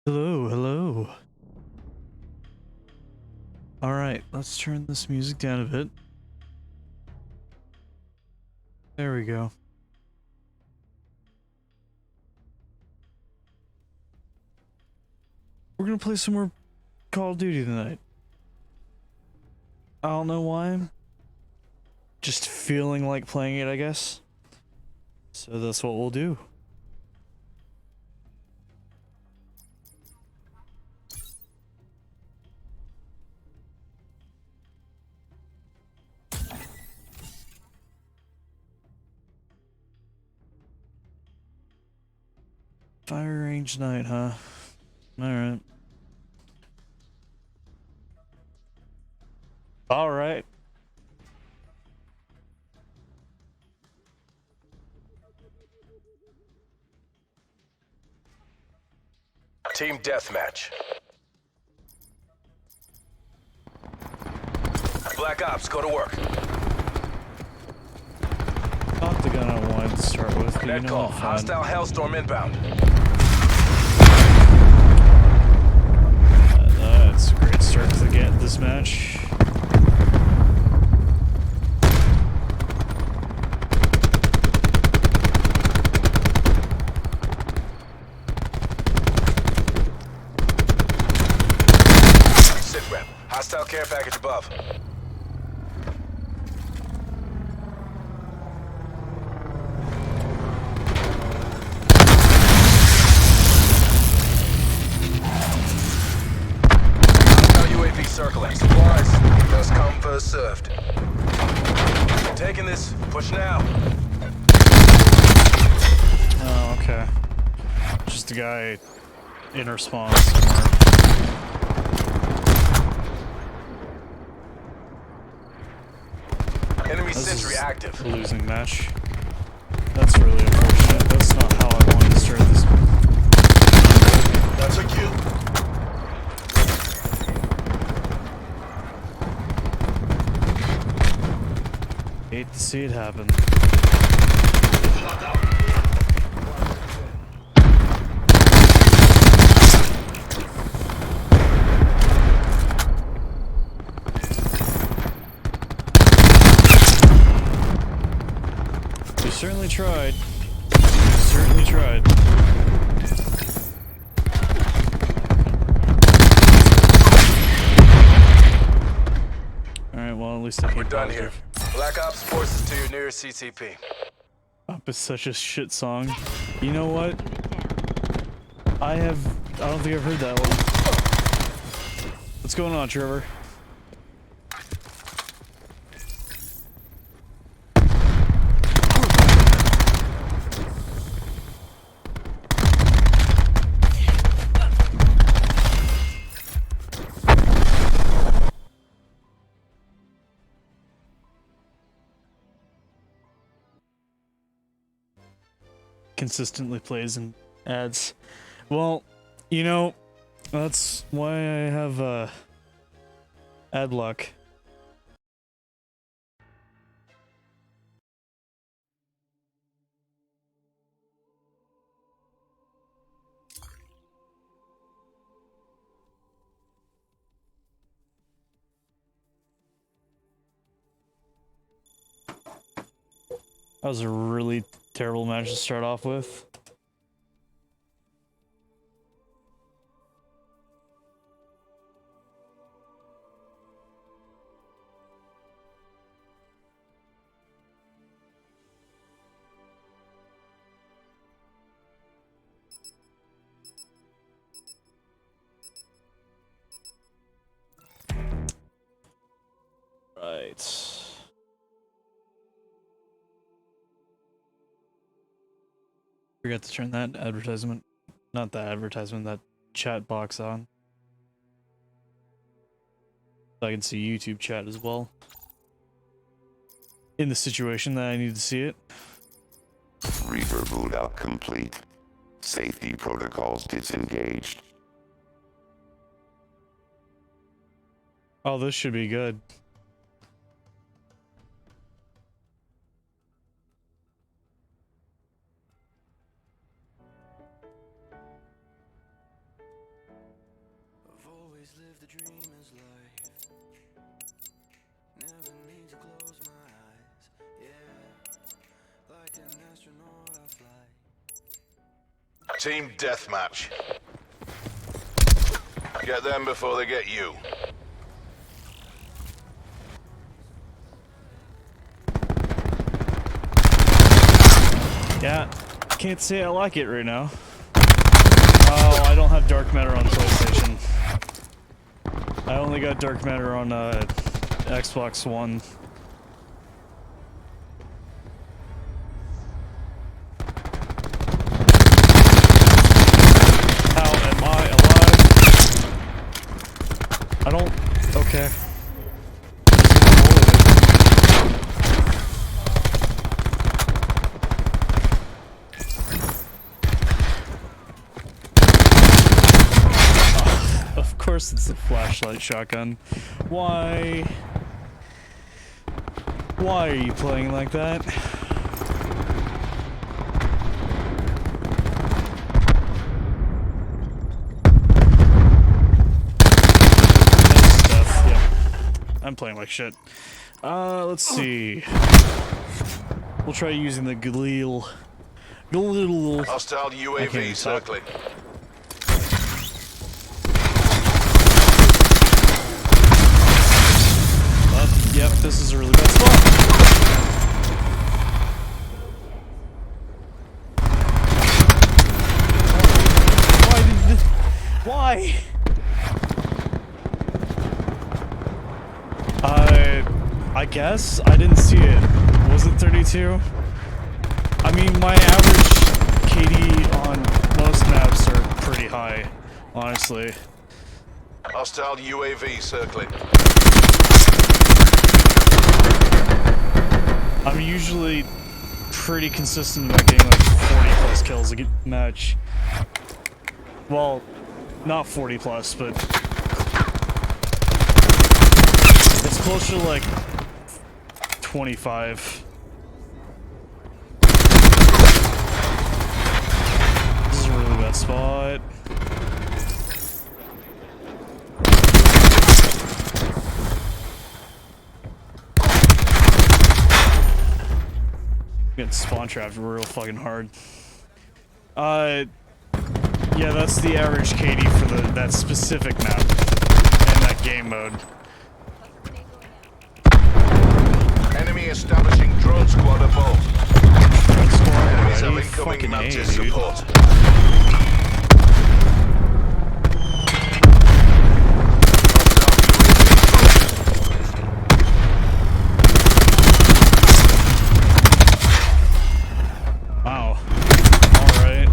Hello, hello. All right, let's turn this music down a bit. There we go. We're gonna play some more Call of Duty tonight. I don't know why. Just feeling like playing it, I guess. So that's what we'll do. Fire range night, huh? Alright. Alright. Team deathmatch. Black Ops, go to work. Not the gun I wanted to start with, but you Net know call. what? Fine. Hostile Hellstorm inbound. That's a great start to this match. Sit rep. Hostile care package above. Hostile UAV circling. Supplies. First come, first served. Taking this. Push now. Oh, okay. Just a guy in response somewhere. Enemy This sentry is active. a losing match. That's really unfortunate. That's not how I wanted to start this. That's a kill. Hate to see it happen. We certainly tried. Certainly tried. Alright, well, at least I We're came done here. positive. Black Ops forces to your nearest CCP. Up is such a shit song. You know what? I don't think I've heard that one. What's going on, Trevor? Consistently plays in ads. Well, you know, that's why I have ad block. That was a really terrible match to start off with. Right. Forgot to turn that advertisement, not that advertisement, that chat box on. So I can see YouTube chat as well. In the situation that I need to see it. Reaper boot up complete. Safety protocols disengaged. Oh, this should be good. Team deathmatch. Get them before they get you. Yeah, can't say I like it right now. Oh, I don't have Dark Matter on PlayStation. I only got Dark Matter on Xbox One. How am I alive? I don't... Okay. Of course it's a flashlight shotgun. Why? Why are you playing like that? Stuff, yeah. I'm playing like shit. Let's see. We'll try using the Galil. Galil. Hostile UAV circling. Yep, this is a really bad spot. Why did this... Why? I guess? I didn't see it. Was it 32? I mean, my average KD on most maps are pretty high, honestly. Hostile UAV circling. I'm usually pretty consistent about getting like 40 plus kills a match. Well, not 40 plus, but it's closer to like 25. This is a really bad spot. Get spawn trapped real fucking hard. Yeah, that's the average KD for that specific map and that game mode. Enemy establishing drone squad above. Drone squad, Enemies have ready? incoming Fucking A, Mantis dude. support. Wow. Alright.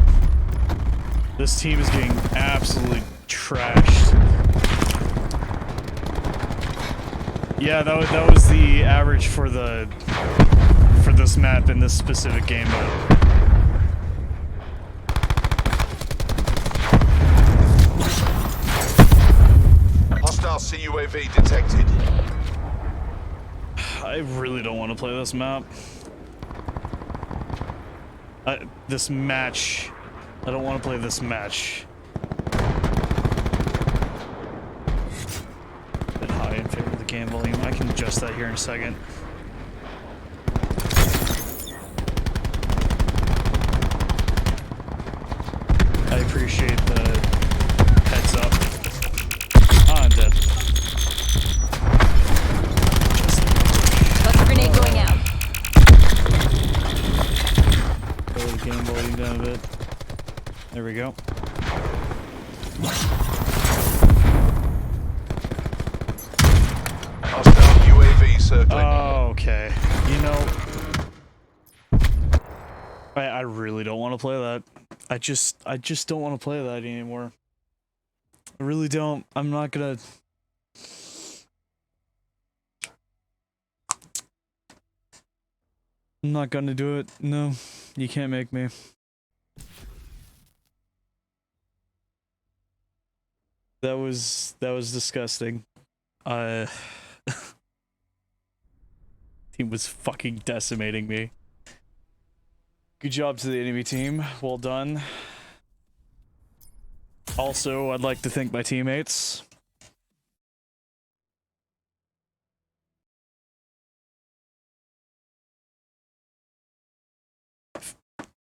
This team is getting absolutely trashed. Yeah, that was the average for this map in this specific game mode. Hostile CUAV detected. I really don't want to play this map. This match. I don't want to play this match. Bit high in favor of the game volume. I can adjust that here in a second. I appreciate the heads up. Ah, I'm dead. Cluster grenade going out. Lower the game volume down a bit. There we go. Hostile UAV circling. Oh, okay. You know, I really don't want to play that. I just don't want to play that anymore. I really don't. I'm not gonna. I'm not gonna do it. No, you can't make me. That was disgusting. Team was fucking decimating me. Good job to the enemy team. Well done. Also, I'd like to thank my teammates.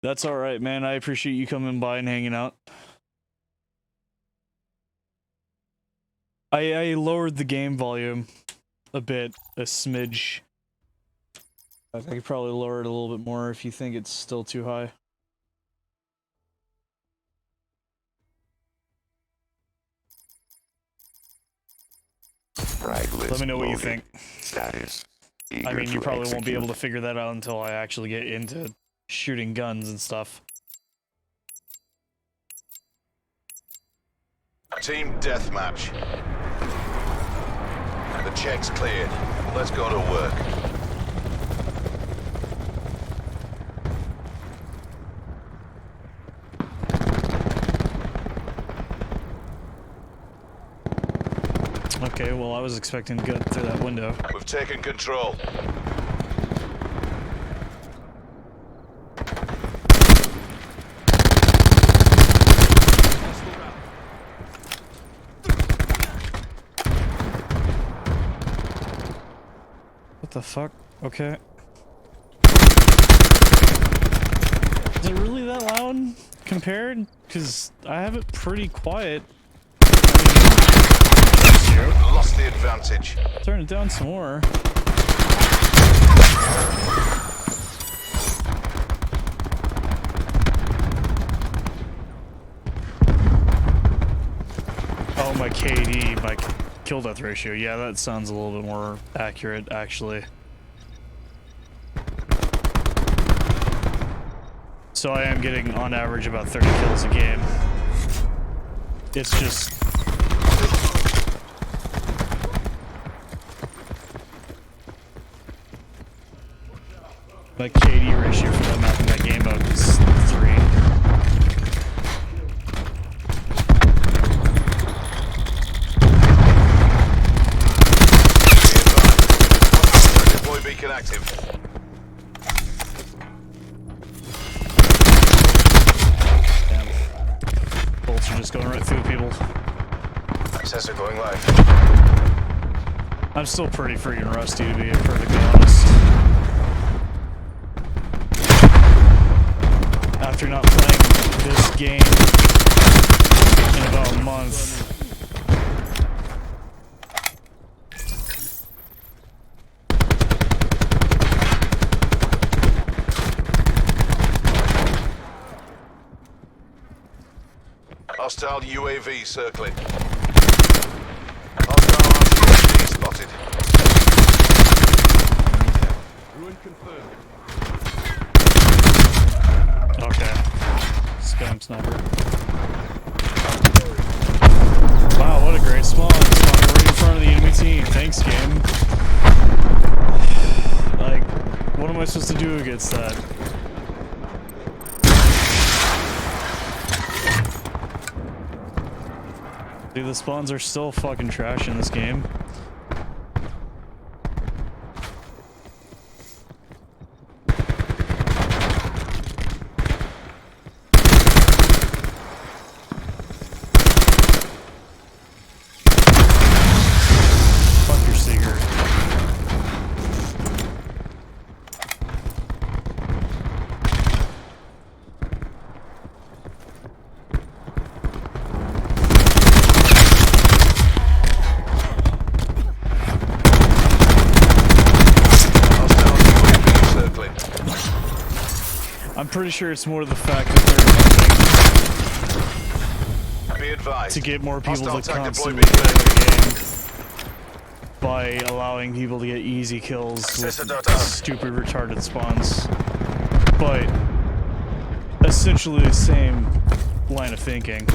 That's alright, man. I appreciate you coming by and hanging out. I lowered the game volume a bit, a smidge. I could probably lower it a little bit more if you think it's still too high. Frag list Let me know what you loaded. think. Status. I Eager mean, you to probably won't be execute. able to figure that out until I actually get into shooting guns and stuff. Team deathmatch. The check's cleared. Let's go to work. Okay, well, I was expecting to get through that window. We've taken control. What the fuck? Okay. Is it really that loud compared? Because I have it pretty quiet. Lost the advantage. Turn it down some more. Oh, my KD, my kill death ratio. Yeah, that sounds a little bit more accurate, actually. So I am getting, on average, about 30 kills a game. It's just... my KD ratio for that map in that game mode is 3. Deploy beacon active. Damn. Bolts are just going right through people. Sensor going live. I'm still pretty freaking rusty, to be perfectly honest. After not playing this game in about a month. Hostile UAV circling. Hostile RCXD spotted. Ruin confirmed. Okay. Scum sniper. Wow, what a great spawn. Spawning right in front of the enemy team. Thanks, game. Like, what am I supposed to do against that? Dude, the spawns are still fucking trash in this game. Fuck your Seeger. Hostile UAV circling. I'm pretty sure it's more the fact that they're Be advised. to get more people Hostile to attack constantly deploy play beacon the active. game by allowing people to get easy kills Access with the data. stupid retarded spawns. But essentially the same line of thinking.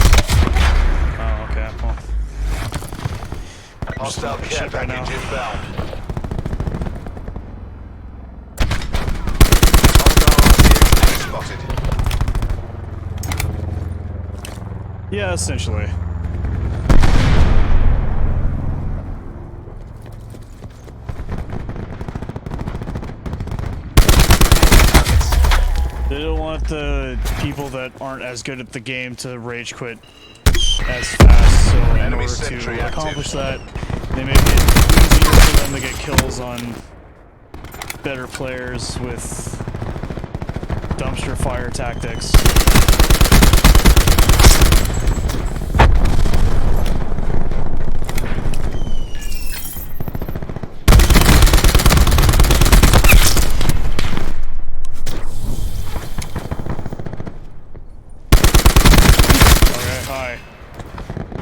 Oh, okay. Well, Hostile care shit right package now. inbound. Hostile RCXD spotted. yeah, essentially. the people that aren't as good at the game to rage quit as fast. So in Enemy order sentry to active. accomplish that, they make it easier for them to get kills on better players with dumpster fire tactics.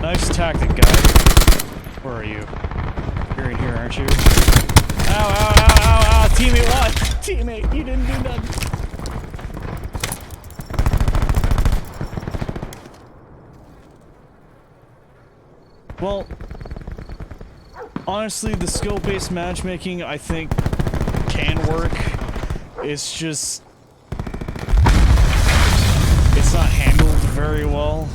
Nice tactic, guy. Where are you? You're in here, aren't you? Ow, ow, ow, ow, ow! Teammate, what? Teammate, you didn't do nothing. Well, honestly, the skill-based matchmaking, I think, can work. It's just... it's not handled very well.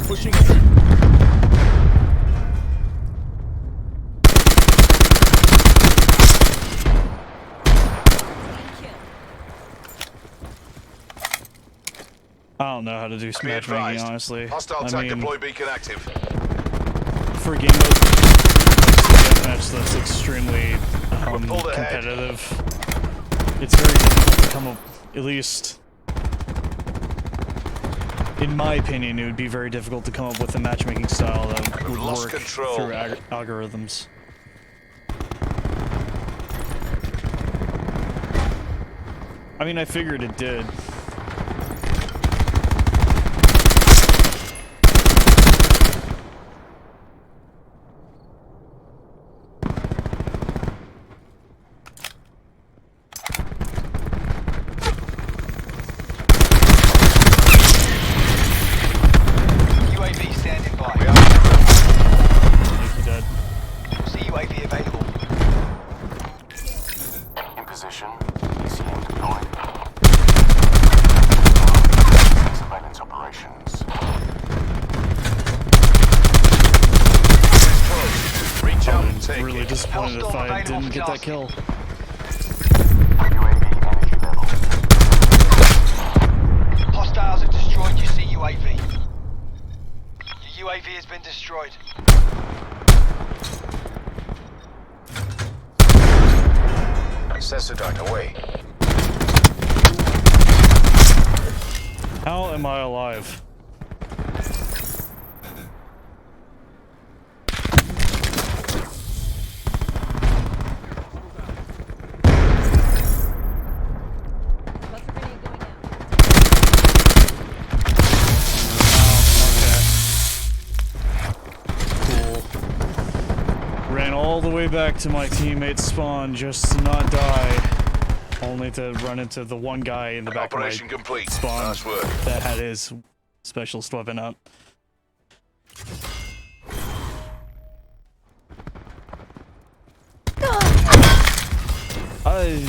Pushing through. I don't know how to do matchmaking, honestly. Hostile I TAC mean, deploy beacon active. for game mode deathmatch, that's extremely pulled ahead. competitive. It's very difficult to come up, at least in my opinion, it would be very difficult to come up with a matchmaking style that would lost work control. through algorithms. I mean, I figured it did. UAV standing by. Make you dead. See UAV available. In position. ECM deployed. Surveillance operations. Reach out and I'm take really it. disappointed if Hellstorm I available didn't for get that tasking. kill. UAV energy level. Hostiles have destroyed your CUAV. Your UAV has been destroyed. Sensor dart away. How am I alive? Cluster grenade going out. Cool. Ran all the way back to my teammate's spawn just to not die. Only to run into the one guy in the back Operation of my complete. spawn Nice work. that had his specialist weapon out. I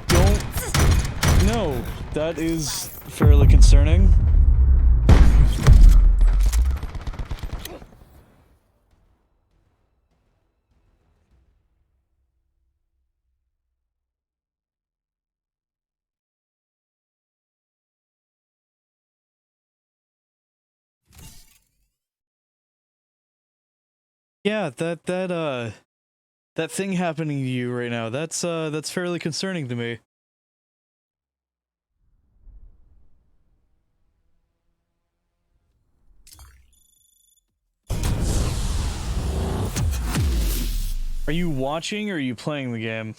don't know. That is fairly concerning. Yeah, that thing happening to you right now, that's fairly concerning to me. Are you watching or are you playing the game?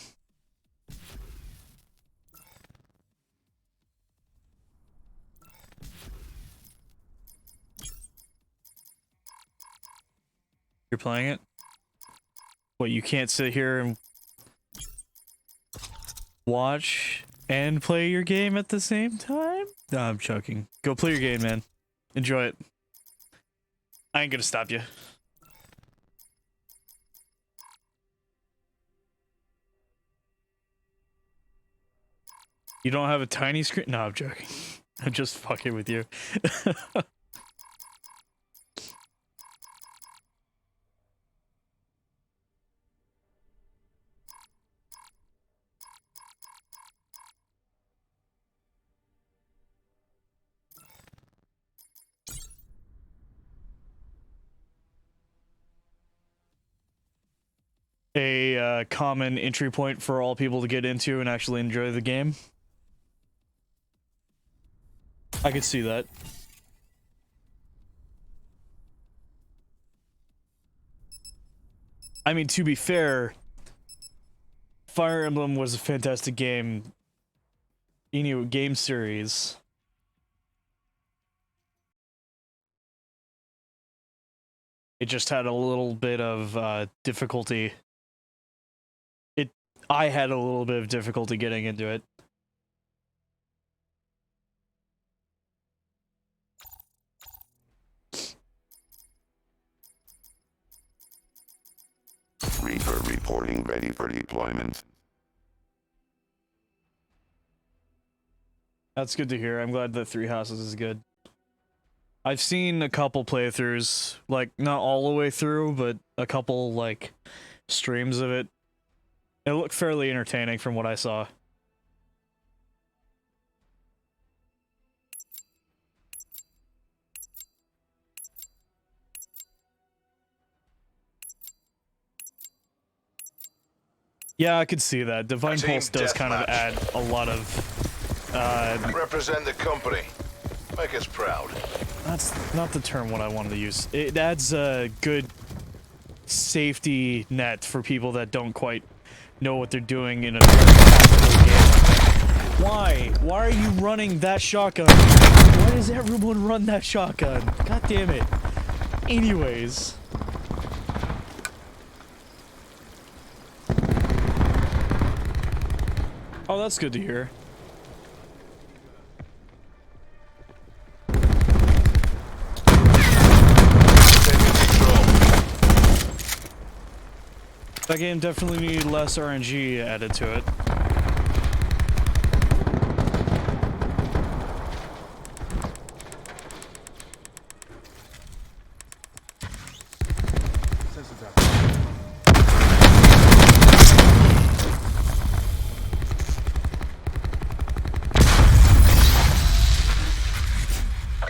You're playing it? What, you can't sit here and watch and play your game at the same time? No, I'm joking. Go play your game, man. Enjoy it. I ain't gonna stop you. You don't have a tiny screen? No, I'm joking. I'm just fucking with you. A common entry point for all people to get into and actually enjoy the game. I could see that. I mean, to be fair, Fire Emblem was a fantastic game. Game series. It just had a little bit of difficulty. I had a little bit of difficulty getting into it. Reaper reporting ready for deployment. That's good to hear. I'm glad that Three Houses is good. I've seen a couple playthroughs, like, not all the way through, but a couple, like, streams of it. It looked fairly entertaining from what I saw. Yeah, I could see that. Divine Team Pulse does kind of deathmatch. add a lot of, Represent the company. Make us proud. that's not the term what I wanted to use. It adds a good safety net for people that don't quite know what they're doing in a very tactical game. Why? Why are you running that shotgun? Why does everyone run that shotgun? God damn it. Anyways. Oh, that's good to hear. Taking control. That game definitely needed less RNG added to it.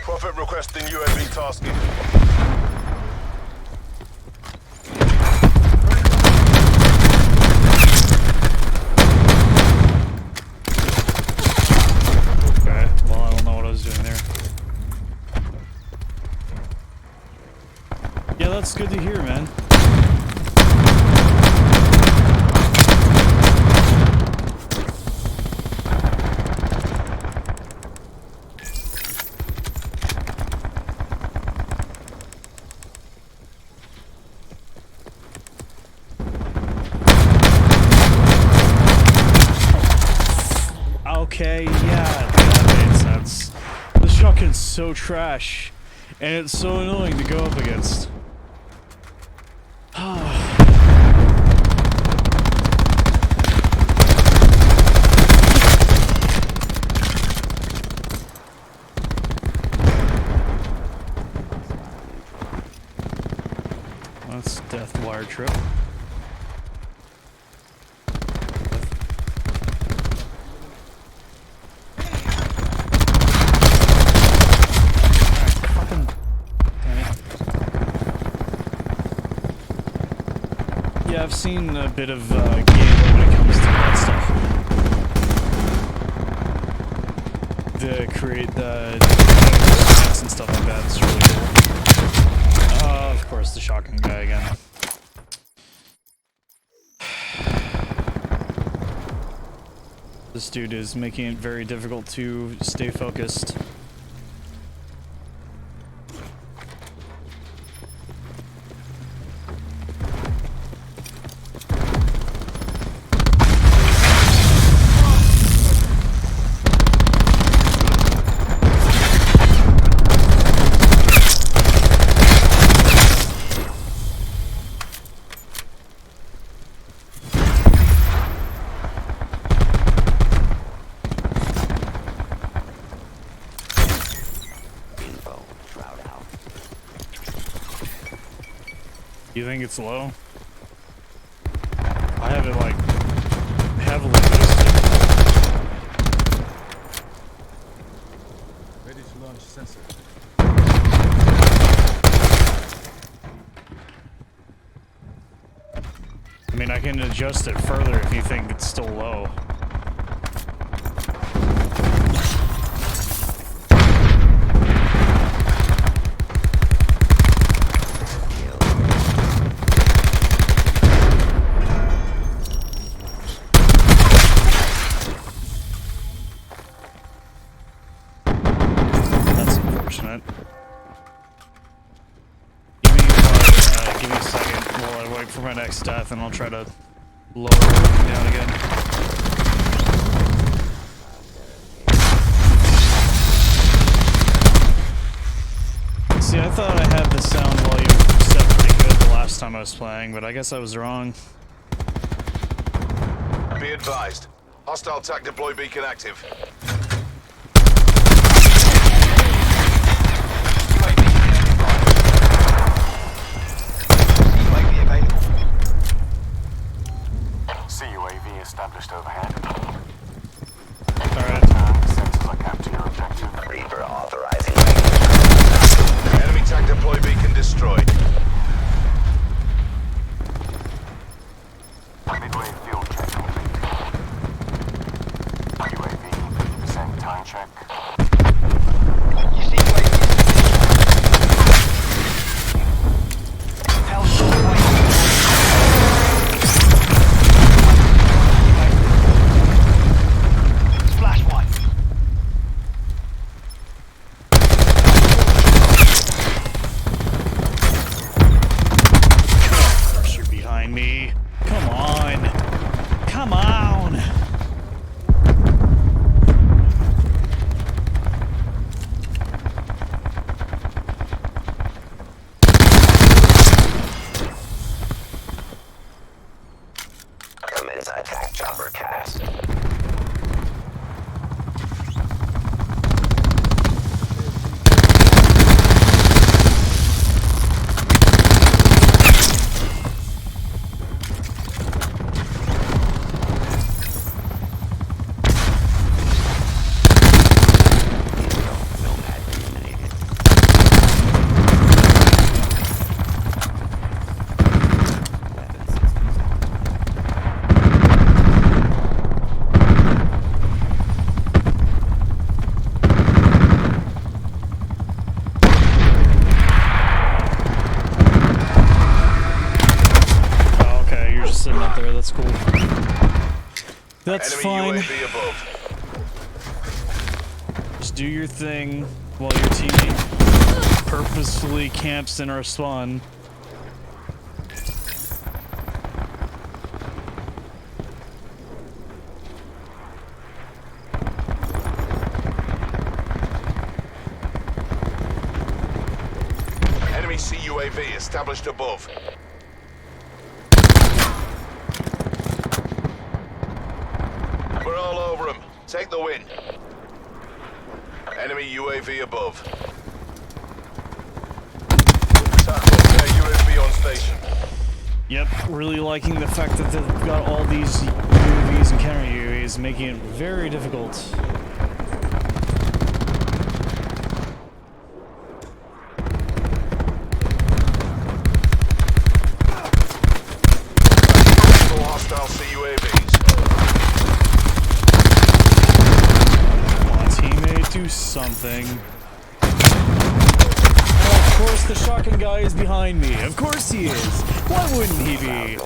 Prophet requesting UAV tasking. Okay, well, I don't know what I was doing there. Yeah, that's good to hear, man. Okay, yeah, that made sense. This shotgun's so trash, and it's so annoying to go up against. That's Death Wire Trip. Fucking damn it. Yeah, I've seen a bit of gameplay when it comes to that stuff. Create the and stuff like that. It's really cool. Of course, the shotgun guy again. This dude is making it very difficult to stay focused. think it's low? I have it like heavily boosted. Ready to launch sensor. I mean, I can adjust it further if you think it's still low. That's unfortunate. Give me a second while I wait for my next death, and I'll try to lower everything down again. See, I thought I had the sound volume set pretty good the last time I was playing, but I guess I was wrong. Be advised. Hostile TAC deploy beacon active. UAV available. CUAV established overhead. Alright. Sensors are capped to your objective. Reaper authorizing. Enemy TAC deploy beacon destroyed. Midway field check complete. UAV 50% time check. You see UAV. Hellstorm away. Splash one. Of course you're behind me. Come on. Come on. Commence attack chopper cast. Oh, okay, you're just sitting up there. That's cool. That's Enemy fine. UAV above. Just do your thing while your teammate purposefully camps in our spawn. Enemy CUAV established above. We're all over them. Take the win. Enemy UAV above. UAV on station. Yep, really liking the fact that they've got all these UAVs and counter UAVs, making it very difficult. All hostile CUAVs. Come on, teammate, do something. Oh, of course the shotgun guy is behind me. Of course he is. Why wouldn't he be? Enemy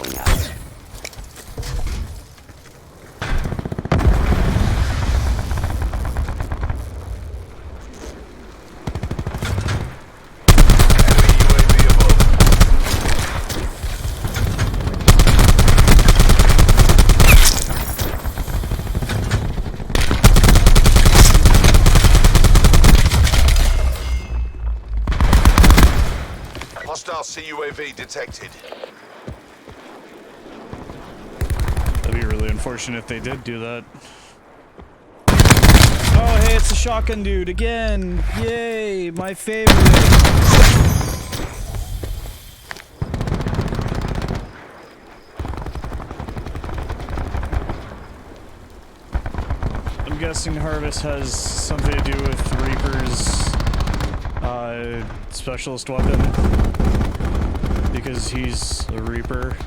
UAV above. Hostile CUAV detected. That'd be really unfortunate if they did do that. Oh, hey, it's the shotgun dude again. Yay, my favorite. guessing Harvest has something to do with Reaper's specialist weapon, because he's a Reaper.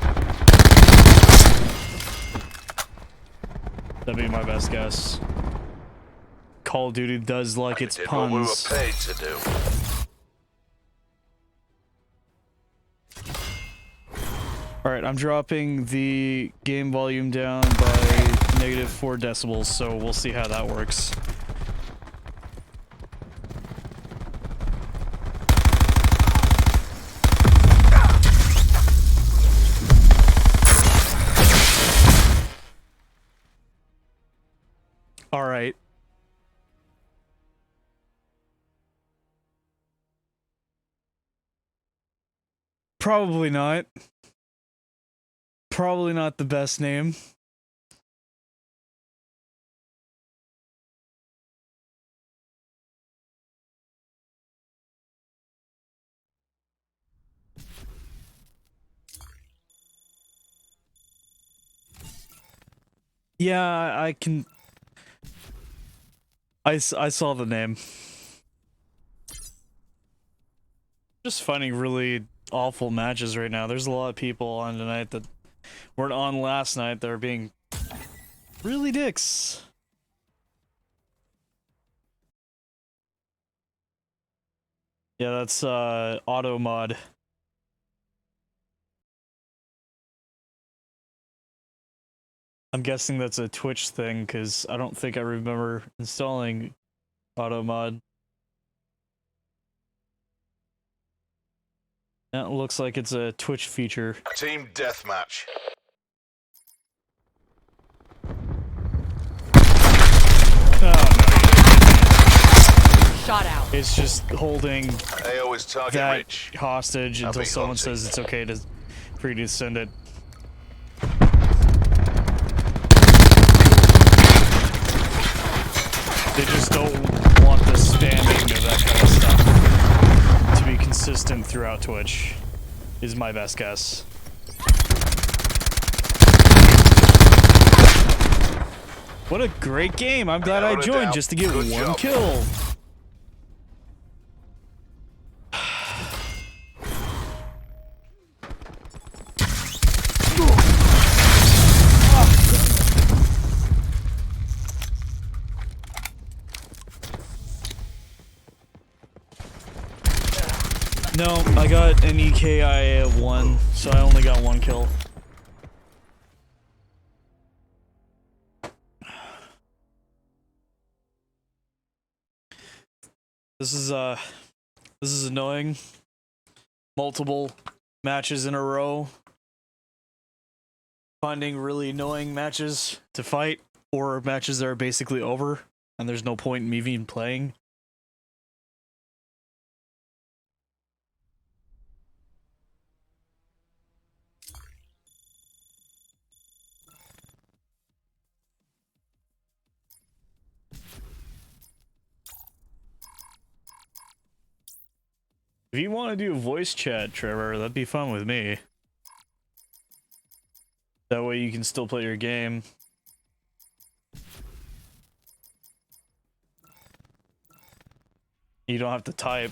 That'd be my best guess. Call of Duty does like its Did what we were puns. paid to do. Alright, I'm dropping the game volume down by -4 decibels, so we'll see how that works. Alright. Probably not. Probably not the best name. Yeah, I can... I saw the name. Just finding really awful matches right now. There's a lot of people on tonight that weren't on last night that are being really dicks. Yeah, that's auto mod. I'm guessing that's a Twitch thing because I don't think I remember installing auto mod. That looks like it's a Twitch feature. Team deathmatch. Shot out. It's just holding They always target that rich. hostage I'll until be someone hunting. says it's okay to for you to send it. They just don't want the spamming of that kind of stuff to be consistent throughout Twitch, is my best guess. What a great game! I'm glad I Without a joined doubt. just to get Good one job. kill. No, I got an EKIA of 1, so I only got 1 kill. This is annoying. Multiple matches in a row. Finding really annoying matches to fight, or matches that are basically over, and there's no point in me even playing. If you want to do a voice chat, Trevor, that'd be fun with me. That way you can still play your game. You don't have to type.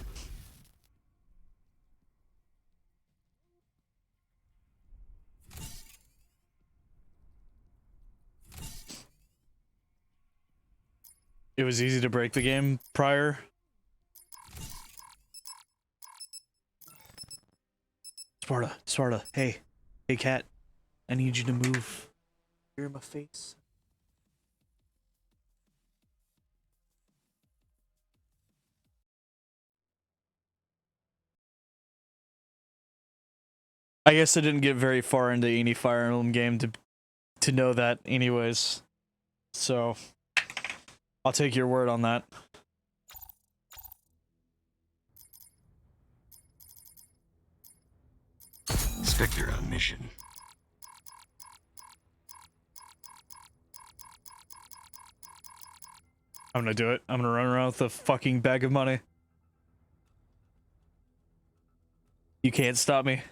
It was easy to break the game prior. Sparta, hey, cat, I need you to move. You're in my face. I guess I didn't get very far into any Fire Emblem game to know that anyways. So, I'll take your word on that. Spectre on mission. I'm gonna do it. I'm gonna run around with a fucking bag of money. You can't stop me.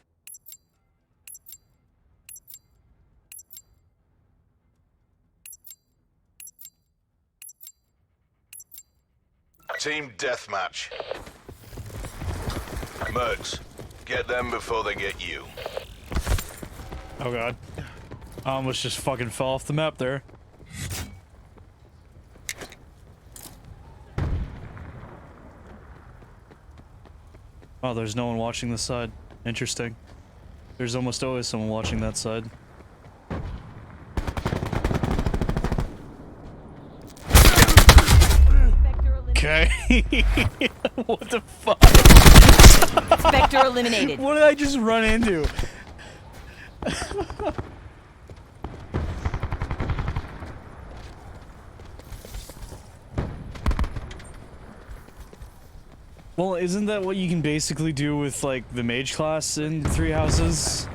Team deathmatch. Mercs, get them before they get you. Oh god. I almost just fucking fell off the map there. Oh, there's no one watching this side. Interesting. There's almost always someone watching that side. Okay. What the fuck? Spectre eliminated. What did I just run into? Well, isn't that what you can basically do with, like, the mage class in Three Houses?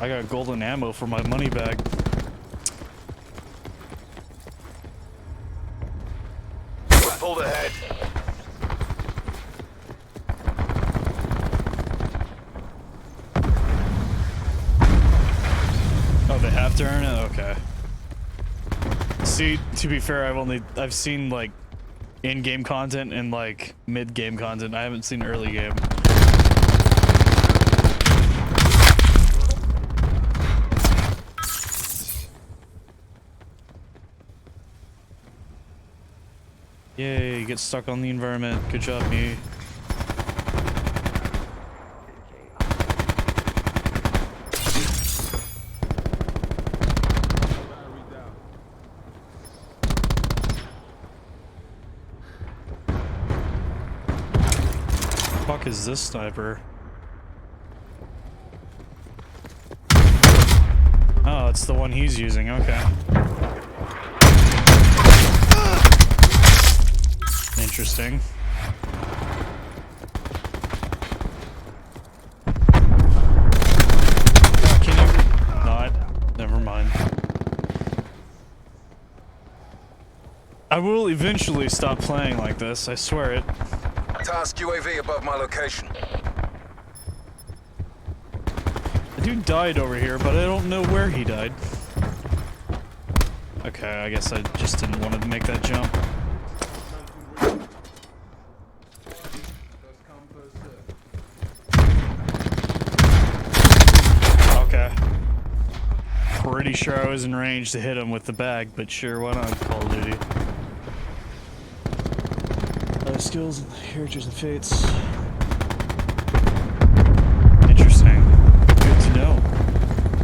I got golden ammo for my money bag. Pulled ahead. Oh, they have to earn it? Okay. See, to be fair, I've seen, like, in-game content and, like, mid-game content. I haven't seen early game. Yay, get stuck on the environment. Good job, me. Fuck is this sniper? Oh, it's the one he's using, okay. Interesting. Can you not? Never mind. I will eventually stop playing like this, I swear it. Task UAV above my location. The dude died over here, but I don't know where he died. Okay, I guess I just didn't want to make that jump. Okay. Pretty sure I was in range to hit him with the bag, but sure, why not? Call of Duty. Skills, characters, and fates. Interesting. Good to know.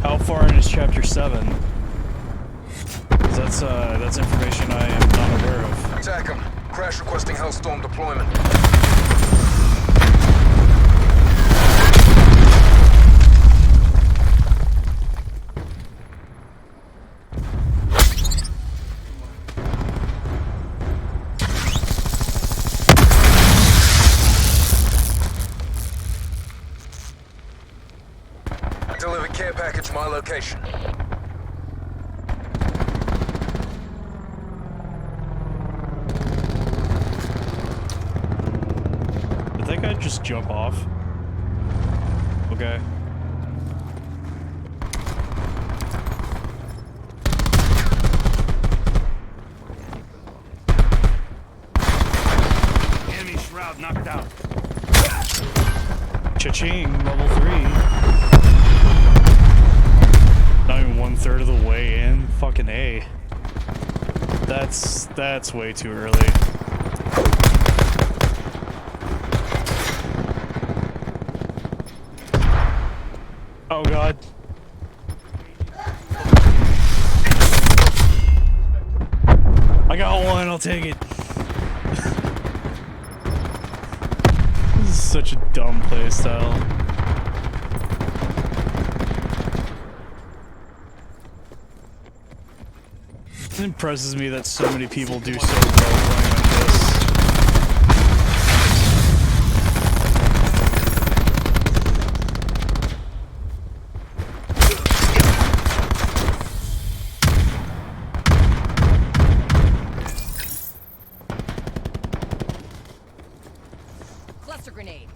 How far in is Chapter 7? 'Cause that's information I am not aware of. Attack him. Crash requesting Hellstorm deployment. Delivered care package my location. Did that guy just jump off? Okay. Enemy shroud knocked out. Cha-ching, level 3. Not even 1/3 of the way in. Fucking A. That's way too early. Oh god. I got one, I'll take it. This is such a dumb playstyle. It impresses me that so many people do so well playing like this. Cluster grenade.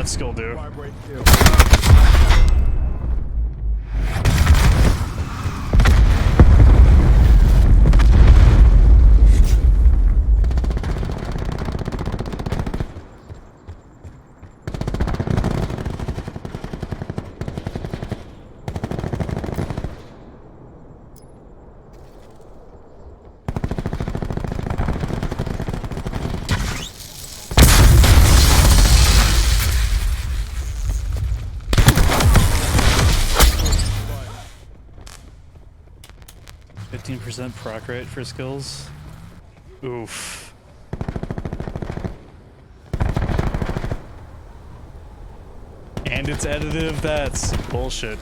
that skill do? Vibrate 2. 15% proc rate for skills. Oof. And it's additive, that's bullshit.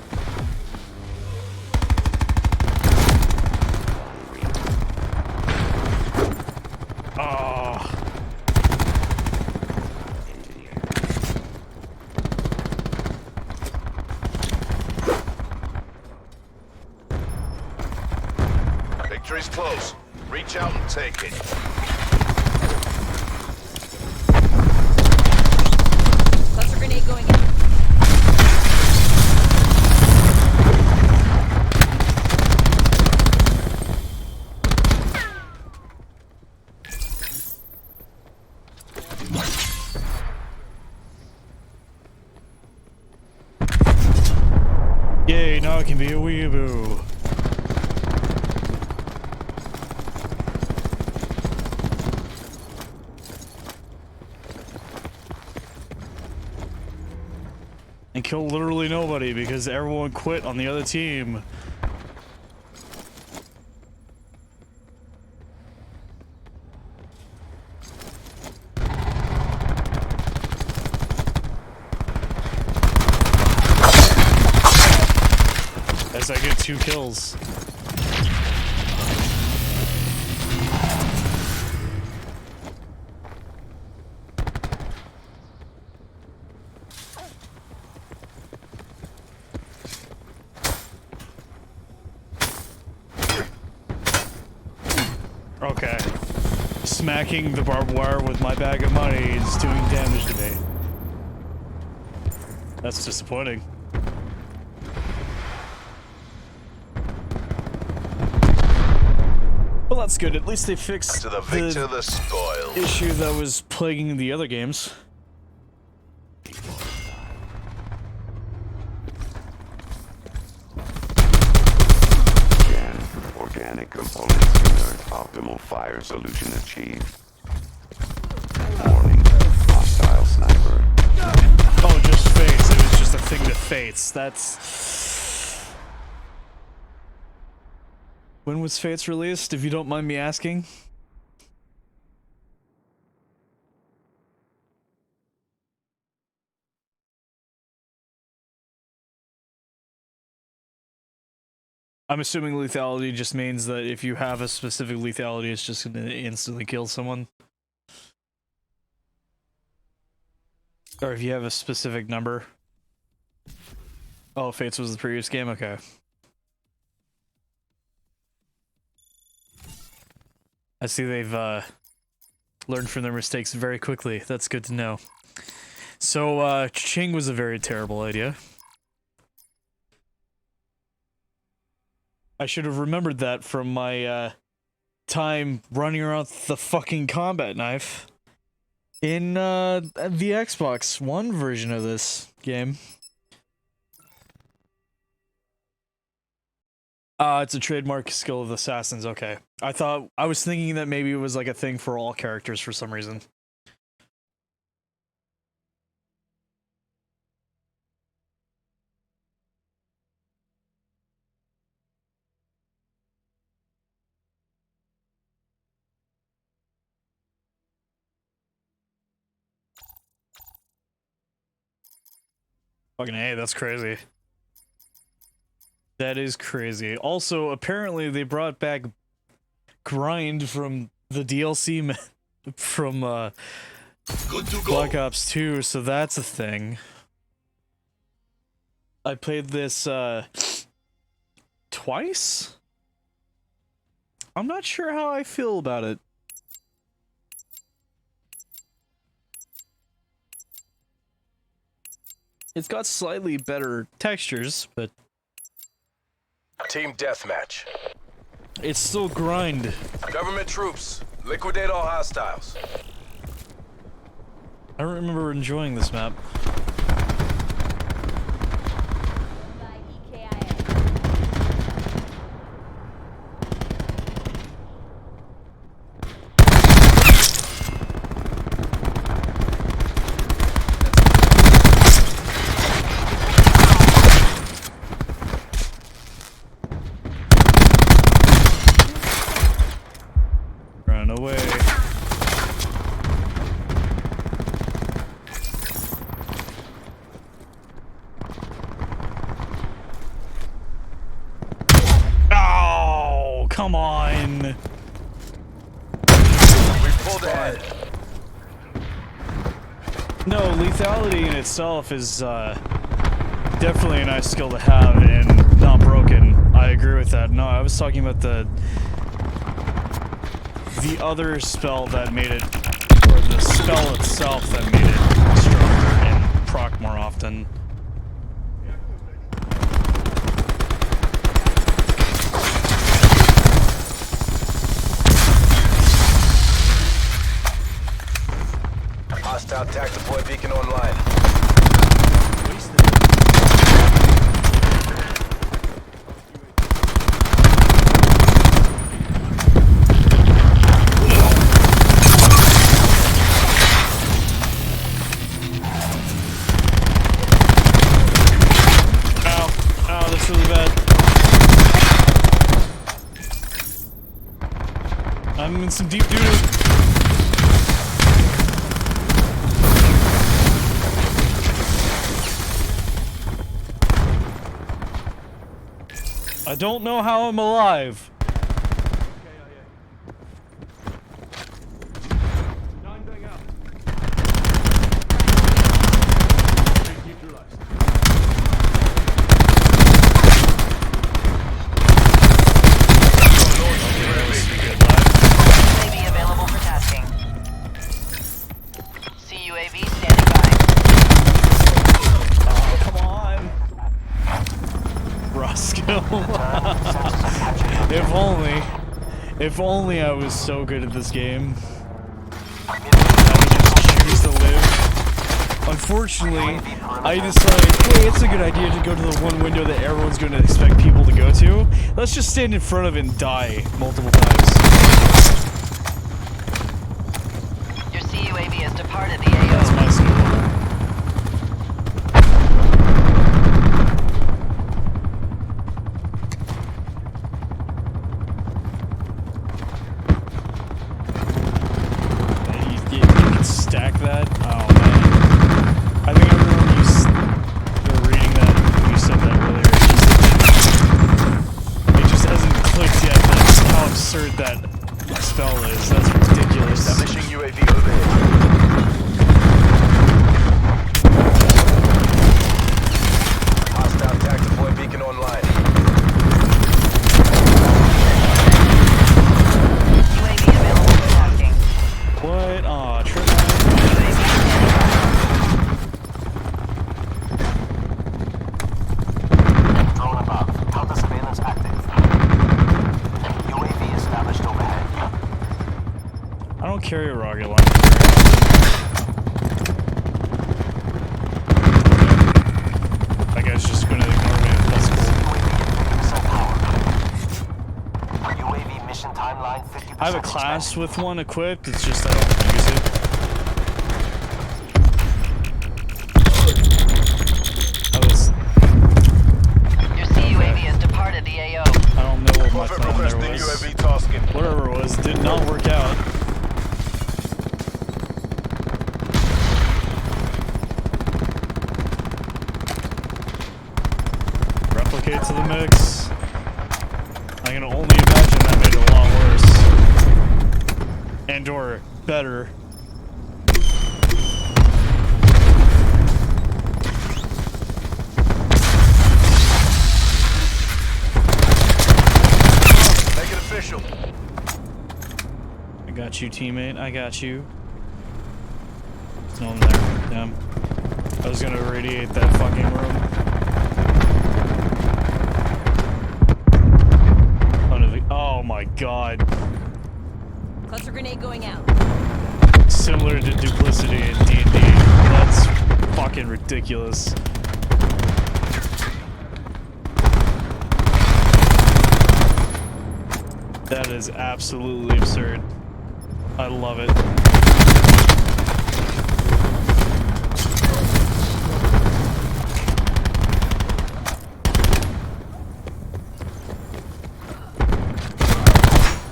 Oh. Victory's close. Reach out and take it. Cluster grenade going in. Yay, now I can be a weeaboo. And kill literally nobody because everyone quit on the other team. As I get 2 kills. Okay. Smacking the barbed wire with my bag of money is doing damage to me. That's disappointing. Well, that's good. At least they fixed To the victor, the spoil. issue that was plaguing the other games. Scan. Organic components inert. Optimal fire solution achieved. Warning. Hostile sniper. Oh, just Fates. It was just a thing to Fates. That's... When was Fates released, if you don't mind me asking? I'm assuming lethality just means that if you have a specific lethality, it's just gonna instantly kill someone. Or if you have a specific number. Oh, Fates was the previous game? Okay. I see they've learned from their mistakes very quickly. That's good to know. So, Ching was a very terrible idea. I should have remembered that from my time running around with the fucking combat knife in the Xbox One version of this game. It's a trademark skill of the assassins. Okay. I was thinking that maybe it was like a thing for all characters for some reason. Fucking A, that's crazy. That is crazy. Also, apparently they brought back Grind from the DLC from Good to go. Black Ops 2, so that's a thing. I played this twice? I'm not sure how I feel about it. It's got slightly better textures, but Team deathmatch. it's still grind. Government troops, liquidate all hostiles. I don't remember enjoying this map. By EKIA. Run away. Oh, come on. We pulled ahead. No, lethality in itself is definitely a nice skill to have and not broken. I agree with that. No, I was talking about the other spell that made it, or the spell itself that made it stronger and proc more often. Hostile TAC deploy beacon online. Ow, ow, that's really bad. I'm in some deep doo-doo. I don't know how I'm alive. UAV available for tasking. CUAV standing by. Oh, come on. Roscoe. If only I was so good at this game. I would just choose to live. Unfortunately, I decided, hey, it's a good idea to go to the one window that everyone's going to expect people to go to. Let's just stand in front of it and die multiple times. Your CUAV has departed the That's AO. my skill. You can stack that? Oh man. I think I remember you were reading that when you said that earlier. It just hasn't clicked yet. That's how absurd that spell is. That's ridiculous. Establishing UAV overhead. Hostile TAC deploy beacon online. UAV available for tasking. What? Aw, trip. UAV standing by. Drone above. Counter surveillance active. UAV established overhead. I don't carry a rocket launcher. That guy's just gonna ignore me if possible. UAV mission timeline 50%. I have a class with one equipped, it's just I don't use it. Your CUAV has departed the AO. I don't know what my Prophet plan there requesting was. UAV tasking. Whatever it was, did not work out. Replicate to the mix. I can only imagine that made it a lot worse. And or better. Make it official. I got you, teammate. I got you. There's no one there. Damn. I was gonna radiate that fucking room. Oh my god. Cluster grenade going out. Similar to Duplicity in D&D. That's fucking ridiculous. That is absolutely absurd. I love it.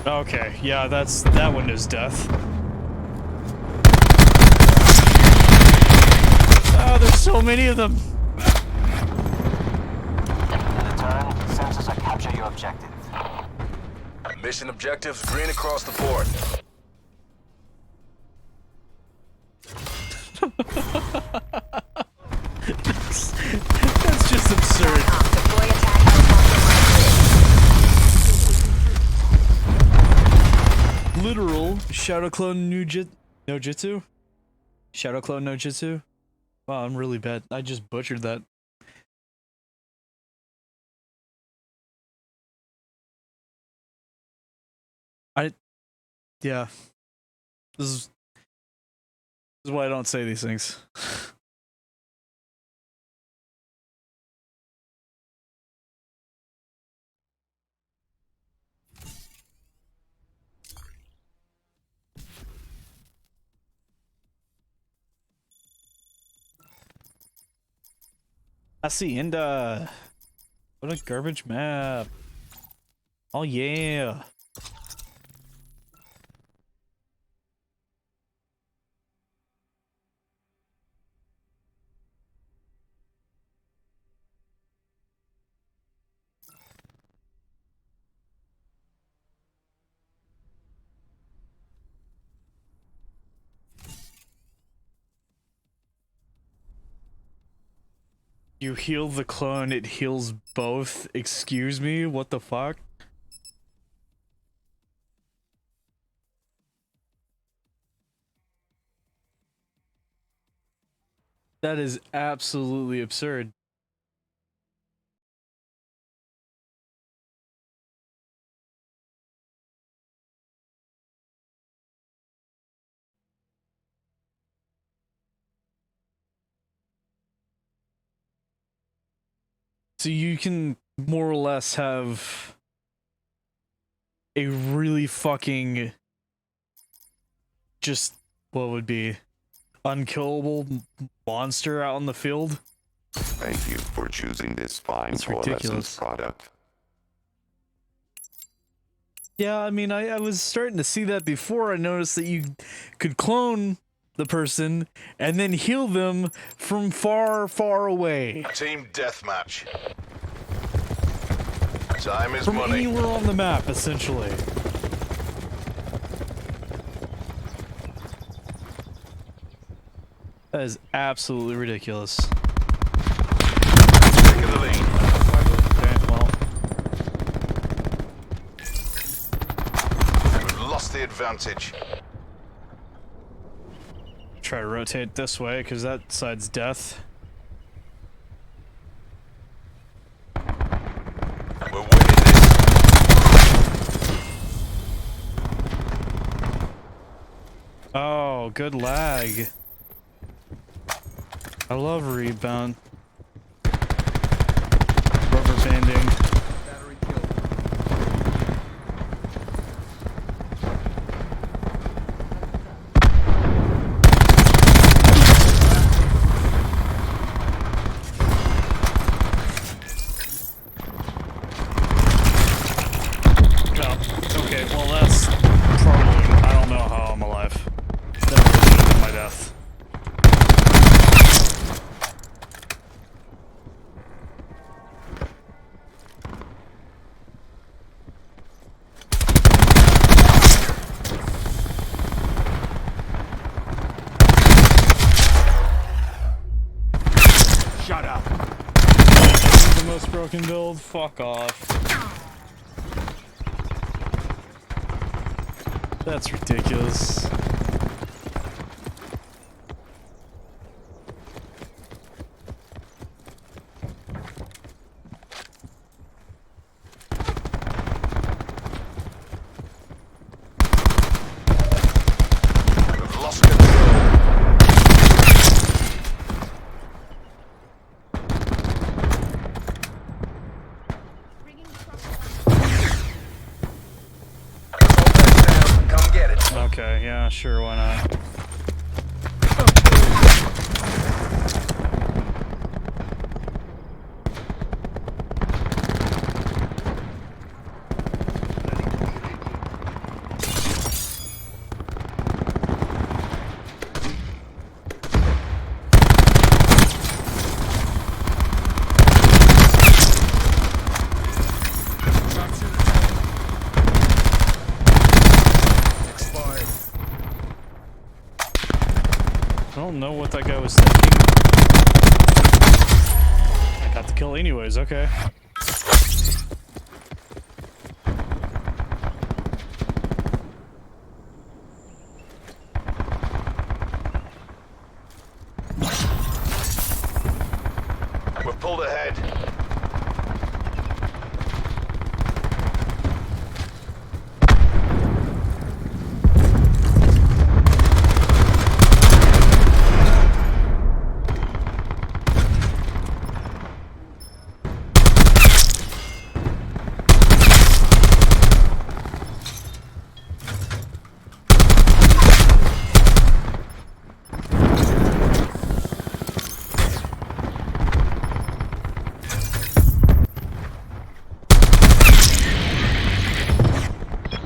Okay, yeah, that one is death. Oh, there's so many of them. In the turn, sensors are capture your objective. Mission objectives green across the board. That's just absurd. Deploy attack helicopter. Literal Shadow Clone no Jitsu? Shadow Clone no Jitsu? Wow, I'm really bad. I just butchered that. Yeah. This is why I don't say these things. Hacienda. What a garbage map. Oh yeah. You heal the clone, it heals both. Excuse me? What the fuck? That is absolutely absurd. So you can more or less have a really fucking just what would be unkillable monster out in the field. Thank you for choosing this fine That's Coalescence ridiculous. product. Yeah, I mean, I was starting to see that before. I noticed that you could clone the person and then heal them from far, far away. Team deathmatch. Time is From money. anywhere on the map, essentially. That is absolutely ridiculous. Taking the lead. Okay, well, We've lost the advantage. try to rotate this way because that side's death. We're winning this. Oh, good lag. I love rebound. Rubber banding. Oh, okay, well that's probably, I don't know how I'm alive. That really should have been my death. Shut up. The most broken build? Fuck off. That's ridiculous. Okay, yeah, sure, why not? I don't know what that guy was thinking. I got the kill anyways, okay. We've pulled ahead.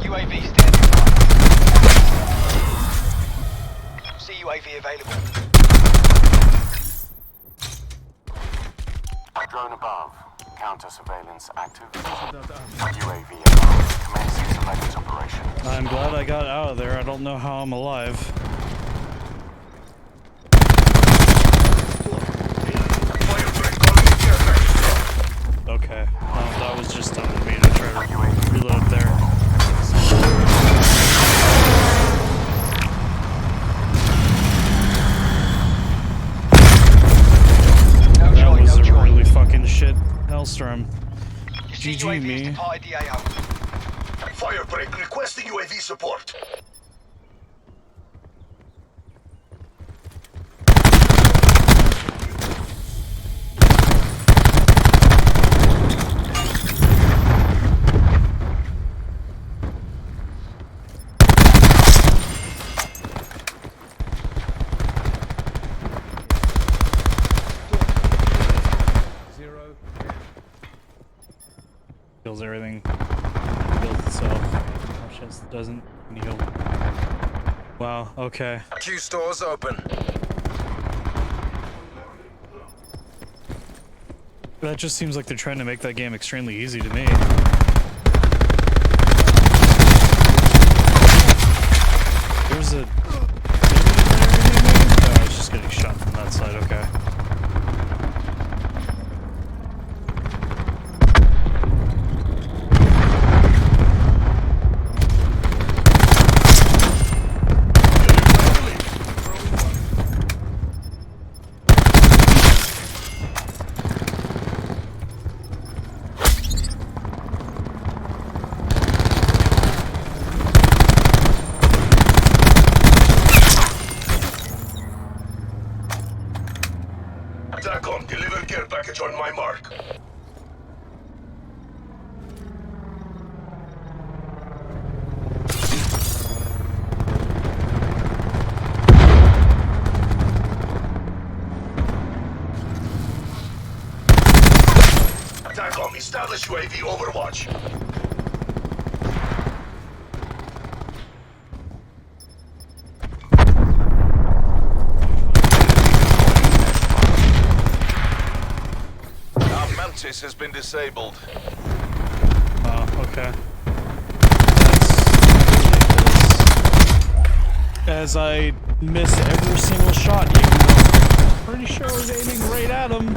UAV standing by. See UAV available. Drone above. Counter surveillance active. UAV above. Commencing surveillance operation. I'm glad I got out of there. I don't know how I'm alive. Okay. That was just dumb of me to try to reload there. No That joy, was no a joy. really fucking shit hellstorm. You see GG UAV me. has departed the AO. Firebreak requesting UAV support. Kills everything. Builds itself. Oh shit, it doesn't heal. Wow, okay. Q stores open. That just seems like they're trying to make that game extremely easy to me. There's a... Oh, I was just getting shot from that side, okay. TACOM, deliver care package on my mark. TACOM, establish UAV overwatch. Our Mantis has been disabled. Oh, okay. That's ridiculous. As I miss every single shot, even though I'm pretty sure I was aiming right at him.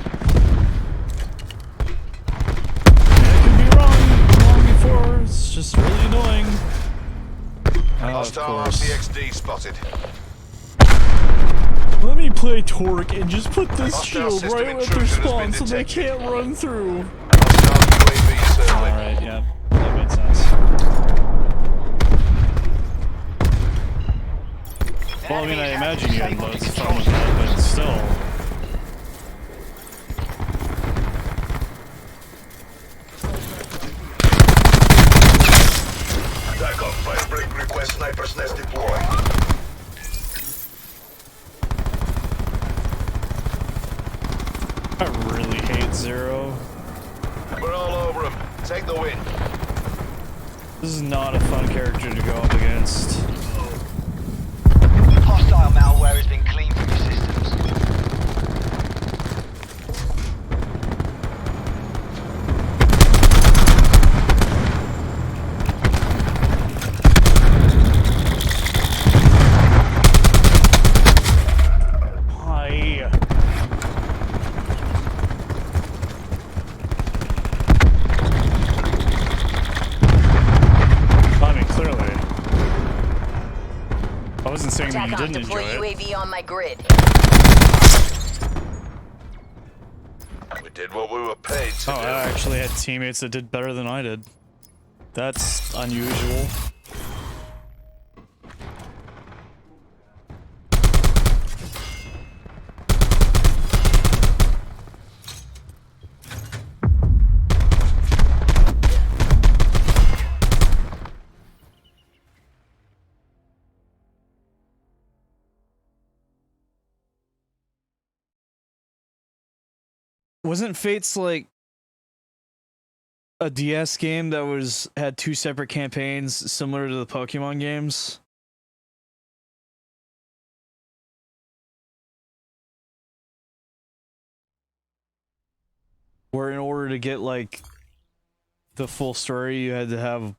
I could be wrong before. It's just really annoying. Oh, of Hostile course. RCXD spotted. Let me play Torque and just put this Hostile shield system right at their intrusion has spawn been so they detected. can't run through. Hostile UAV circling. Alright, yeah. That made sense. Well, I mean, I imagine you had loads of fun with that, but still. TACOM, Firebreak request sniper's nest deploy. I really hate Zero. We're all over him. Take the win. This is not a fun character to go up against. Hostile malware has been cleaned from your systems. Hi. I mean, clearly. I wasn't saying that you TACOM, didn't deploy enjoy it. UAV on my grid. We did what we were paid to Oh, do. I actually had teammates that did better than I did. That's unusual. Wasn't Fates like a DS game that had two separate campaigns similar to the Pokemon games? Where in order to get like the full story you had to have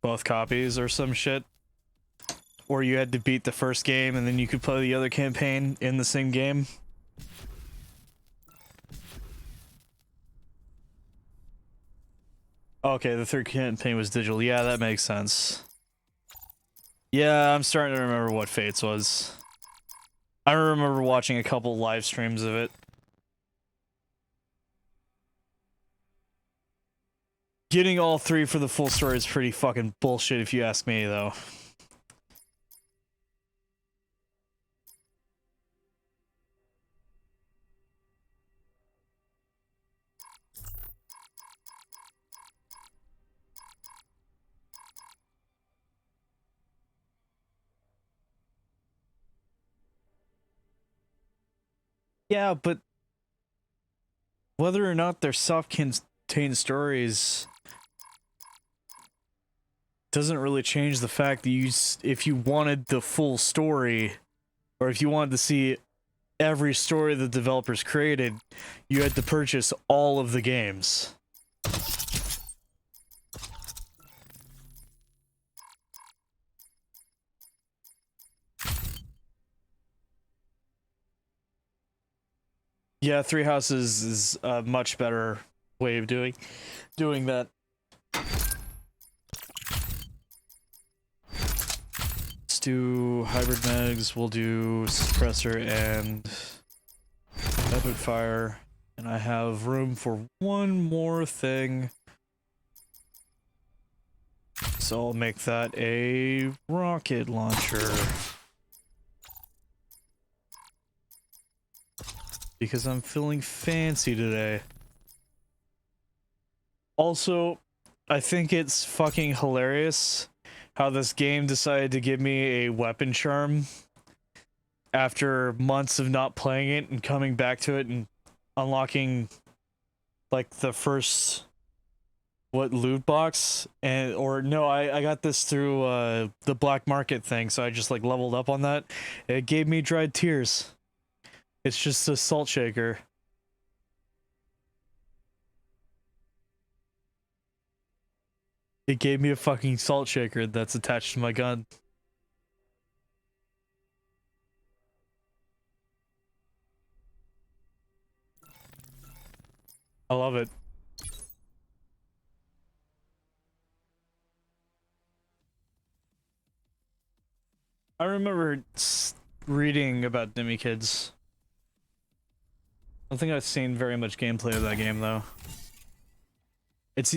both copies or some shit? Or you had to beat the first game and then you could play the other campaign in the same game? Okay, the third campaign was digital. Yeah, that makes sense. Yeah, I'm starting to remember what Fates was. I remember watching a couple live streams of it. Getting all three for the full story is pretty fucking bullshit if you ask me, though. Yeah, but whether or not they're self-contained stories doesn't really change the fact that if you wanted the full story, or if you wanted to see every story the developers created, you had to purchase all of the games. Yeah, Three Houses is a much better way of doing that. Let's do hybrid megs, we'll do suppressor and rapid fire, and I have room for one more thing. So I'll make that a rocket launcher. Because I'm feeling fancy today. Also, I think it's fucking hilarious how this game decided to give me a weapon charm after months of not playing it and coming back to it and unlocking like the first loot box, and or no, I got this through the black market thing, so I just like leveled up on that. It gave me dried tears. It's just a salt shaker. It gave me a fucking salt shaker that's attached to my gun. I love it. I remember reading about Demi Kids. I don't think I've seen very much gameplay of that game though.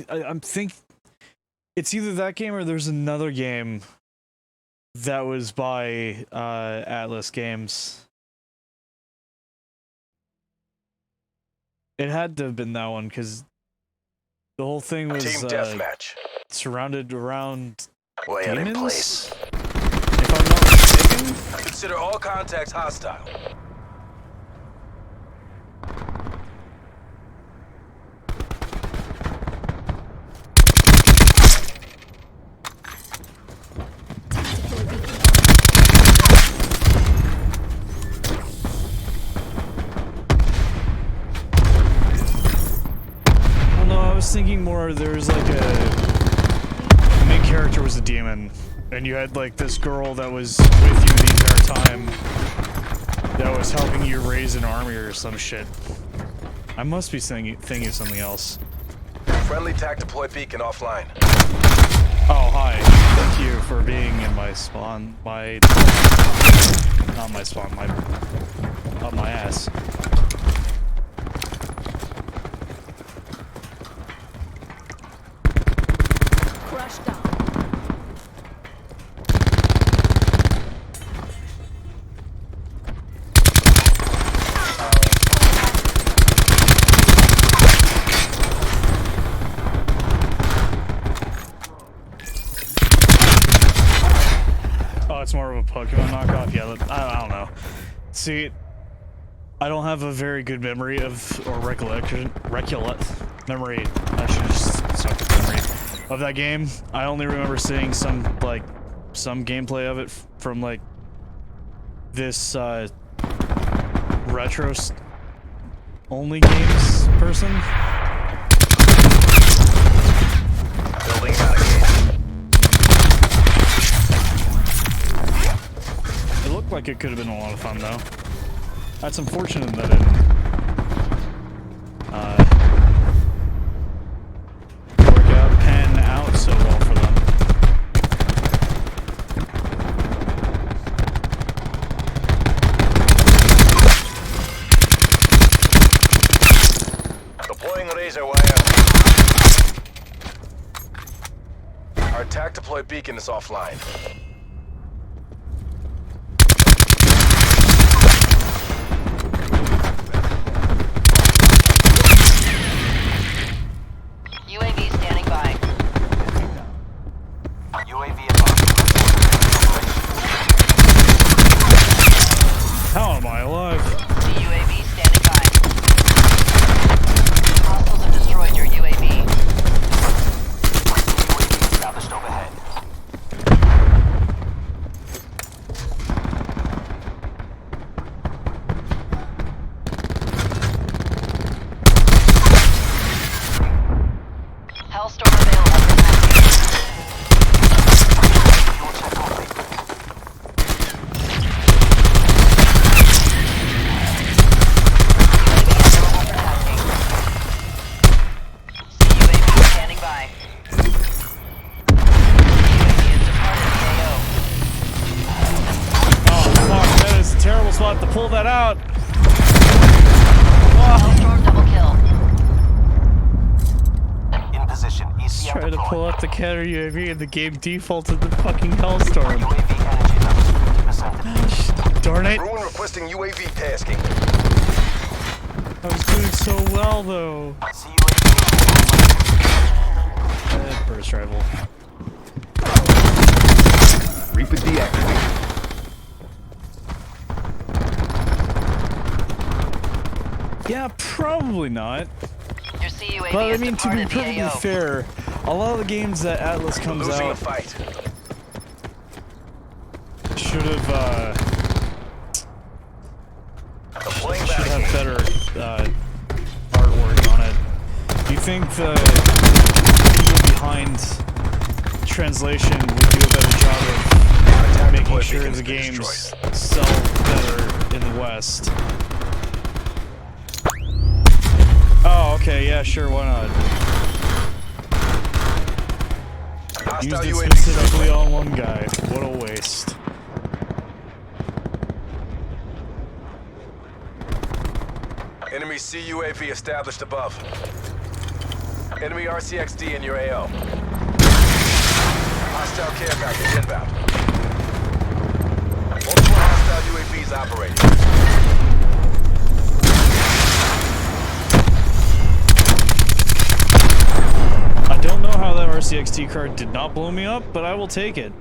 I'm think it's either that game or there's another game that was by Atlas Games. It had to have been that one because the whole thing was Team deathmatch. surrounded around Way in place. Demons? If I'm not mistaken? Consider all contacts hostile. Well, no, I was thinking more there's like the main character was a demon, and you had like this girl that was with you the entire time that was helping you raise an army or some shit. I must be thinking of something else. Friendly TAC deploy beacon offline. Oh, hi. Thank you for being in my spawn. Not my spawn, up my ass. Crushed down. Oh, it's more of a Pokemon knockoff? Yeah, I don't know. See, I don't have a very good memory of, or memory, I should just suck at memory, of that game. I only remember seeing some gameplay of it from, like, this, retro only games person. Building barricade. It looked like it could have been a lot of fun, though. That's unfortunate that it pan out so well for them. Deploying razor wire. Our TAC deploy beacon is offline. UAV standing by. UAV above. How am I alive? UAV standing by. Hostiles have destroyed your UAV. UAV established overhead. Hellstorm available for tasking. Fuel check complete. UAV standing by. UAV has departed the AO. Oh, fuck, that is a terrible spot to pull that out. Hellstorm double kill. In position. Just ECM trying to deployed. pull out the counter UAV and the game defaulted the fucking Hellstorm. UAV energy levels 50%. Darn it. Bruin requesting UAV tasking. I was doing so well, though. CUAV. Burst rifle. Reaper deactivated. Yeah, probably not. Your CUAV But I has mean, to be departed the perfectly AO. fair, a lot of the games that Atlas comes Losing the out fight. should have Deploying have barricade. better artwork on it. Do you think the people behind translation would do a better job of making deploy sure beacon's the been games destroyed. sell better in the West? Oh, okay, yeah, sure, why not? Hostile Used it UAV specifically circling. on one guy. What a waste. Enemy CUAV established above. Enemy RCXD in your AO. Hostile care package inbound. Multiple hostile UAVs operating. I don't know how that RCXD card did not blow me up, but I will take it.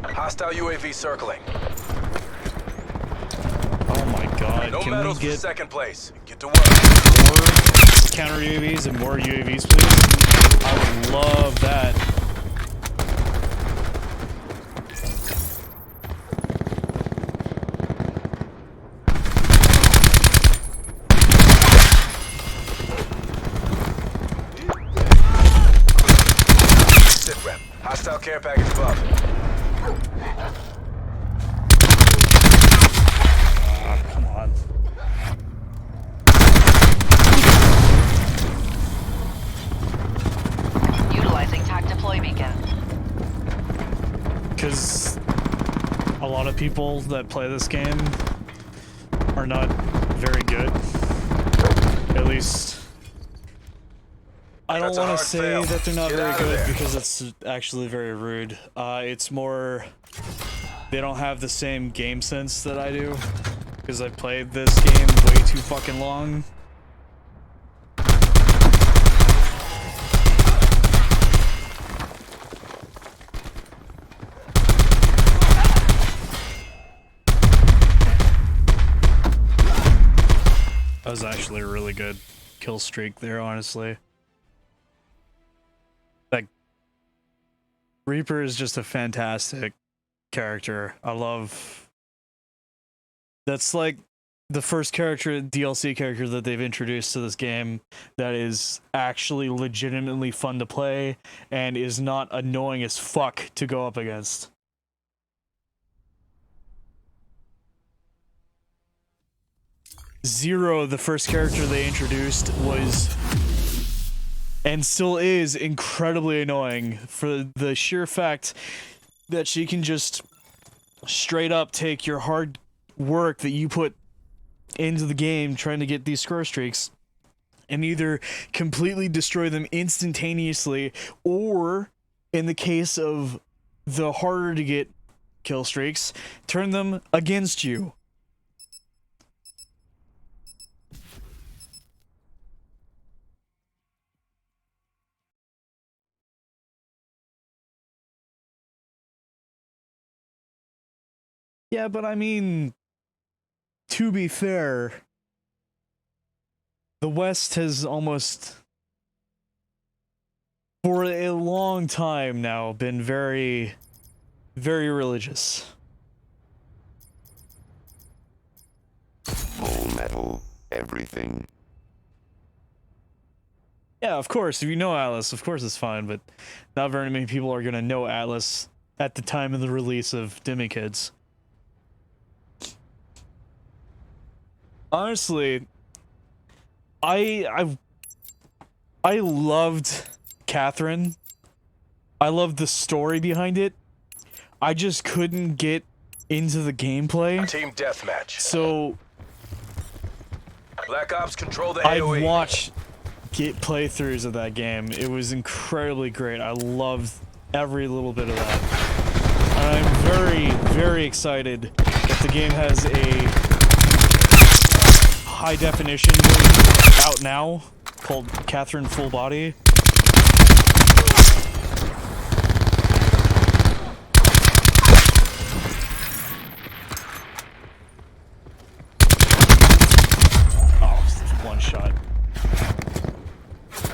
Hostile UAV circling. Oh my god, No can medals we for get second place. Get to work. more counter UAVs and more UAVs, please? I would love that. Sit rep. Hostile care package above. Come on. Utilizing TAC deploy beacon. Because a lot of people that play this game are not very good. At least I don't That's a want hard to say fail. that they're not Get very out of good there. because it's actually very rude. It's more they don't have the same game sense that I do because I played this game way too fucking long. That was actually a really good kill streak there, honestly. Like, Reaper is just a fantastic character. I love... That's like the first character, DLC character that they've introduced to this game that is actually legitimately fun to play and is not annoying as fuck to go up against. Zero, the first character they introduced, was and still is incredibly annoying for the sheer fact that she can just straight up take your hard work that you put into the game trying to get these score streaks and either completely destroy them instantaneously, or in the case of the harder to get kill streaks, turn them against you. Yeah, but I mean, to be fair, the West has almost, for a long time now, been very, very religious. Full metal, everything. Yeah, of course, if you know Atlas, of course it's fine, but not very many people are gonna know Atlas at the time of the release of Demi Kids. Honestly, I loved Catherine. I loved the story behind it. I just couldn't get into the gameplay. Team deathmatch. So Black Ops control the I've AOE. watched playthroughs of that game. It was incredibly great. I loved every little bit of that. And I'm very, very excited that the game has a high definition out now called Catherine Full Body. Oh, one shot.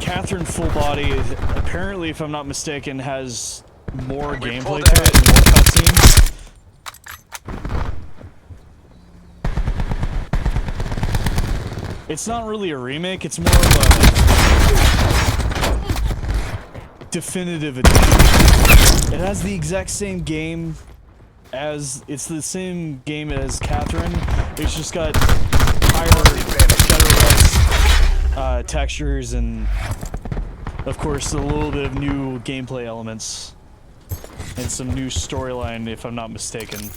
Catherine Full Body, apparently, if I'm not mistaken, has more gameplay pulled to it and more cutscenes. It's not really a remake, it's more of a definitive edition. It has the exact same game as, it's the same game as Catherine, it's just got higher, better textures and, of course, a little bit of new gameplay elements and some new storyline, if I'm not mistaken.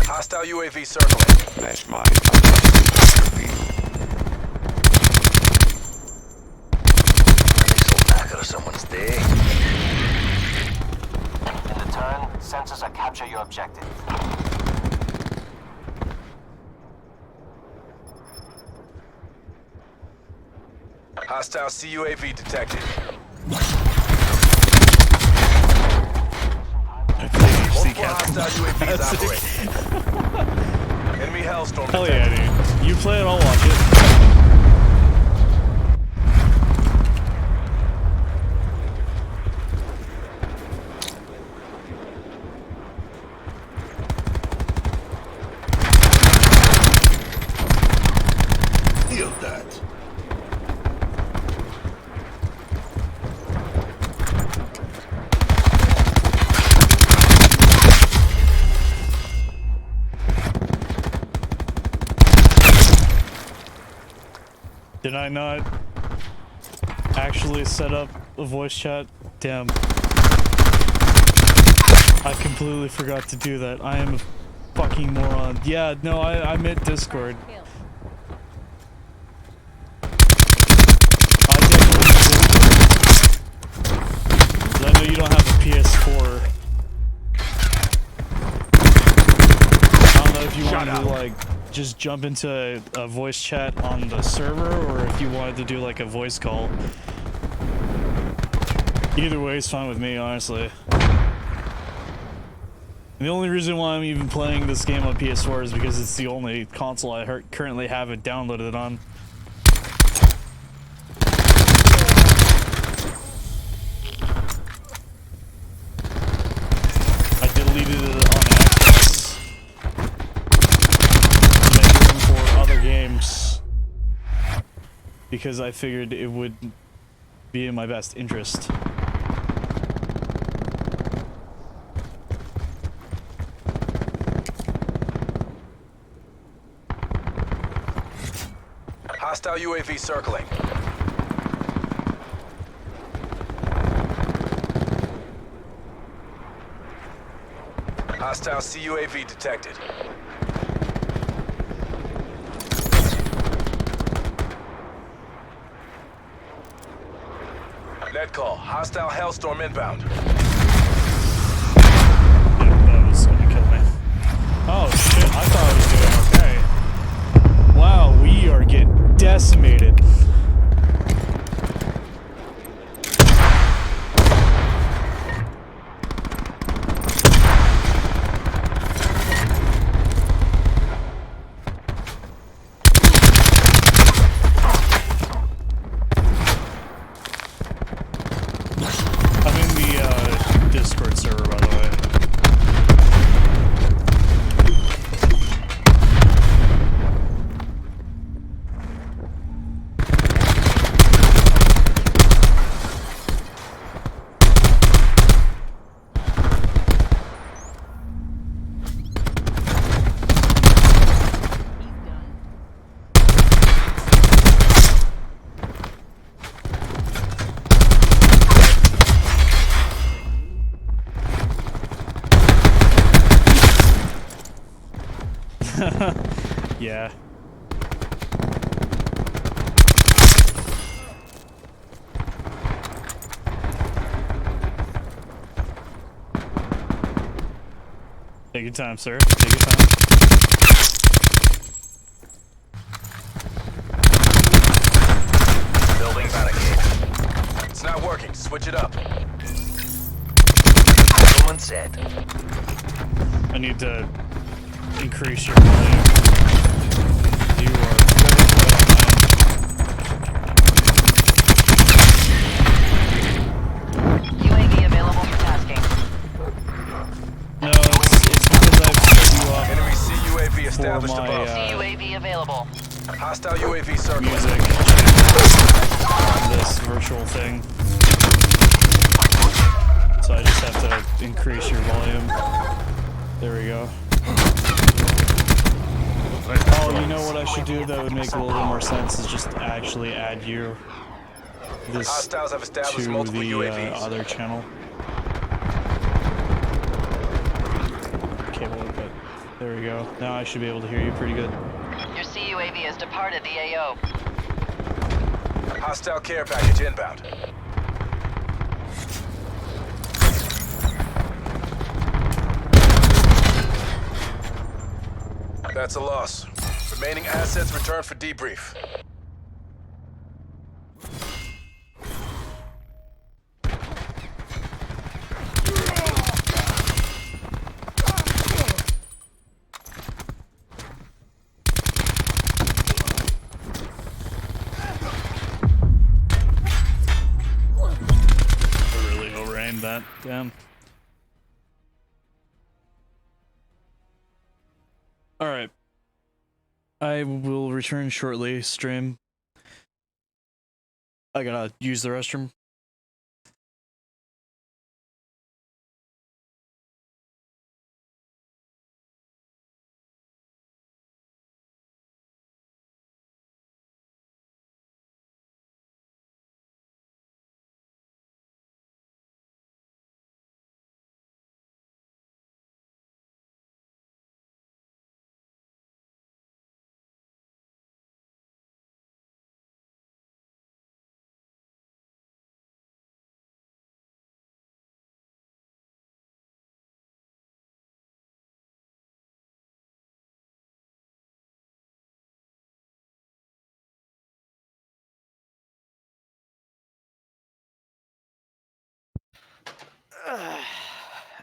Hostile UAV circling. Flash my field. Back of someone's day. In the turn, sensors are capture your objective. Hostile CUAV detected. Multiple hostile UAVs operate. Enemy Hellstorm Hell detected. yeah, dude. You play it, I'll watch it. Feel that. Did I not actually set up a voice chat? Damn. I completely forgot to do that. I am a fucking moron. Yeah, no, I meant Discord. I definitely meant Discord. 'Cause I know you don't have a PS4. I don't know if you wanted to, like, just jump into a voice chat on the server, or if you wanted to do like a voice call. Either way is fine with me, honestly. And the only reason why I'm even playing this game on PS4 is because it's the only console I currently have it downloaded on. I deleted it on Xbox. For other games because I figured it would be in my best interest. Hostile UAV circling. Hostile CUAV detected. Net call. Hostile Hellstorm inbound. Yeah, that was gonna kill me. Oh shit, I thought I was doing okay. Wow, we are getting decimated. I'm in the Discord server, by the way. Yeah. Take your time, sir. Take your time. Building barricade. It's not working. Switch it up. Someone said. I need to increase your volume. You are very low on UAV available for tasking. No, it's because I've set you up Enemy CUAV established my, above. UAV available. Hostile UAV circling. music on this virtual thing. So I just have to increase your volume. There we go. Oh, you know what I should do that would make a little bit more sense is just actually add you this Hostiles have to established multiple the UAVs. other channel. Cable, but there There we go. Now I should be able to hear you pretty good. Your CUAV has departed the AO. Hostile care package inbound. That's a loss. Remaining assets returned for debrief. I really over-aimed that. Damn. Alright. I will return shortly, stream. I gotta use the restroom.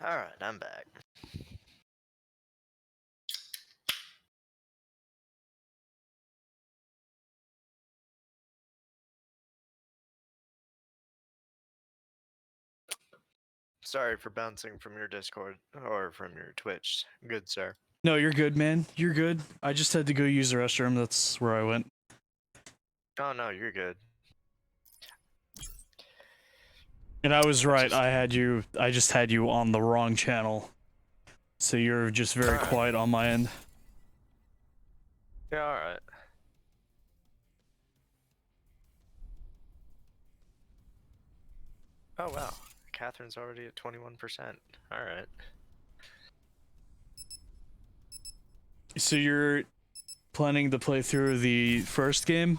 Alright, I'm back. Sorry for bouncing from your Discord or from your Twitch. Good sir. No, you're good, man. You're good. I just had to go use the restroom. That's where I went. Oh no, you're good. And I was right. I just had you on the wrong channel. So you're just very quiet on my end. Yeah, alright. Oh wow. Catherine's already at 21%. Alright. So you're planning to play through the first game?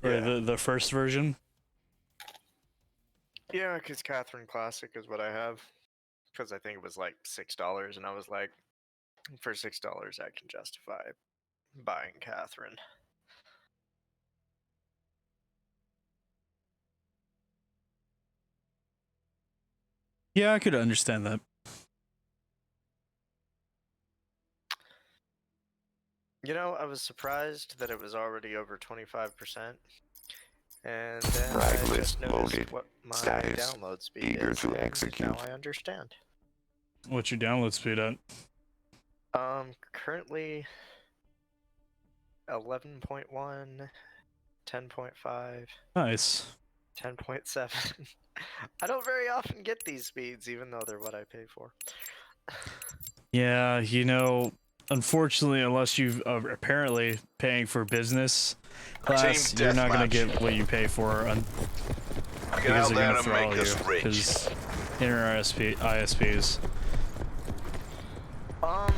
Or Yeah. the first version? Yeah, because Catherine Classic is what I have. Because I think it was like $6, and I was like, for $6 I can justify buying Catherine. Yeah, I could understand that. You know, I was surprised that it was already over 25%. And then I Rifle is just noticed loaded. what my Status. download speed Eager is. to and execute. Now I understand. What's your download speed at? Currently 11.1, 10.5, Nice. 10.7. I don't very often get these speeds, even though they're what I pay for. Yeah, you know, unfortunately, unless you are apparently paying for business class, Team you're not gonna deathmatch. get what you pay for Get because out they're there gonna and throttle make you. us rich. Because ISPs. From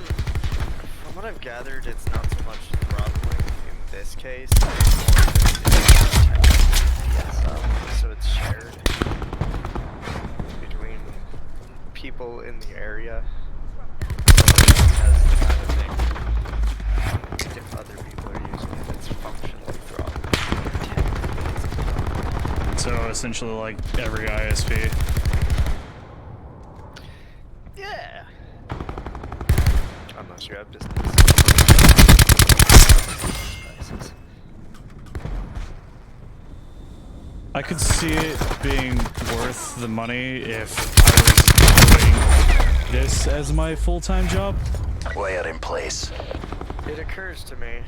what I've gathered, it's not so much throttling in this case. It's more just so it's shared between people in the area. As the kind of thing. If other people are using it, it's functionally throttling. So essentially, like every ISP. Yeah. Unless you have distance. Prices. I could see it being worth the money if I was doing this as my full-time job. Wire in place. It occurs to me,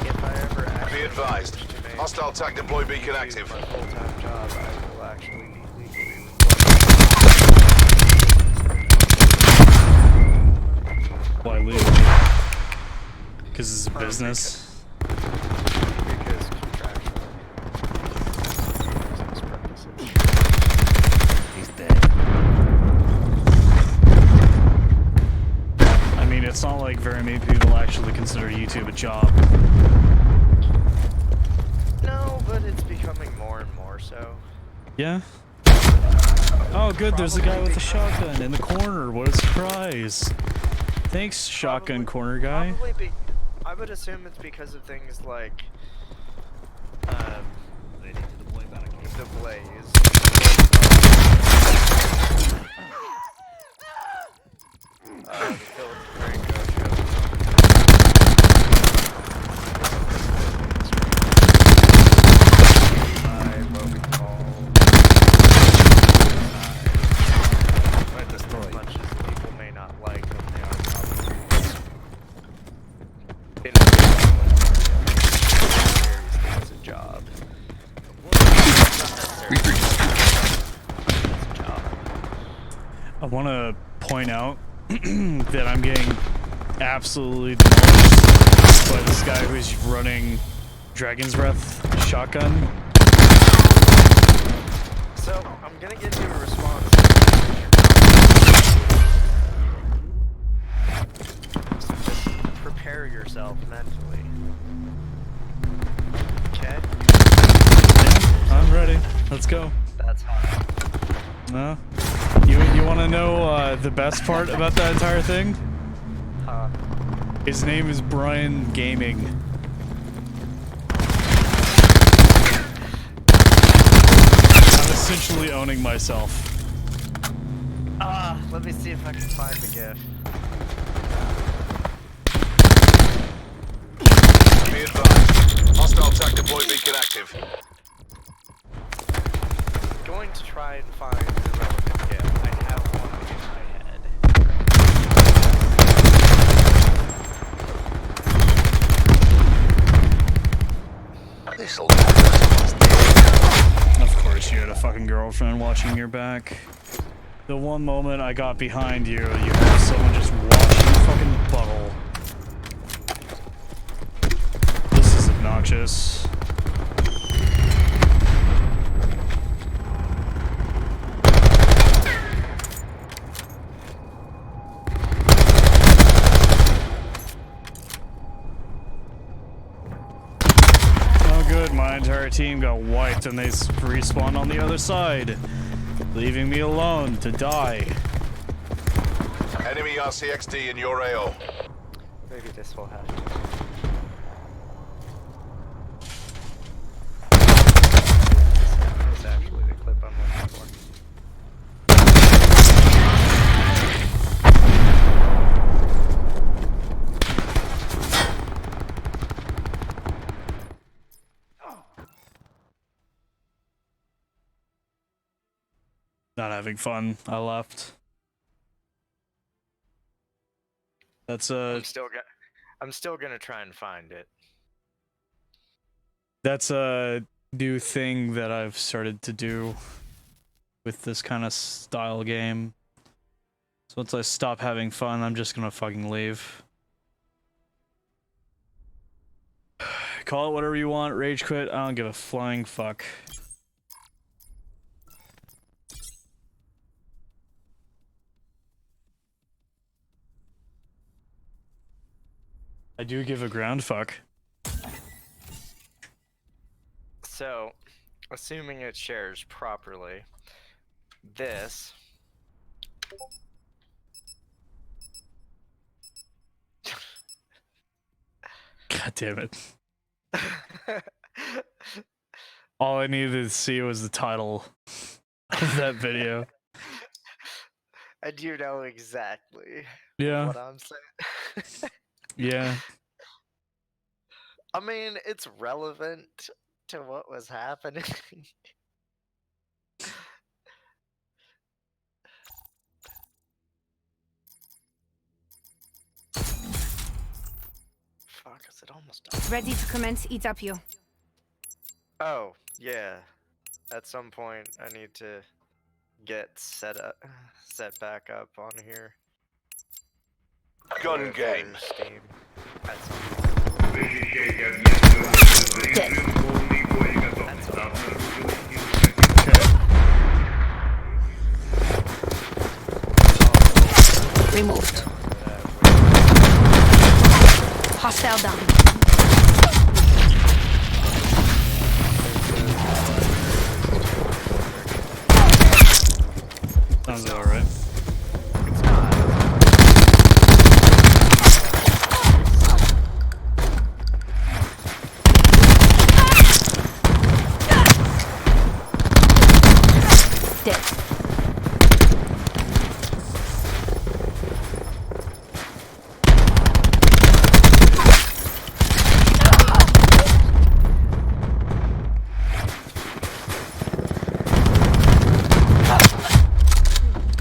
if I ever actually Be advised. manage to make Hostile TAC deploy beacon use active. my full-time job, I will actually be legally Why leave? Because it's a business. because contractually, for business purposes. He's dead. I like very many people actually consider YouTube a job. No, but it's becoming more and more so. Yeah? Oh good, there's a guy with a shotgun in the corner. What a surprise. Thanks, shotgun corner guy. I would assume it's because of things like the blaze. The Philip Franco what we call as much as people may not like them, they are probably it's a job. I want to point out that I'm getting absolutely demolished by this guy who's running Dragon's Breath shotgun. So, I'm gonna give you a response. So just prepare yourself mentally. Okay? I'm ready. Let's go. That's hot. No? You want to know the best part about that entire thing? His name is Brian Gaming. I'm essentially owning myself. Let me see if I can find the GIF. Be advised. Hostile TAC deploy beacon active. Going to try and find the relevant GIF. I have one in my head. This'll Of course, you had a fucking girlfriend watching your back. The one moment I got behind you, you have someone just watching your fucking butthole. This is obnoxious. Good, my entire team got wiped and they respawned on the other side, leaving me alone to die. Enemy RCXD in your AO. Maybe this will have to. That's actually the clip I'm looking for. Not having fun. I left. That's I'm still gonna try and find it. That's a new thing that I've started to do with this kind of style game. So once I stop having fun, I'm just gonna fucking leave. Call it whatever you want, rage quit, I don't give a flying fuck. I do give a ground fuck. So, assuming it shares properly, this God damn it. All I needed to see was the title of that video. And you know exactly Yeah. what I'm saying. Yeah. I mean, it's relevant to what was happening. Fuck, is it almost done? Ready to commence eat up you. Oh, yeah. At some point, I need to get set back up on here. Gun game. Steam. At some point. Removed. Hostile down. Sounds alright. It's not. Dead.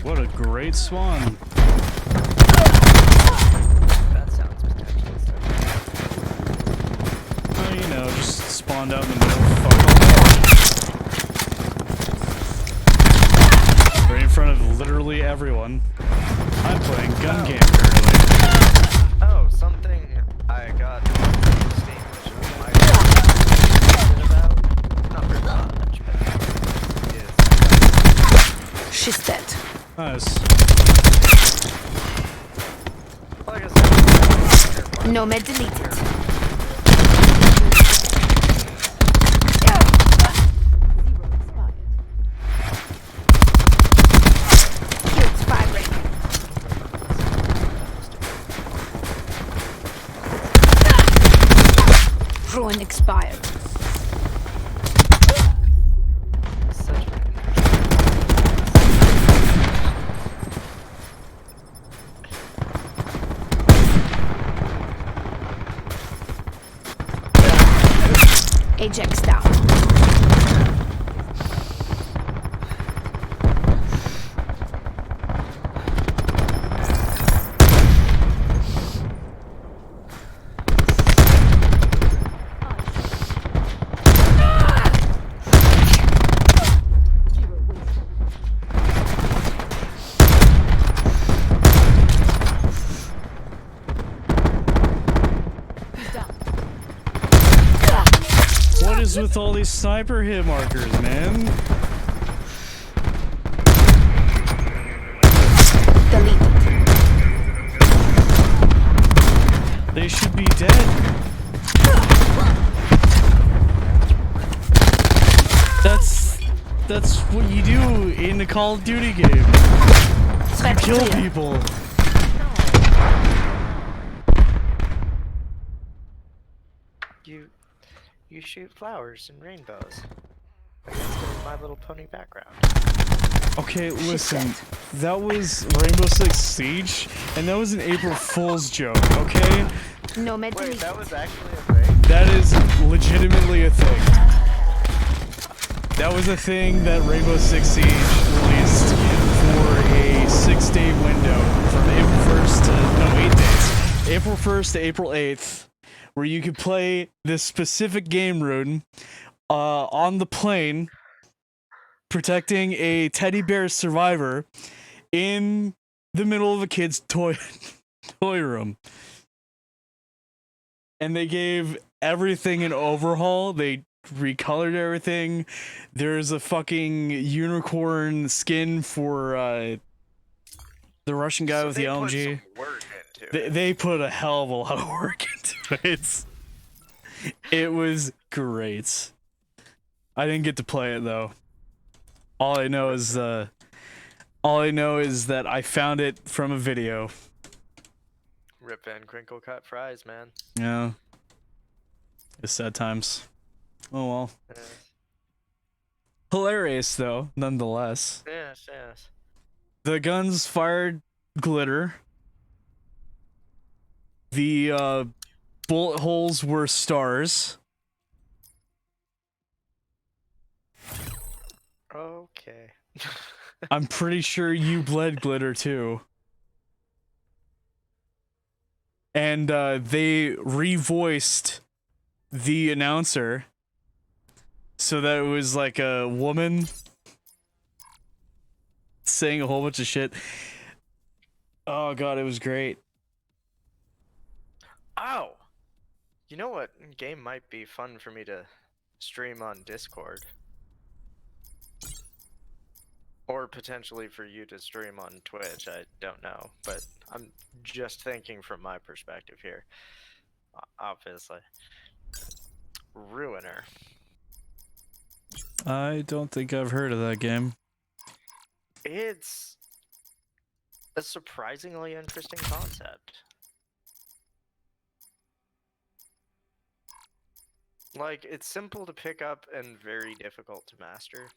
What a great swan. That sounds potentially so. Oh, you know, just spawned out in the middle. Fuck off. Right in front of literally everyone. I'm playing gun game currently. Oh, something I got on Steam, which I might have about. Not very much, but is She's dead. Nice. like I said, Nomad deleted. Shields firing. Ruin expired. such an Ajax down. What is with all these sniper hit markers, man? Deleted. They should be dead. That's what you do in a Call of Duty game. You Threat kill clear. people. You shoot flowers and rainbows against a My Little Pony background. Okay, listen. That was Rainbow Six Siege, and that was an April Fool's joke, okay? Nomad Wait, deleted. that was actually a thing? That is legitimately a thing. That was a thing that Rainbow Six Siege released for a 6-day window from April 1st to, no, 8 days. April 1st to April 8th, where you could play this specific game rune on the plane, protecting a teddy bear survivor in the middle of a kid's toy room. And they gave everything an overhaul. They recolored everything. There's a fucking unicorn skin for the Russian guy with the they put LMG. some work into it. They put a hell of a lot of work into it. It was great. I didn't get to play it though. All I know is that I found it from a video. Rip Van Crinkle cut fries, man. Yeah. It's sad times. Oh well. Yes, Hilarious though, nonetheless. yes. Yes. The guns fired glitter. The bullet holes were stars. Okay. I'm pretty sure you bled glitter too. And they revoiced the announcer so that it was like a woman saying a whole bunch of shit. Oh god, it was great. Ow! You know what game might be fun for me to stream on Discord? Or potentially for you to stream on Twitch, I don't know. But I'm just thinking from my perspective here. obviously. Ruiner. I don't think I've heard of that game. It's a surprisingly interesting concept. Like, it's simple to pick up and very difficult to master.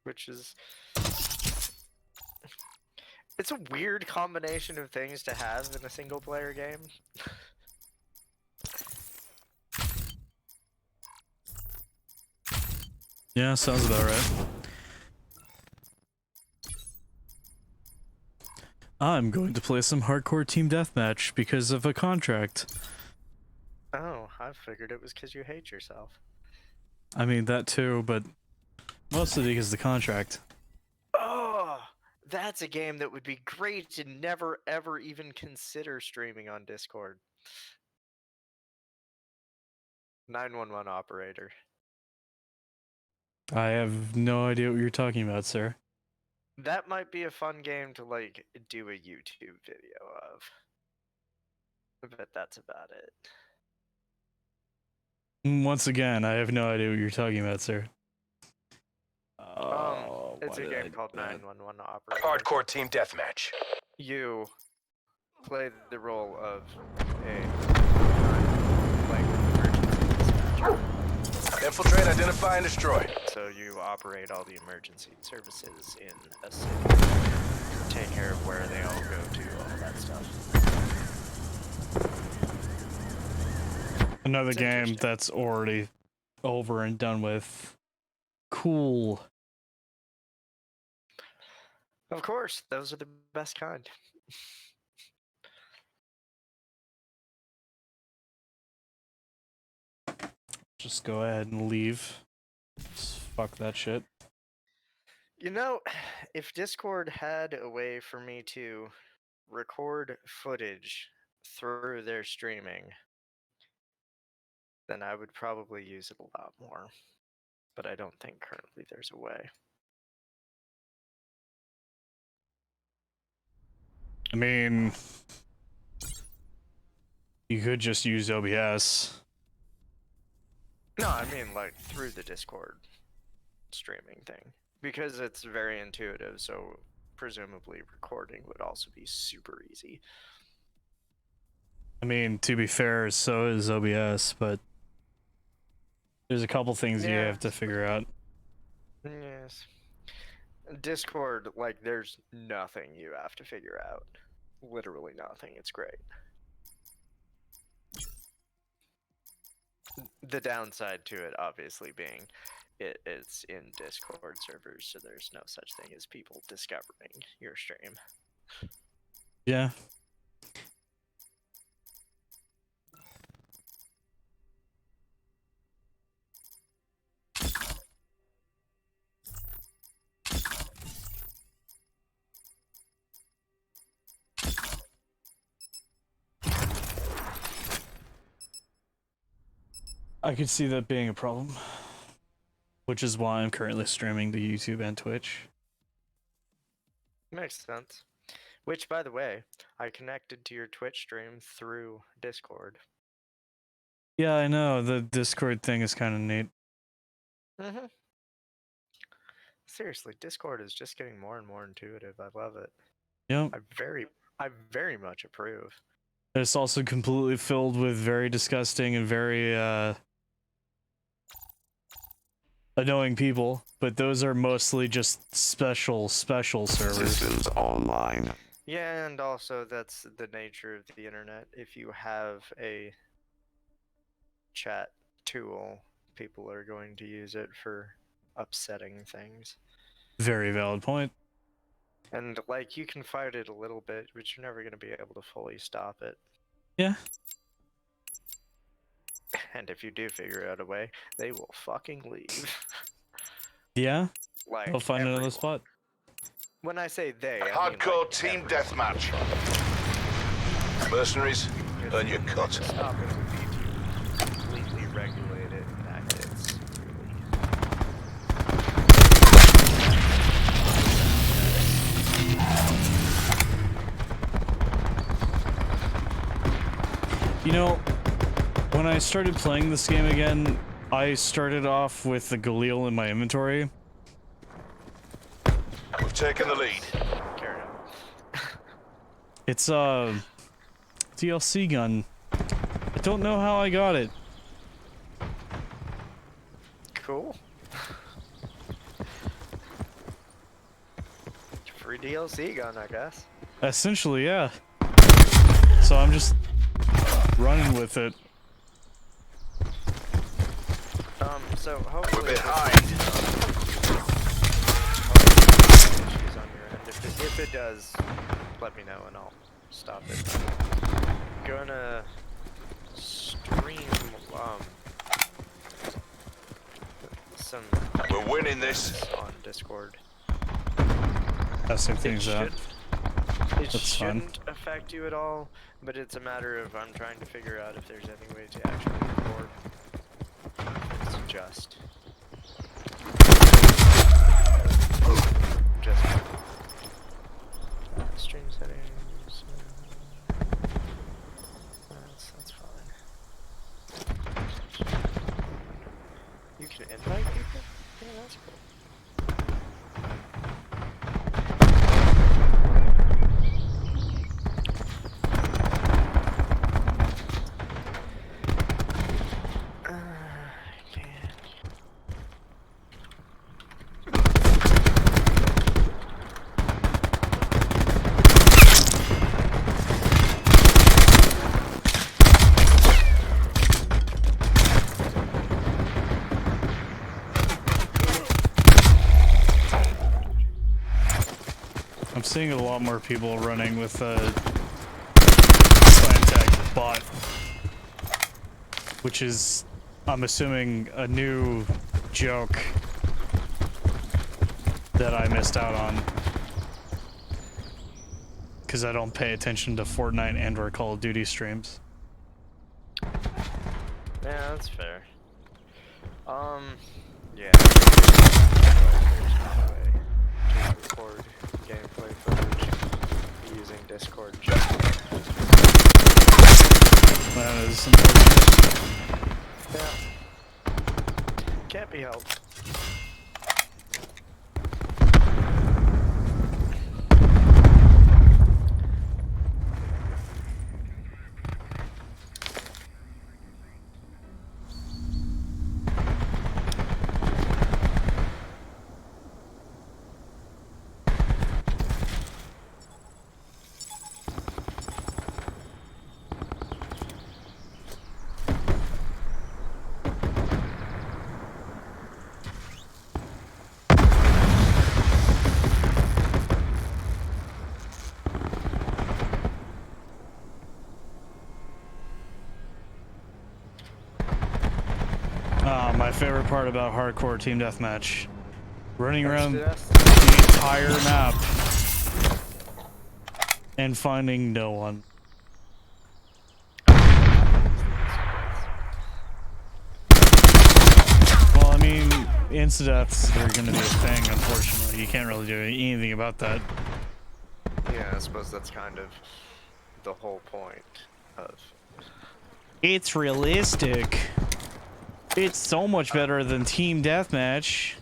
Which is... It's a weird combination of things to have in a single-player game. Yeah, sounds about right. I'm going to play some hardcore team deathmatch because of a contract. Oh, I figured it was because you hate yourself. I mean, that too, but mostly because of the contract. Oh, that's a game that would be great to never ever even consider streaming on Discord. 911 operator. I have no idea what you're talking about, sir. That might be a fun game to, like, do a YouTube video of. But that's about it. Once again, I have no idea what you're talking about, sir. It's a game called 911 Operator. Hardcore team deathmatch. You play the role of a emergency dispatcher. Infiltrate, identify, and destroy. So you operate all the emergency services in a city. Take care of where they all go to, all that stuff. Another It's game interesting. that's already over and done with. Cool. Of course, those are the best kind. Just go ahead and leave. Just fuck that shit. You know, if Discord had a way for me to record footage through their streaming, then I would probably use it a lot more. But I don't think currently there's a way. I mean, you could just use OBS. No, I mean like through the Discord streaming thing. Because it's very intuitive, so presumably recording would also be super easy. I mean, to be fair, so is OBS, but there's a couple things you Yeah. have to figure out. Yes. Discord, like, there's nothing you have to figure out. Literally nothing. It's great. The downside to it, obviously, being it's in Discord servers, so there's no such thing as people discovering your stream. Yeah. I could see that being a problem, which is why I'm currently streaming to YouTube and Twitch. Makes sense. Which, by the way, I connected to your Twitch stream through Discord. Yeah, I know. The Discord thing is kind of neat. Mm-hmm. Seriously, Discord is just getting more and more intuitive. I love it. Yep. I very much approve. It's also completely filled with very disgusting and very annoying people, but those are mostly just special servers. Systems online. Yeah, and also that's the nature of the internet. If you have a chat tool, people are going to use it for upsetting things. Very valid point. And, like, you can fight it a little bit, but you're never going to be able to fully stop it. Yeah. And if you do figure out a way, they will fucking leave. Yeah? Like, I'll find another everyone. spot. When I say they, I mean, Hardcore like, team everyone. deathmatch. Mercenaries, earn your cut. Stop it would be to completely regulate it, and it's really... You know, when I started playing this game again, I started off with the Galil in my inventory. We've taken the lead. Carry on. It's a DLC gun. I don't know how I got it. Cool. Free DLC gun, I guess. Essentially, yeah. So I'm just running with it. So hopefully We're this behind. issues on your end. If it does, let me know and I'll stop it. Gonna stream some We're winning this. on Discord. Testing things out. It That's fun. shouldn't affect you at all, but it's a matter of I'm trying to figure out if there's any way to actually record. It's just stream settings. That's fine. You can invite people? Yeah, that's cool. I'm seeing a lot more people running with Plantech bot, which is, I'm assuming, a new joke that I missed out on because I don't pay attention to Fortnite and or Call of Duty streams. Yeah, that's fair. Yeah. There's no way to record gameplay footage using Discord. That is unfortunate. Yeah. Can't be helped. My favorite part about hardcore team deathmatch, running around the That's entire map and finding no one. Well, I mean, insta-deaths are going to be a thing, unfortunately. You can't really do anything about that. Yeah, I suppose that's kind of the whole point of. It's realistic. It's so much better than team deathmatch.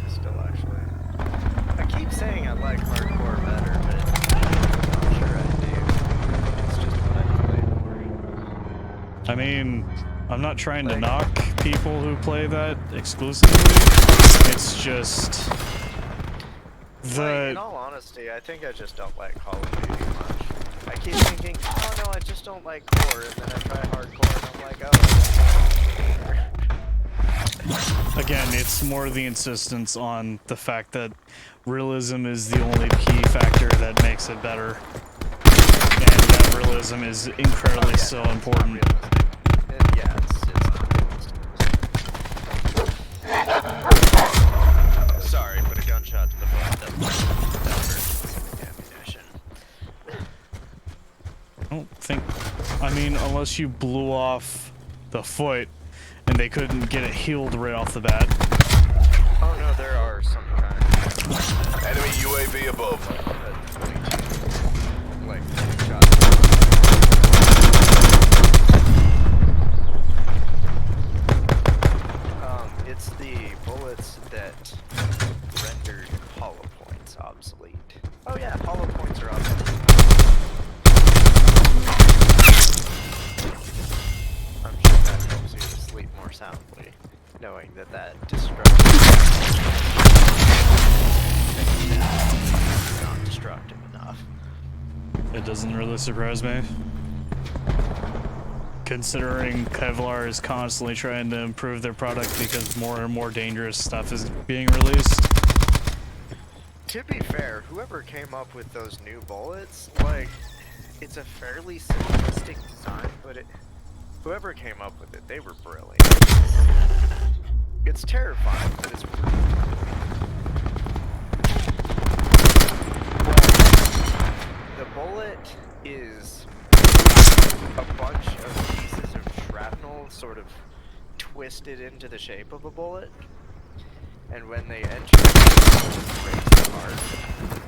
Still, actually. I keep saying I like hardcore better, but I'm sure I do. It's just what I play more. I mean, I'm not trying to knock people who play that exclusively. It's just Like, in all honesty, I think I just don't like Call of Duty much. I keep thinking, oh no, I just don't like core, and then I try hardcore and I'm like, oh. Again, it's more the insistence on the fact that realism is the only key factor that makes it better. And that realism is incredibly so important. Yeah, it's not realistic. Sorry, but a gunshot to the butt doesn't ammunition. I don't think... I mean, unless you blew off the foot and they couldn't get it healed right off the bat. Oh no, there are some kind of... Enemy UAV UAV above. Like, shots. It's the bullets that rendered hollow points obsolete. Oh yeah, hollow points are obsolete. I'm sure that helps you sleep more soundly, knowing that destructive is not destructive enough. It doesn't really surprise me. Considering Kevlar is constantly trying to improve their product because more and more dangerous stuff is being released. To be fair, whoever came up with those new bullets, like, it's a fairly simplistic design, but whoever came up with it, they were brilliant. It's terrifying, but it's really the bullet is a bunch of pieces of shrapnel sort of twisted into the shape of a bullet, and when they enter it breaks apart,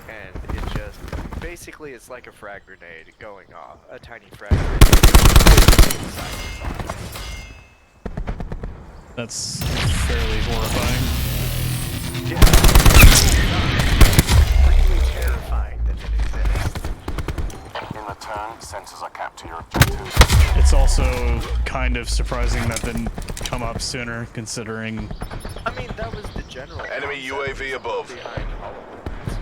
and it just basically it's like a frag grenade going off, a tiny frag grenade inside your body. That's fairly horrifying. Yeah. Really terrifying that it exists. In return, sensors are capped to your objective. It's also kind of surprising that didn't come up sooner, considering... I mean, that was the general Enemy concept UAV above. behind HoloLens.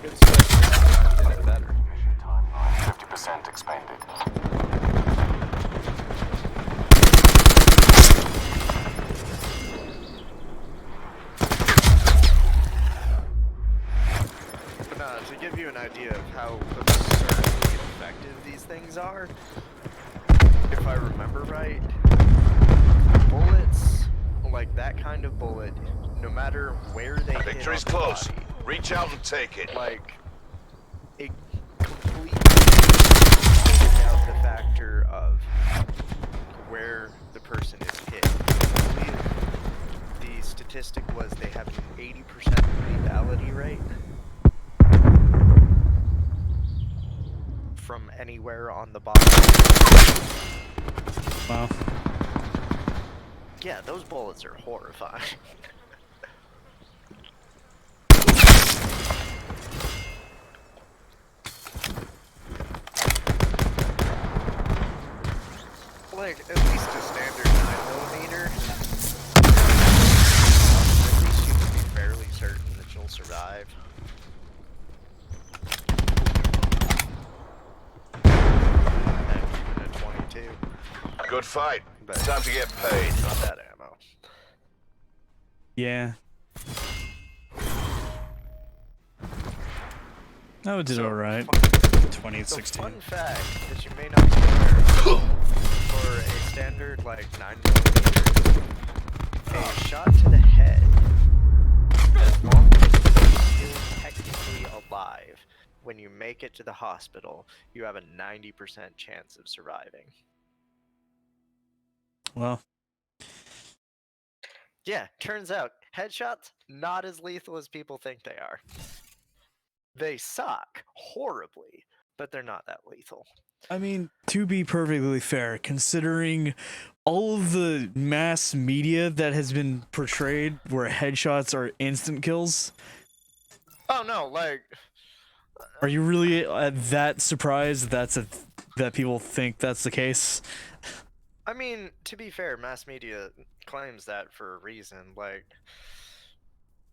Good stuff. Did it better. Mission timeline 50% expanded. But to give you an idea of how absurdly effective these things are, if I remember right, bullets, like that kind of bullet, no matter where they hit Victory's on the close. body, Reach out and take it. like, it completely takes out the factor of where the person is hit. I believe the statistic was they have an 80% lethality rate from anywhere on the body. Wow. Yeah, those bullets are horrifying. Like, at least a standard 9mm. At least you can be fairly certain that you'll survive. And even a 22. Good fight. But Time to get paid. not that ammo. Yeah. Oh, it did alright. So 2016. fun fact that you may not be aware of, for a standard like 9mm, a shot to the head, as long as you're still technically alive, when you make it to the hospital, you have a 90% chance of surviving. Well, Yeah, turns out headshots not as lethal as people think they are. They suck horribly, but they're not that lethal. I mean, to be perfectly fair, considering all of the mass media that has been portrayed where headshots are instant kills, Oh no, like, are you really that surprised that people think that's the case? I mean, to be fair, mass media claims that for a reason. Like,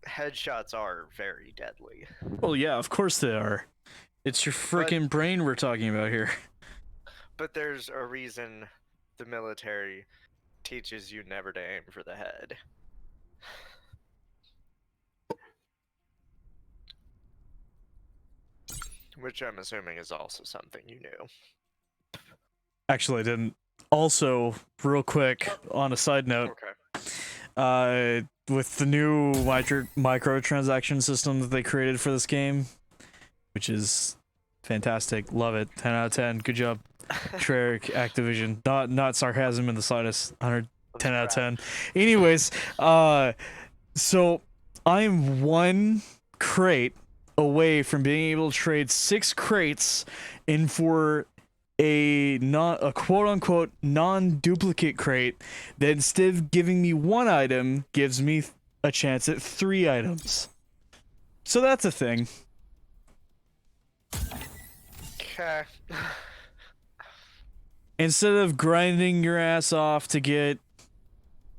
headshots are very deadly. Well, yeah, of course they are. It's your freaking brain we're talking about here. But there's a reason the military teaches you never to aim for the head. Which I'm assuming is also something you knew. Actually, I didn't. Also, real quick, on a side note, Okay. with the new microtransaction system that they created for this game, which is fantastic, love it, 10 out of 10, good job, Treyarch, Activision, not sarcasm in the slightest, 110 out of 10. Anyways, so I'm one crate away from being able to trade 6 crates in for a quote-unquote non-duplicate crate that instead of giving me 1 item gives me a chance at 3 items. So that's a thing. Okay. Instead of grinding your ass off to get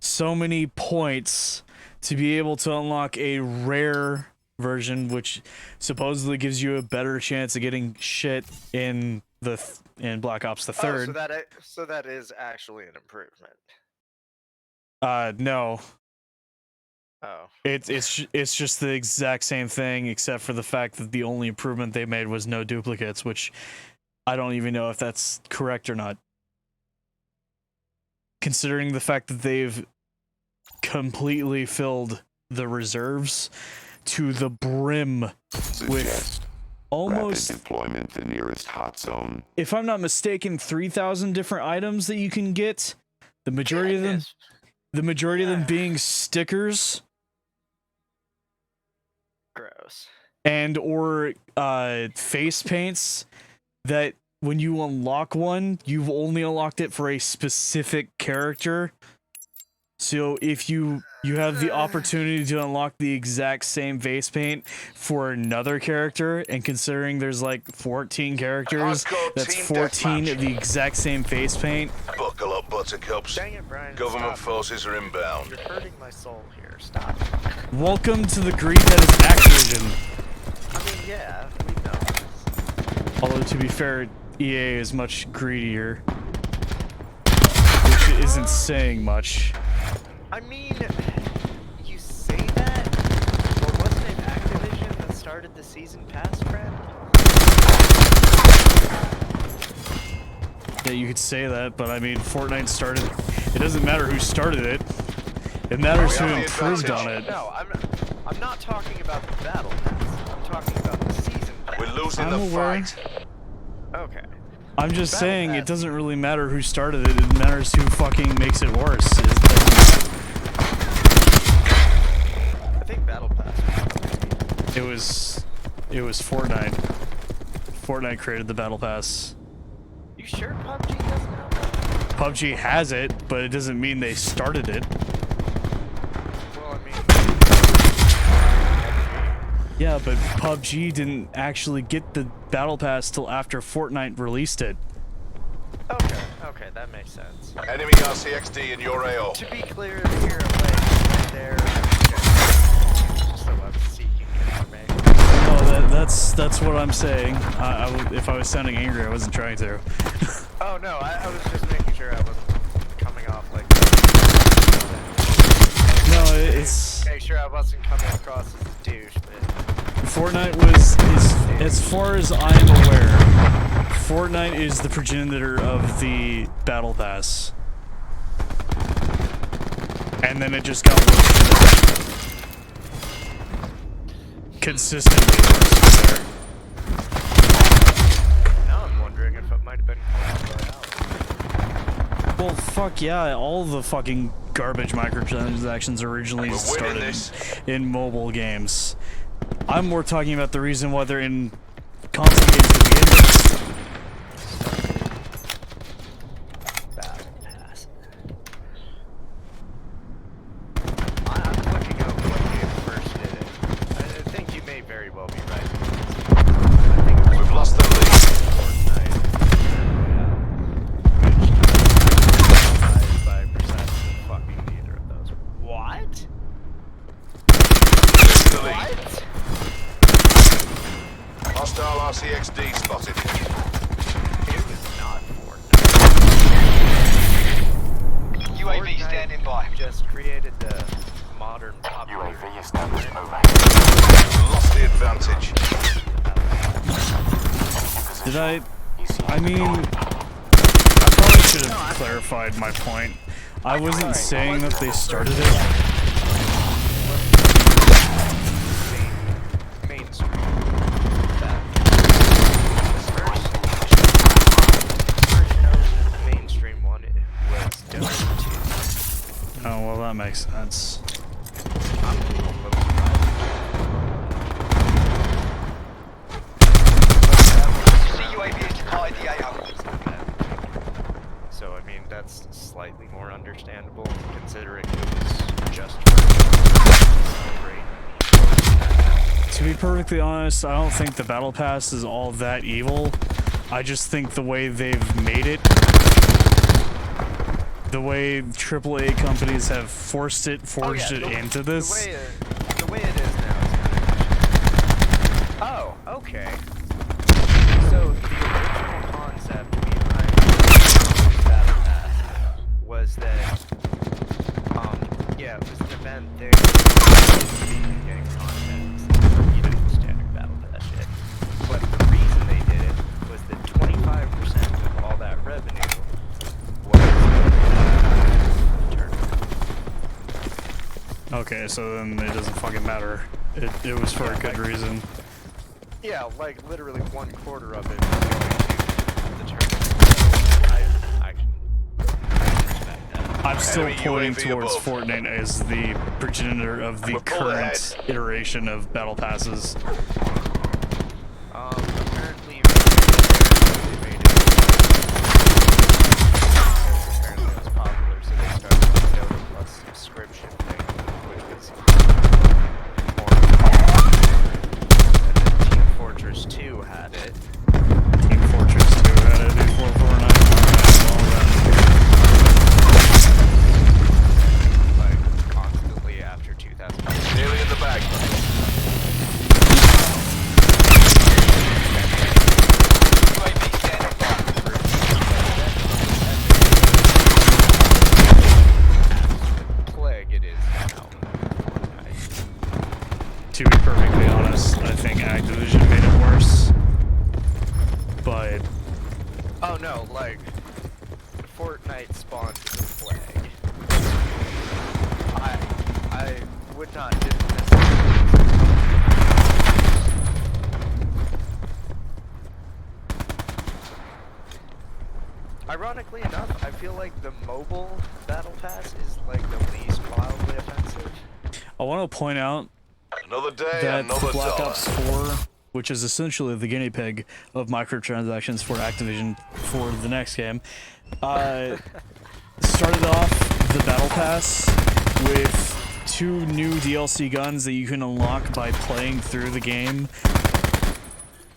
so many points to be able to unlock a rare version, which supposedly gives you a better chance of getting shit in Black Ops the Third. So that is actually an improvement. No. Oh. It's just the exact same thing, except for the fact that the only improvement they made was no duplicates, which I don't even know if that's correct or not. Considering the fact that they've completely filled the reserves to the brim with almost rapid deployment the nearest hot zone. If I'm not mistaken, 3,000 different items that you can get. The majority of them being stickers. Gross. And or face paints that when you unlock one, you've only unlocked it for a specific character. So if you have the opportunity to unlock the exact same face paint for another character, and considering there's like 14 characters, that's 14 of the exact same face paint. Buckle up, buttercups. Dang it, Brian. Government forces are inbound. You're hurting my soul here. Stop. Welcome to the greed that is Activision. I mean, yeah, we know. Although, to be fair, EA is much greedier. Which isn't saying much. I mean, you say that, but wasn't it Activision that started the season pass, friend? Yeah, you could say that, but I mean, Fortnite started. It doesn't matter who started it. It matters who improved on it. No, I'm not talking about the battle pass. I'm talking about the season pass. We're losing I'm the aware. fight. Okay. I'm just Battle saying Pass. it doesn't really matter who started it. It matters who fucking makes it worse. I think Battle Pass. It was Fortnite. Fortnite created the Battle Pass. You sure PUBG doesn't have that? PUBG has it, but it doesn't mean they started it. Well, I mean... Yeah, but PUBG didn't actually get the Battle Pass till after Fortnite released it. Okay, that makes sense. Enemy RCXD in your AO. To be clear, here right there. So I'm seeking information. Oh, that's what I'm saying. If I was sounding angry, I wasn't trying to. Oh no, I was just making sure I wasn't coming off like. No, it's. Make sure I wasn't coming across as a douche, but. Fortnite was, as far as I'm aware, Fortnite is the progenitor of the Battle Pass. And then it just got worse. Consistently worse from there. Now I'm wondering if it might have been Clash Royale. Well, fuck yeah, all the fucking garbage microtransactions originally started in mobile games. I'm more talking about the reason why they're in console games to begin with. Battle Pass. I'm looking up what game first did it. I think you may very well be right. I think it was We've lost the lead. Fortnite. Which by percent fucking neither of those. What? The lead. What? Hostile RCXD spotted. It was not Fortnite. UAV standing by. Just created the modern popular UAV established overhead. Lost the advantage. Did I mean, I probably should have clarified my point. I wasn't saying that they started it. mainstream. Mainstream one was Dota 2. Oh, well, that makes sense. I'm a little surprised. To be perfectly honest, I don't think the Battle Pass is all that evil. I just think the way they've made it, the way AAA companies have forced it, forged it into this. The way it is now is kind of... Oh, okay. So the original concept behind Battle Pass was that, yeah, it was an event there getting content, you know, standard Battle Pass shit. But the reason they did it was that 25% of all that revenue was tournament. Okay, so then it doesn't fucking matter. It was for a good reason. Yeah, like literally 1/4 of it was going to the tournament. I can respect that. I'm still Enemy pointing UAV towards above. Fortnite as the progenitor of the We're pulled ahead. current iteration of Battle Passes. Apparently they made it. Apparently it was popular, so they started the Dota Plus subscription thing, which was more. And then Team Fortress 2 had it. Team Fortress 2 had it, 449, all that. Like constantly after 2000. Nearly in the bag. UAV standing by. Plague it is now. Fortnite. To be perfectly honest, I think Activision made it worse. But Oh no, like Fortnite spawned the plague. I would not dismiss it. Ironically enough, I feel like the mobile battle pass is like the least wildly offensive. I want to point out Another day, that another the Black dollar. Ops 4, which is essentially the guinea pig of microtransactions for Activision for the next game, started off the Battle Pass with 2 new DLC guns that you can unlock by playing through the game.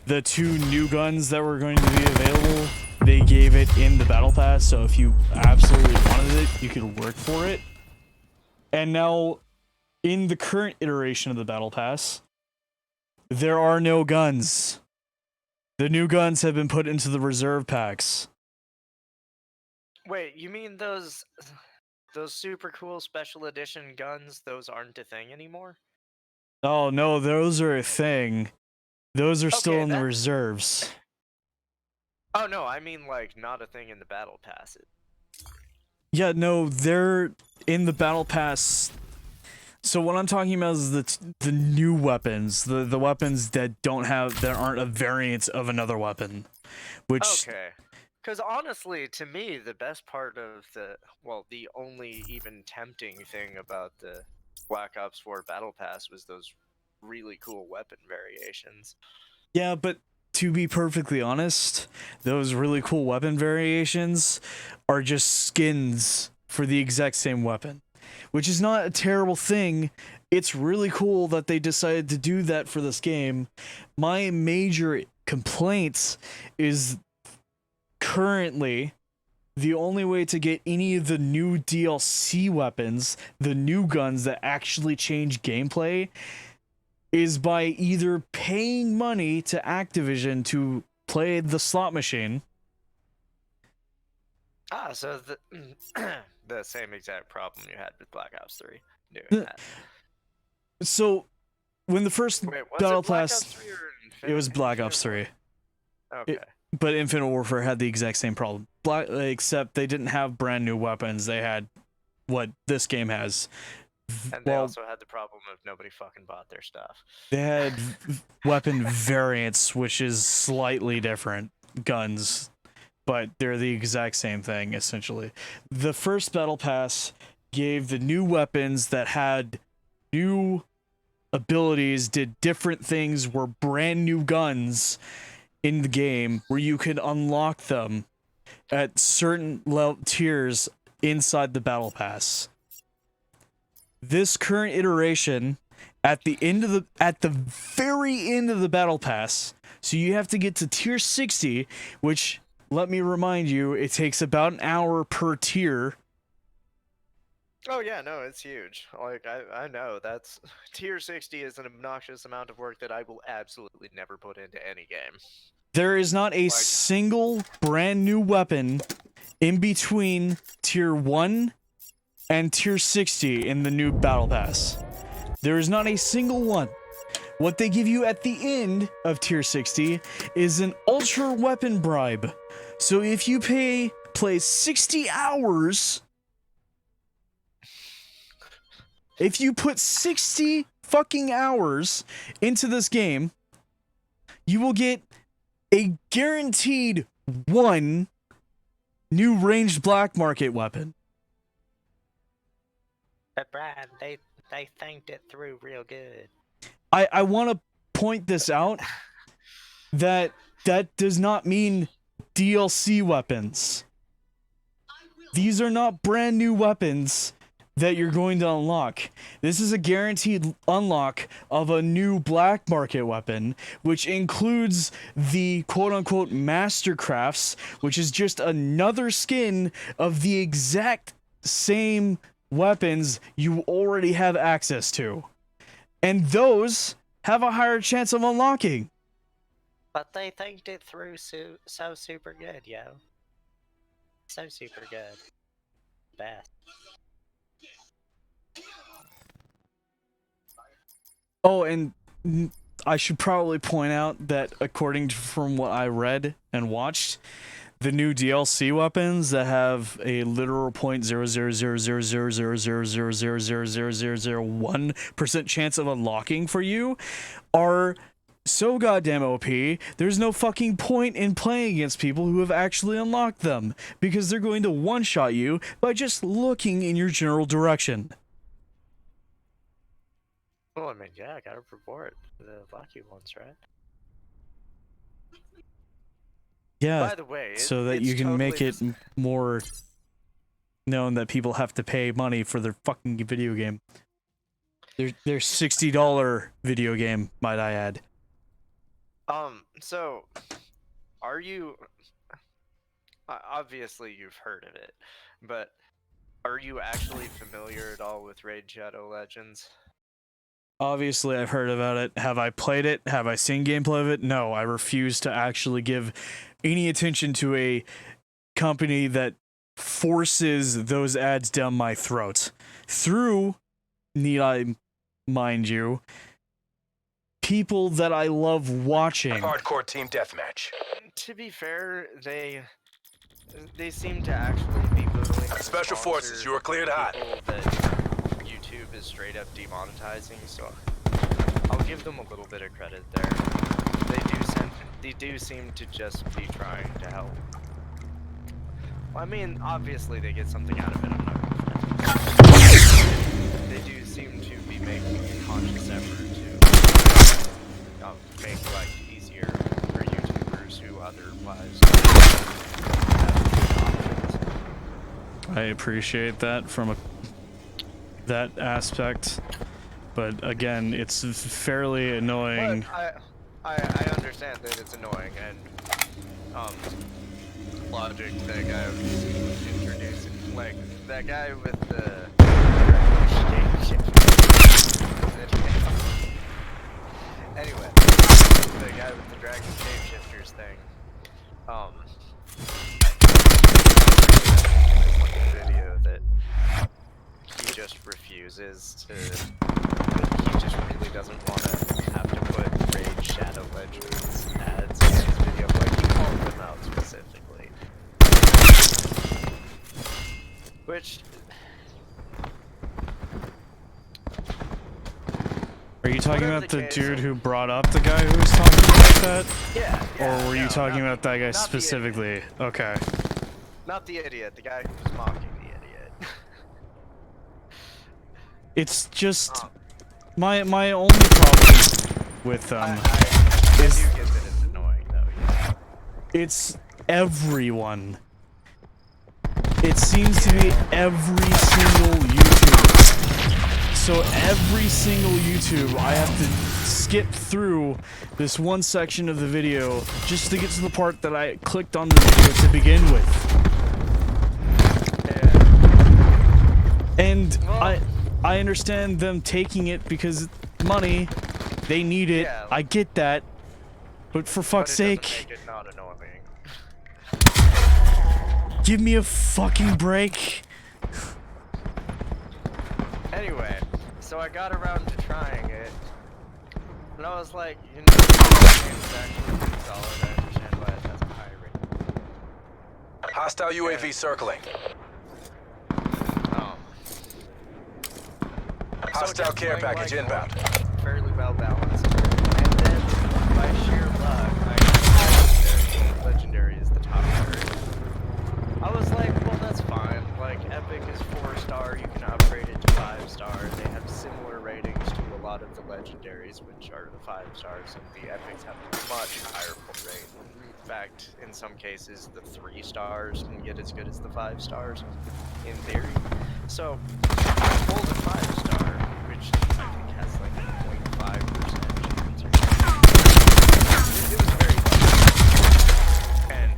The 2 new guns that were going to be available, they gave it in the Battle Pass, so if you absolutely wanted it, you could work for it. And now, in the current iteration of the Battle Pass, there are no guns. The new guns have been put into the reserve packs. Wait, you mean those super cool special edition guns, those aren't a thing anymore? Oh no, those are a thing. Those are still Okay, in the that- reserves. Oh no, I mean like not a thing in the battle pass. Yeah, no, they're in the Battle Pass. So what I'm talking about is the new weapons, the weapons that aren't a variant of another weapon, which Okay. Because honestly, to me, the best part of the only even tempting thing about the Black Ops 4 Battle Pass was those really cool weapon variations. Yeah, but to be perfectly honest, those really cool weapon variations are just skins for the exact same weapon, which is not a terrible thing. It's really cool that they decided to do that for this game. My major complaint is currently the only way to get any of the new DLC weapons, the new guns that actually change gameplay, is by either paying money to Activision to play the slot machine. Ah, so the same exact problem you had with Black Ops 3. Doing Yeah. that. So, when the first Wait, was Battle it Black Pass, Ops 3 or it was Infinite- Black Ops Infinite 3, War? Okay. but Infinite Warfare had the exact same problem. Except they didn't have brand new weapons. They had what this game has. And they also had the problem of nobody fucking bought their stuff. They had weapon variants, which is slightly different guns, but they're the exact same thing, essentially. The first Battle Pass gave the new weapons that had new abilities, did different things, were brand new guns in the game where you could unlock them at certain tiers inside the Battle Pass. This current iteration at the very end of the battle pass. So you have to get to tier 60, which, let me remind you, it takes about an hour per tier. Oh yeah, no, it's huge. Like I know that's tier 60 is an obnoxious amount of work that I will absolutely never put into any game. There is not a single brand new weapon in between tier 1 and tier 60 in the new battle pass. There is not a single one. What they give you at the end of tier 60 is an ultra weapon bribe. So if you play 60 hours, if you put 60 fucking hours into this game, you will get a guaranteed 1 new ranged black market weapon. But Brad, they thinked it through real good. I want to point this out that does not mean DLC weapons. These are not brand new weapons that you're going to unlock. This is a guaranteed unlock of a new black market weapon, which includes the quote-unquote Mastercrafts, which is just another skin of the exact same weapons you already have access to. And those have a higher chance of unlocking. But they thinked it through so super good, yo. So super good. Best. Oh, and I should probably point out that according to from what I read and watched, the new DLC weapons that have a literal 0.0000000000001% chance of unlocking for you are so goddamn OP. There's no fucking point in playing against people who have actually unlocked them, because they're going to one-shot you by just looking in your general direction. Well, I mean, yeah, I gotta report the lucky ones, right? Yeah, by the way, so that you can make it more known that people have to pay money for their fucking video game. Their $60 video game, might I add. So, are you... obviously you've heard of it, but are you actually familiar at all with Raid Shadow Legends? Obviously, I've heard about it. Have I played it? Have I seen gameplay of it? No, I refuse to actually give any attention to a company that forces those ads down my throat. Through, need I mind you, people that I love watching. Hardcore team deathmatch. To be fair, they seem to actually be willing to Special forces, you are cleared hot. That YouTube is straight up demonetizing, so I'll give them a little bit of credit there. They do seem to just be trying to help. Well, I mean, obviously they get something out of it. I'm not gonna... They do seem to be making a conscious effort to make life easier for YouTubers who otherwise have options. I appreciate that from that aspect, but again, it's fairly annoying. But I understand that it's annoying, and Logic, that guy was introducing, like that guy with the anyway, the guy with the Dragon Shapeshifters thing, video that he just refuses to, he just really doesn't want to have to put Raid Shadow Legends ads in his video, like he called them out specifically. Which... Are you talking about the dude who brought up the guy who was talking about that? Yeah. Or were you talking about that guy specifically? Okay. Not the idiot, the guy who was mocking the idiot. It's just my only problem with them is I do get that it's annoying though. Yeah. It's everyone. It seems to be every single YouTuber So every single YouTube, I have to skip through this one section of the video just to get to the part that I clicked on the video to begin with. And I understand them taking it because money, they need it. Yeah. I get that. But for fuck's sake, Make it not annoying. give me a fucking break. Anyway, so I got around to trying it, and I was like, you know, the game is actually pretty solid. I understand why it has a high rating. Hostile UAV circling. Hostile care package inbound. Fairly well balanced. And then, by sheer luck, I got legendary is the top area. I was like, well, that's fine. Like, Epic is 4-star, you can upgrade it to 5-star. They have similar ratings to a lot of the legendaries, which are the 5-stars, and the Epics have a much higher pull rate. In fact, in some cases, the 3-stars can get as good as the 5-stars, in theory. So, I pulled a 5-star, which I think has like a 0.5% chance or something. It was very lucky. And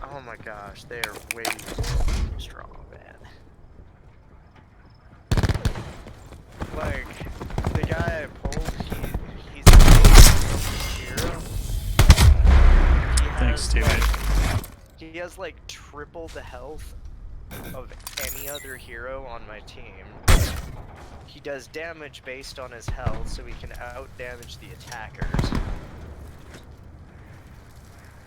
oh my gosh, they are way too strong, man. Like, the guy I pulled, he's a hero. Thanks, teammate. He has like triple the health of any other hero on my team. He does damage based on his health, so he can out-damage the attackers.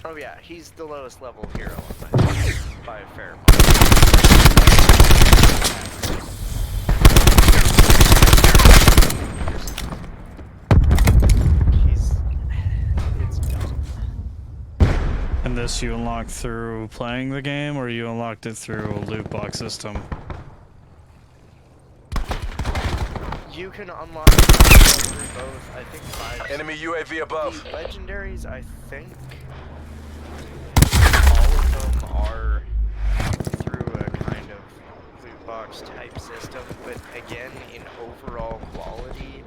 Oh yeah, he's the lowest level hero on my team, by a fair margin. It's dumb. And this you unlocked through playing the game, or you unlocked it through a loot box system? You can unlock it through both, I think 5. Enemy UAV above. The legendaries, I think all of them are through a kind of loot box type system, but again, in overall quality,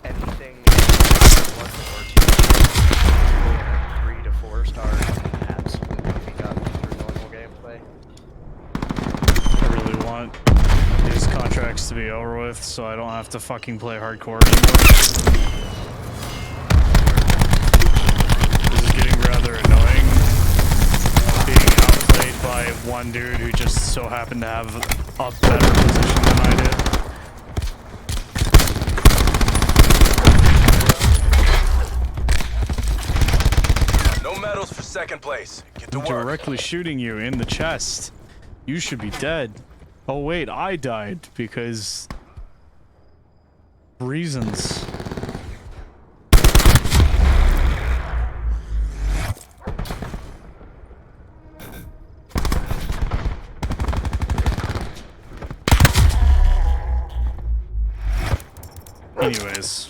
anything 1 or 2, 3 to 4 stars absolutely beat up through normal gameplay. I really want these contracts to be over with so I don't have to fucking play hardcore anymore. This is getting rather annoying. Being outplayed by one dude who just so happened to have a better position than I did. No medals for second place. Get to I'm work. directly shooting you in the chest. You should be dead. Oh wait, I died because reasons. Anyways,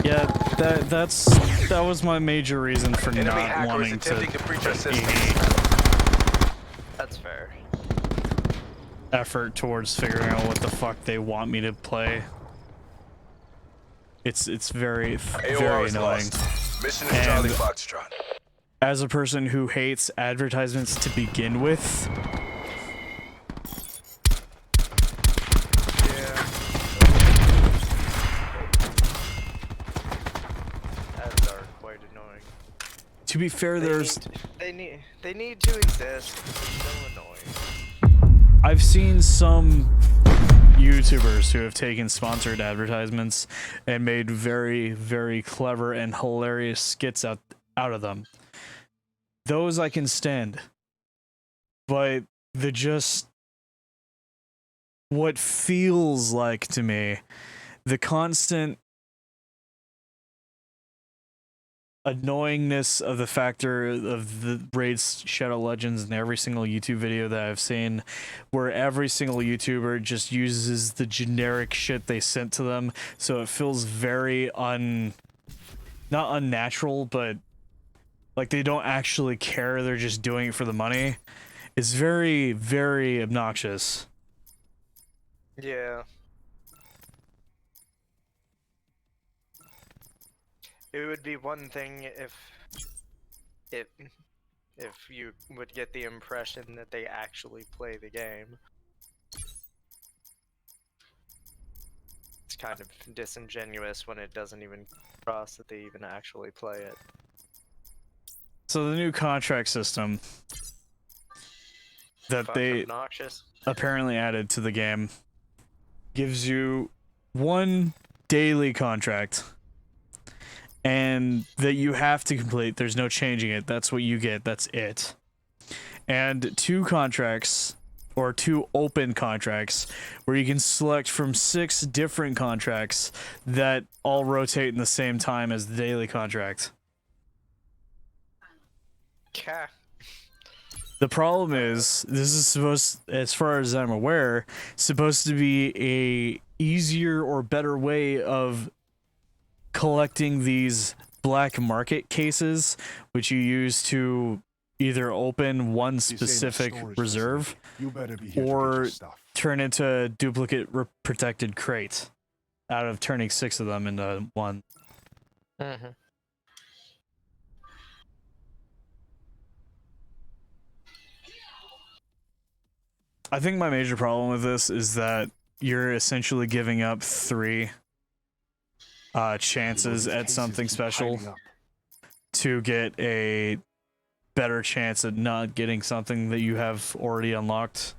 yeah, that was my major reason for Enemy not hacker is wanting attempting to breach our put systems. any That's fair. effort towards figuring out what the fuck they want me to play. It's very AOR is annoying. lost. Mission is And- Charlie Foxtrot. As a person who hates advertisements to begin with, Yeah. Ads are quite annoying. to be fair, there's They need to exist. It's so annoying. I've seen some YouTubers who have taken sponsored advertisements and made very, very clever and hilarious skits out of them. Those I can stand. But what feels like to me, the constant annoyingness of the factor of the Raid's Shadow Legends in every single YouTube video that I've seen, where every single YouTuber just uses the generic shit they sent to them, so it feels very not unnatural, but like they don't actually care, they're just doing it for the money. is very, very obnoxious. Yeah. It would be one thing if you would get the impression that they actually play the game. It's kind of disingenuous when it doesn't even cross that they even actually play it. So the new contract system that Fucking they obnoxious. apparently added to the game gives you one daily contract and that you have to complete. There's no changing it. That's what you get. That's it. And 2 contracts, or 2 open contracts, where you can select from 6 different contracts that all rotate in the same time as the daily contract. Okay. The problem is, this is supposed, as far as I'm aware, supposed to be a easier or better way of collecting these black market cases, which you use to either open one specific reserve or turn into a duplicate protected crate out of turning 6 of them into one. Mm-hmm. I think my major problem with this is that you're essentially giving up 3 chances at something special to get a better chance at not getting something that you have already unlocked.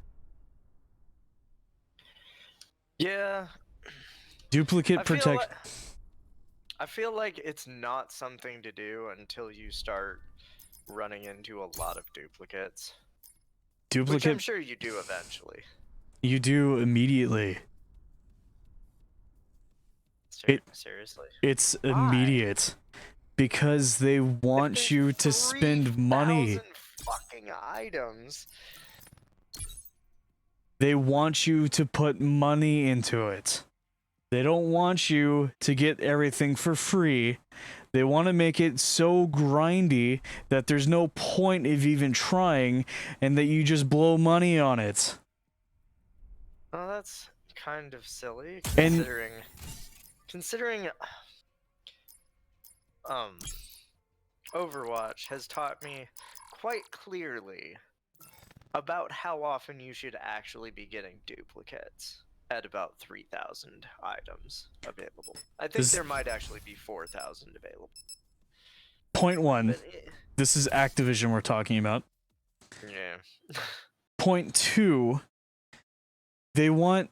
Yeah. Duplicate protect. I feel like it's not something to do until you start running into a lot of duplicates. Which I'm Duplicate. sure you do eventually. You do immediately. Seriously. It's immediate because they want you to spend money. 3,000 fucking items. They want you to put money into it. They don't want you to get everything for free. They want to make it so grindy that there's no point of even trying and that you just blow money on it. Well, that's kind of silly, And- considering Overwatch has taught me quite clearly about how often you should actually be getting duplicates at about 3,000 items available. I think there might actually be 4,000 available. Point 1. But This is Activision we're talking about. yeah. Point 2. They want...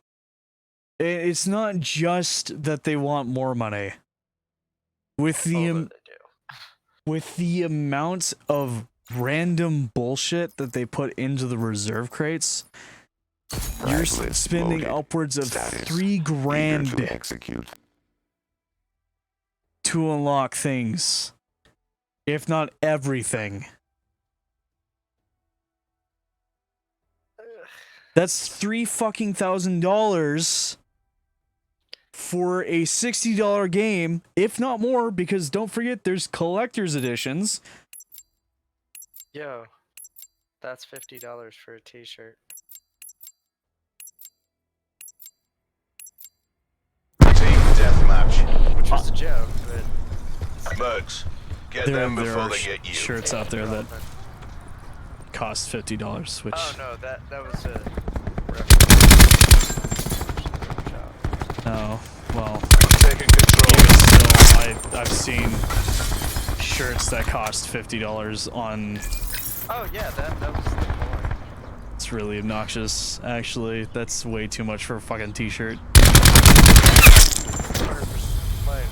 It's not just that they want more money. With the Although they do. with the amount of random bullshit that they put into the reserve crates, you're Rifle spending loaded. upwards of Status. $3 Eager grand to execute. to unlock things, if not everything. That's $3,000 for a $60 game, if not more, because don't forget there's collector's editions. Yo, that's $50 for a t-shirt. Team deathmatch. Which was a joke, but Mercs, get There them before are they get you. shirts out there that cost $50, which oh no, that was a oh well. Taking control. Even still, I've seen shirts that cost $50 on. Oh yeah, that was the point. It's really obnoxious. Actually, that's way too much for a fucking t-shirt. 100% like,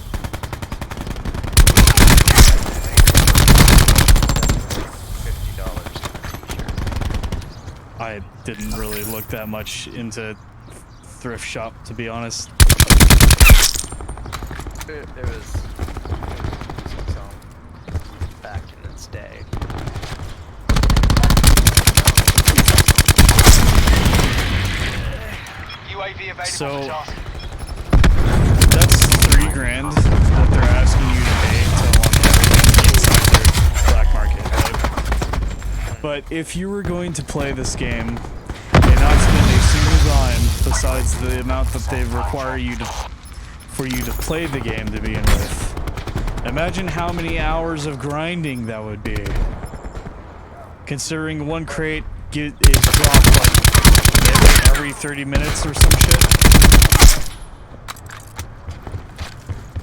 $50 I didn't really look that much into thrift shop, to be honest. it was back in its day. UAV available So- for task. That's $3 grand that they're asking you to pay to unlock everything inside their black market, right? But if you were going to play this game and not spend a single dime besides the amount that they require you to for you to play the game to begin with, imagine how many hours of grinding that would be. Considering one crate is dropped like maybe every 30 minutes or some shit.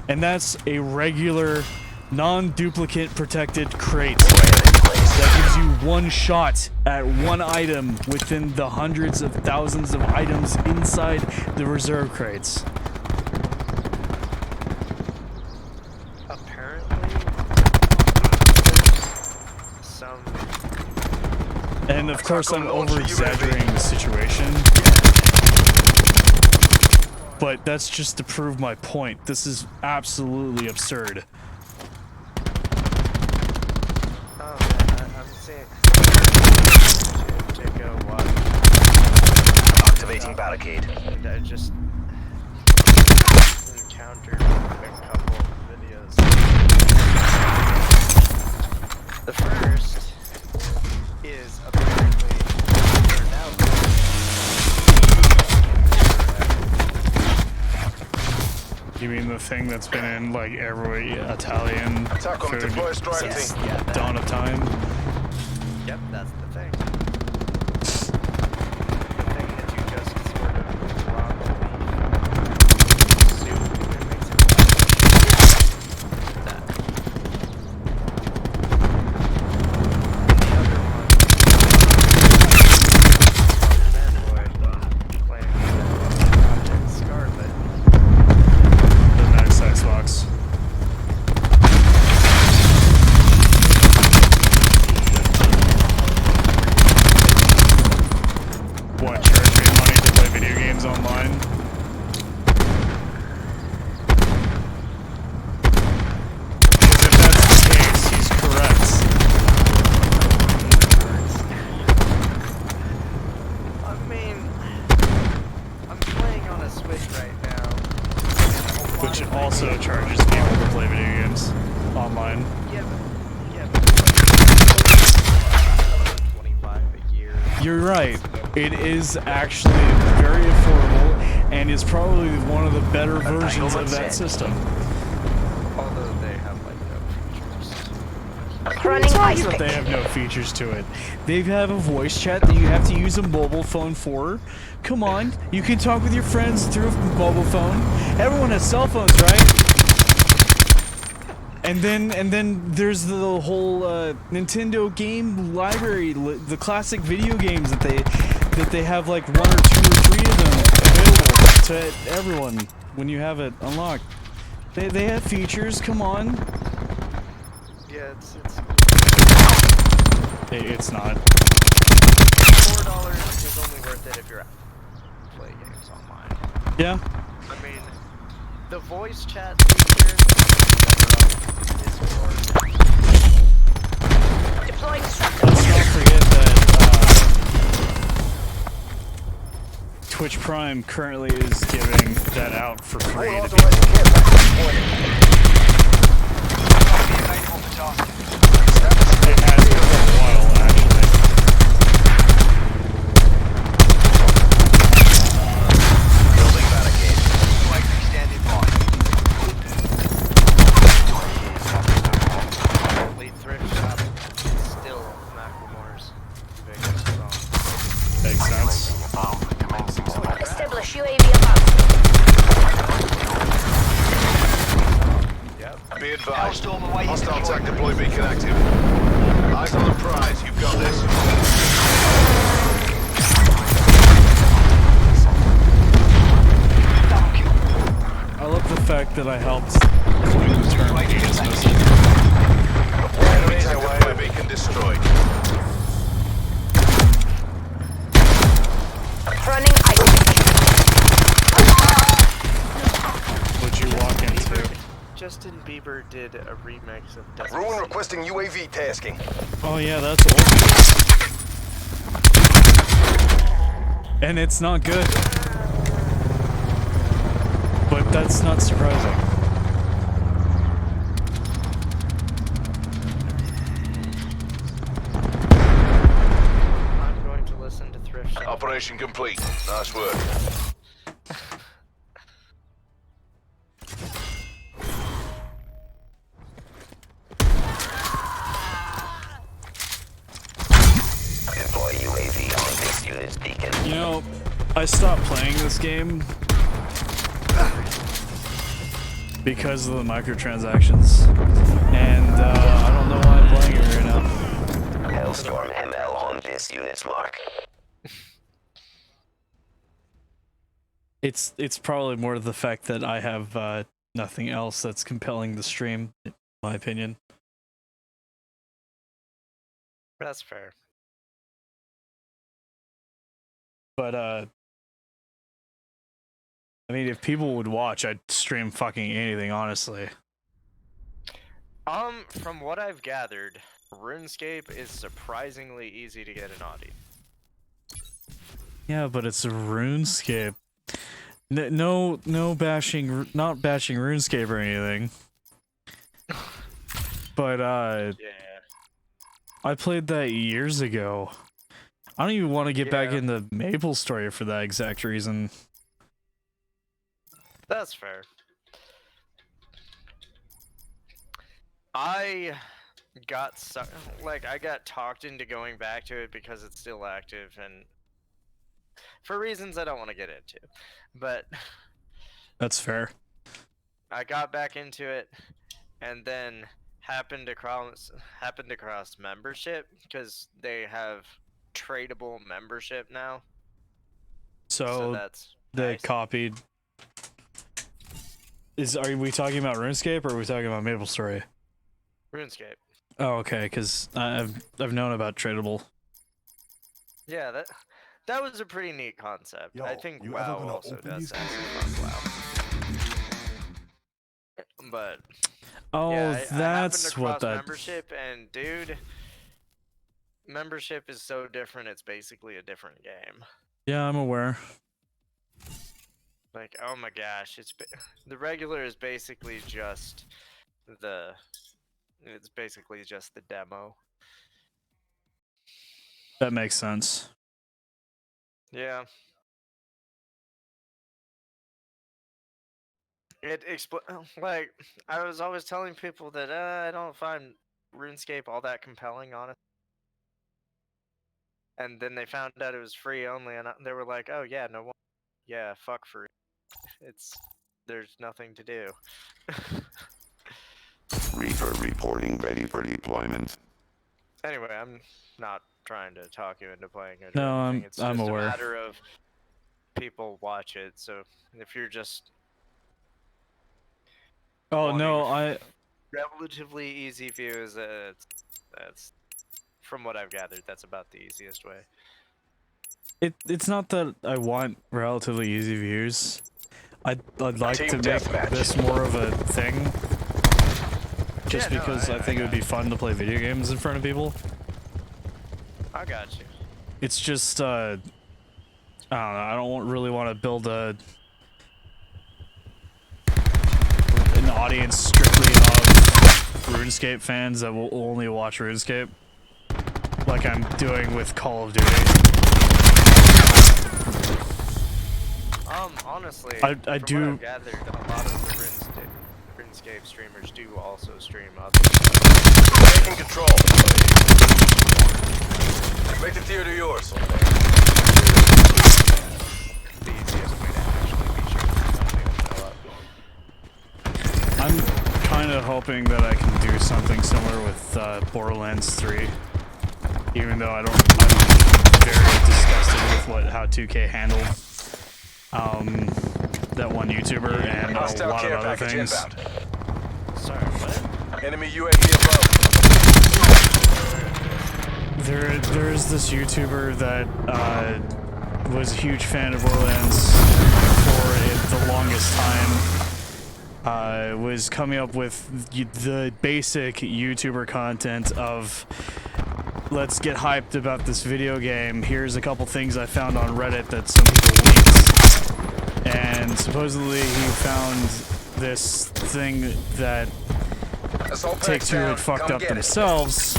And that's a regular, non-duplicate protected crate that gives you one shot at one item within the hundreds of thousands of items inside the reserve crates. Apparently, some. And of course I'm over-exaggerating the situation. But that's just to prove my point. This is absolutely absurd. Oh man, I'm seeing. To go watch. Activating barricade. And I just encountered a couple of videos. The first is apparently turned out. You mean the thing that's been in like every Italian Attack on food deploy strike since team. Yeah, that. dawn of time? Yep, that's the thing. The thing that you just sort of robbed me. Soup, it makes it that. The other one, fanboy playing Project Scarlet. The next Xbox. What, charge me money to play video games online? Because if that's the case, he's correct. I mean, I'm playing on a Switch right now. Which also charges people to play video games online. Yeah, but 25 a year. You're right. It is actually very affordable and is probably one of the better versions of that system. Although they have like no features. Running ice But pick. they have no features to it. They have a voice chat that you have to use a mobile phone for. Come on, you can talk with your friends through a mobile phone. Everyone has cell phones, right? And then there's the whole Nintendo game library, the classic video games that they have like 1 or 2 or 3 of them available to everyone when you have it unlocked. They have features. Come on. Yeah, It's not. $4 is only worth it if you're play games online. Yeah. I mean, the voice chat feature is for Deploying disruptor. Let's not forget that Twitch Prime currently is giving that out for free to people. Available for tasking. It has been for a while, actually. Building barricade. UAV standing by. Lead thrift shop is still Macklemore's biggest song. Makes sense. Above, commencing selection. Establish UAV above. Yep. Be advised. Hellstorm awaiting Hostile deploy. attack deploy beacon active. Eyes on the prize. You've got this. Double kill. I love the fact that I helped coin the term UAV penis detected. missile. Enemy attack deploy beacon destroyed. Running ice pick. What'd you walk into? Justin Bieber did a remix of Desert Ruin City. requesting UAV tasking. Oh yeah, that's awesome. And it's not good. But that's not surprising. Mission complete. Nice work. Deploy UAV on this unit's beacon. You know, I stopped playing this game because of the microtransactions, and I don't know why I'm playing it right now. Hellstorm ML on this unit's mark. It's probably more the fact that I have nothing else that's compelling the stream, in my opinion. That's fair. But I mean, if people would watch, I'd stream fucking anything, honestly. From what I've gathered, RuneScape is surprisingly easy to get an audience. Yeah, but it's a RuneScape. No bashing, not bashing RuneScape or anything. But Yeah. I played that years ago. I don't even want to get back into MapleStory for that exact reason. That's fair. I got I got talked into going back to it because it's still active and for reasons I don't want to get into. But That's fair. I got back into it and then happened across membership because they have tradable membership now. So that's they nice. copied. Are we talking about RuneScape or are we talking about MapleStory? RuneScape. Oh, okay, because I've known about tradable. Yeah, that was a pretty neat concept. I think WoW also does that. But Oh, yeah, that's I what that. membership and dude, membership is so different. It's basically a different game. Yeah, I'm aware. Like, oh my gosh, the regular is basically just it's basically just the demo. That makes sense. Yeah. Like, I was always telling people that I don't find RuneScape all that compelling, honestly. And then they found out it was free only, and they were like, "Oh yeah, no one, yeah, fuck free. There's nothing to do." Reaper reporting ready for deployment. Anyway, I'm not trying to talk you into playing it. No, or anything. It's I'm just aware. a matter of people watch it. So if you're just relatively easy views, that's from what I've gathered, that's about the easiest way. It's not that I want relatively easy views. I'd like Team to make deathmatch. this more of a thing. Just Yeah, no, because I think it would be got fun to play video games in front of people. I got you. It's just I don't know, I don't really want to build an audience strictly of RuneScape fans that will only watch RuneScape, like I'm doing with Call of Duty. Honestly, I from do. what I've gathered, a lot of the RuneScape streamers do also stream other stuff. Taking control. Make the theater yours. The easiest way to actually be sure that something will show up. I'm kind of hoping that I can do something similar with Borderlands 3, even though I'm very disgusted with how 2K handled that one YouTuber and a Hostile lot of care other package things. inbound. Sorry, what? Enemy UAV above. There's this YouTuber that was a huge fan of Borderlands for the longest time. Was coming up with the basic YouTuber content of, let's get hyped about this video game. Here's a couple things I found on Reddit that some people leaked. And supposedly he found this thing that Take-Two had fucked up themselves,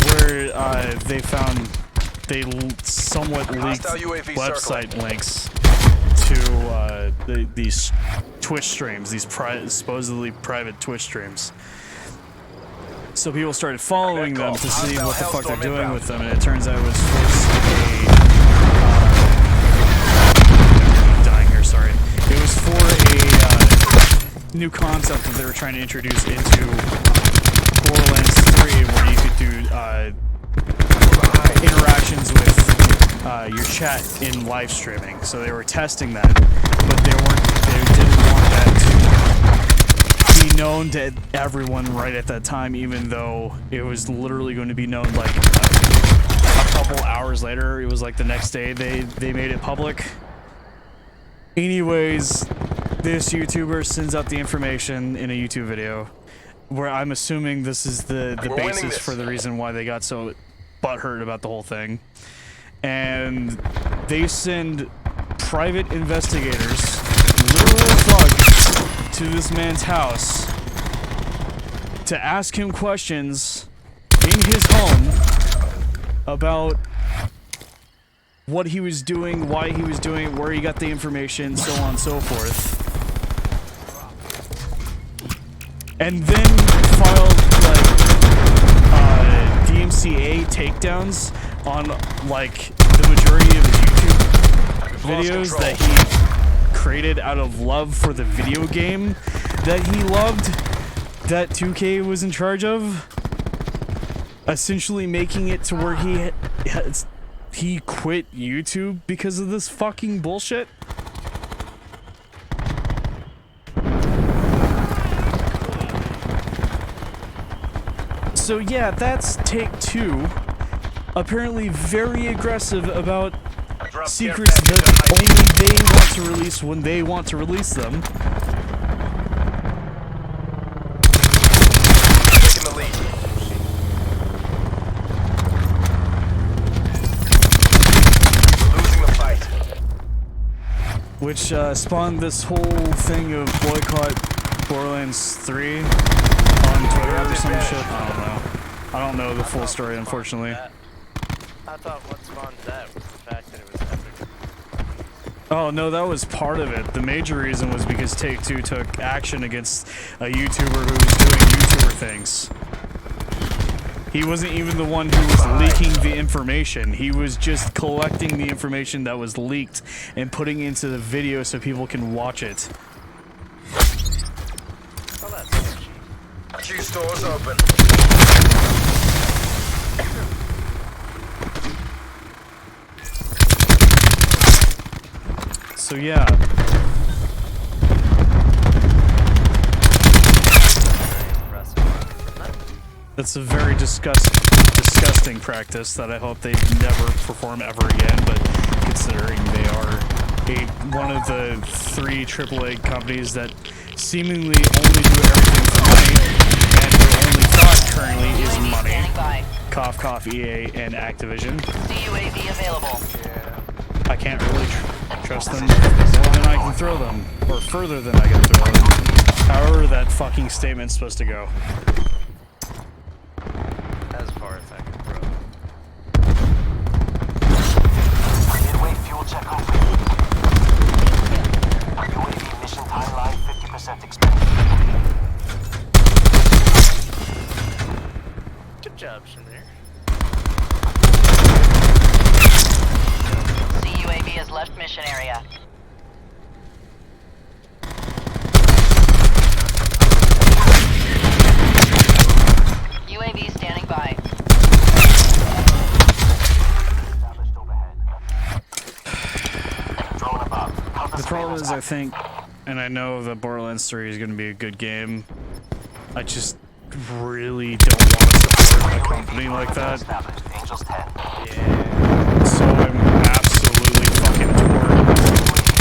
where they found they somewhat leaked Hostile UAV website circling. links to these Twitch streams, these supposedly private Twitch streams. So people started following them to see what the fuck they're doing with them, and it turns out it was for dying here. Sorry, it was for a new concept that they were trying to introduce into Borderlands 3, where you could do interactions with your chat in live streaming. So they were testing that, but they didn't want that to be known to everyone right at that time, even though it was literally going to be known like a couple hours later. It was like the next day they made it public. Anyways, this YouTuber sends out the information in a YouTube video, where I'm assuming this is the basis for the reason why they got so butthurt about the whole thing. And they send private investigators, literal thugs, to this man's house to ask him questions in his home about what he was doing, why he was doing it, where he got the information, so on and so forth. And then filed like DMCA takedowns on like the majority of his YouTube videos that he created out of love for the video game that he loved, that 2K was in charge of, essentially making it to where he quit YouTube because of this fucking bullshit. So yeah, that's Take-Two. Apparently very aggressive about secrets that only they want to release when they want to release them. Taking the lead. We're losing the fight. Which spawned this whole thing of boycott Borderlands 3 on Twitter or some shit. I don't know. I don't know the full story, unfortunately. I thought what spawned that was the fact that it was Epic. Oh no, that was part of it. The major reason was because Take-Two took action against a YouTuber who was doing YouTuber things. He wasn't even the one who was leaking the information. He was just collecting the information that was leaked and putting it into the video so people can watch it. Oh, that's sketchy. Q stores open. So yeah. That's a very disgusting practice that I hope they never perform ever again, but considering they are one of the 3 AAA companies that seemingly only do everything for money, and their only thought currently is money. Cough, cough, EA, and Activision. CUAV available. I can't really trust them more than I can throw them, or further than I can throw them. However that fucking statement's supposed to go. As far as I can throw. Midway fuel check complete. UAV mission timeline 50% expected. Good job, Shamir. CUAV has left mission area. UAV standing by. Established overhead. Drone above. The problem is, I think, and I know that Borderlands 3 is going to be a good game, I just really don't want to support a company like that. Established. Angels 10. Yeah. So I'm absolutely fucking torn.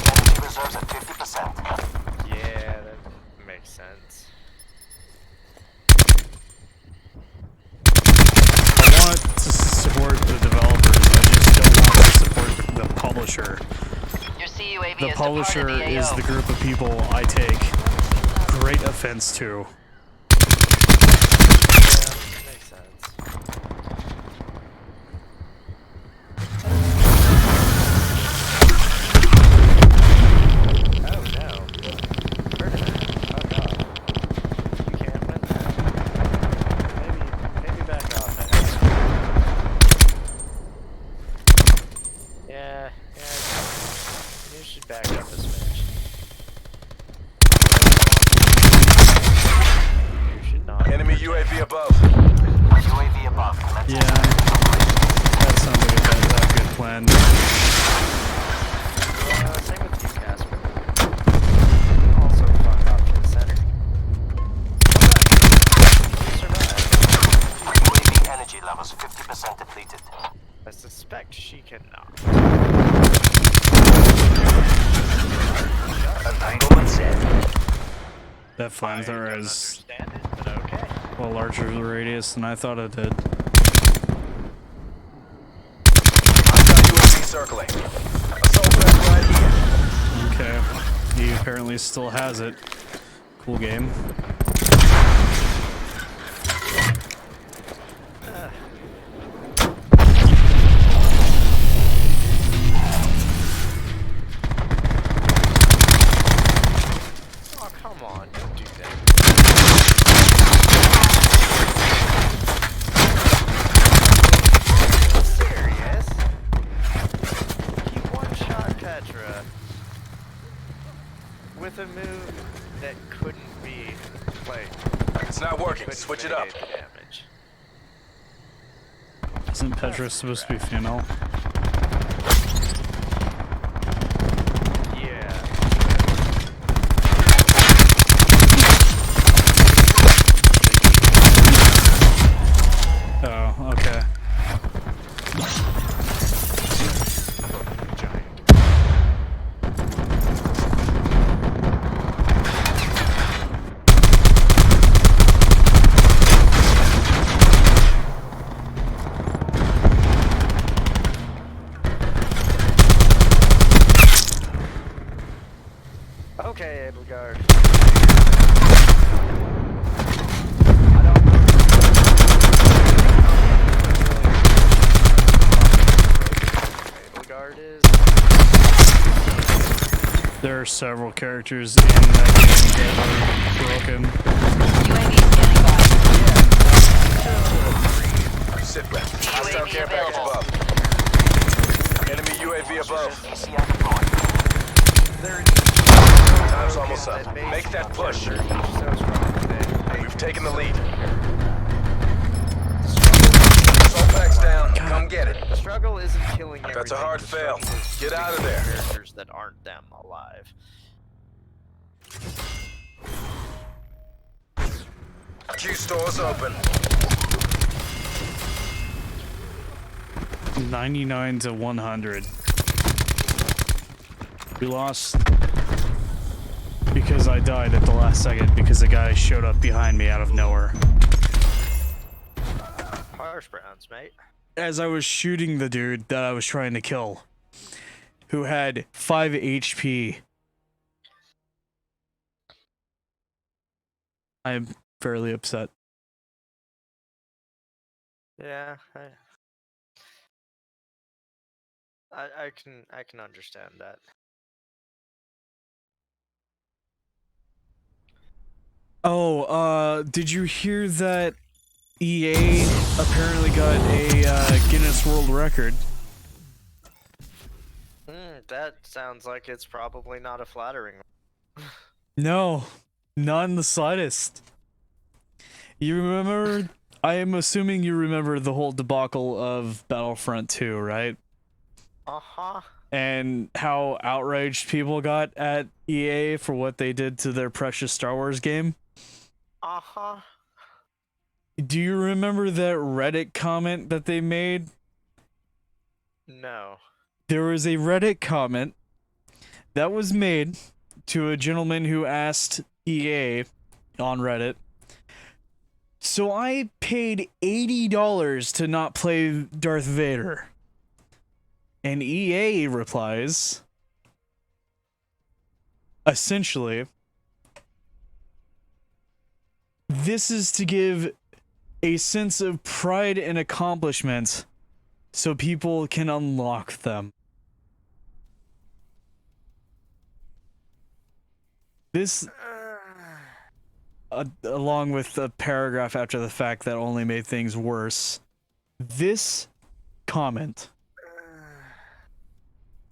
Energy reserves at 50%. Yeah, that makes sense. I want to support the developers, I just don't want to support the publisher. Your CUAV The is publisher departed the is AO. the group of people I take great offense to. Yeah, makes sense. UAV above. UAV above. Commencing Yeah, that sounds like a good plan. Same with you, Casper. Also fuck off to the center. UAV energy levels 50% depleted. I suspect she cannot. Entanglement set. That flamethrower I is understand it, but okay. a larger radius than I thought it did. I've got UAV circling. Assault vest right here. Okay, he apparently still has it. Cool game. Oh, come on, don't do that. Serious? He one-shot Petra with a move that couldn't be played. It's not working. Couldn't Switch it up. mitigate the damage. Isn't Petra supposed to be female? Yeah. Oh, okay. Giant. Okay, Abelgard. I don't know. Abelgard is. There are several characters in that game that are broken. UAV standing by. Sit back. Hostile UAV care package available. above. Enemy UAV above. ACR deployed. Time's almost up. Make that push. We've taken the lead. Assault packs down. Come get it. The struggle isn't killing everything. That's a hard the fail. struggle is Get out of keeping there. Characters that aren't them alive. Q store's open. 99 to 100. We lost because I died at the last second because a guy showed up behind me out of nowhere. Harsh Browns, mate. As I was shooting the dude that I was trying to kill, who had 5 HP. I'm fairly upset. Yeah, I can understand that. Oh, did you hear that EA apparently got a Guinness World Record? That sounds like it's probably not a flattering one. No, not in the slightest. You remember, I am assuming you remember the whole debacle of Battlefront 2, right? Uh-huh. And how outraged people got at EA for what they did to their precious Star Wars game? Uh-huh. Do you remember that Reddit comment that they made? No. There was a Reddit comment that was made to a gentleman who asked EA on Reddit, so I paid $80 to not play Darth Vader. And EA replies, essentially, this is to give a sense of pride and accomplishment so people can unlock them. This, along with the paragraph after the fact that only made things worse, this comment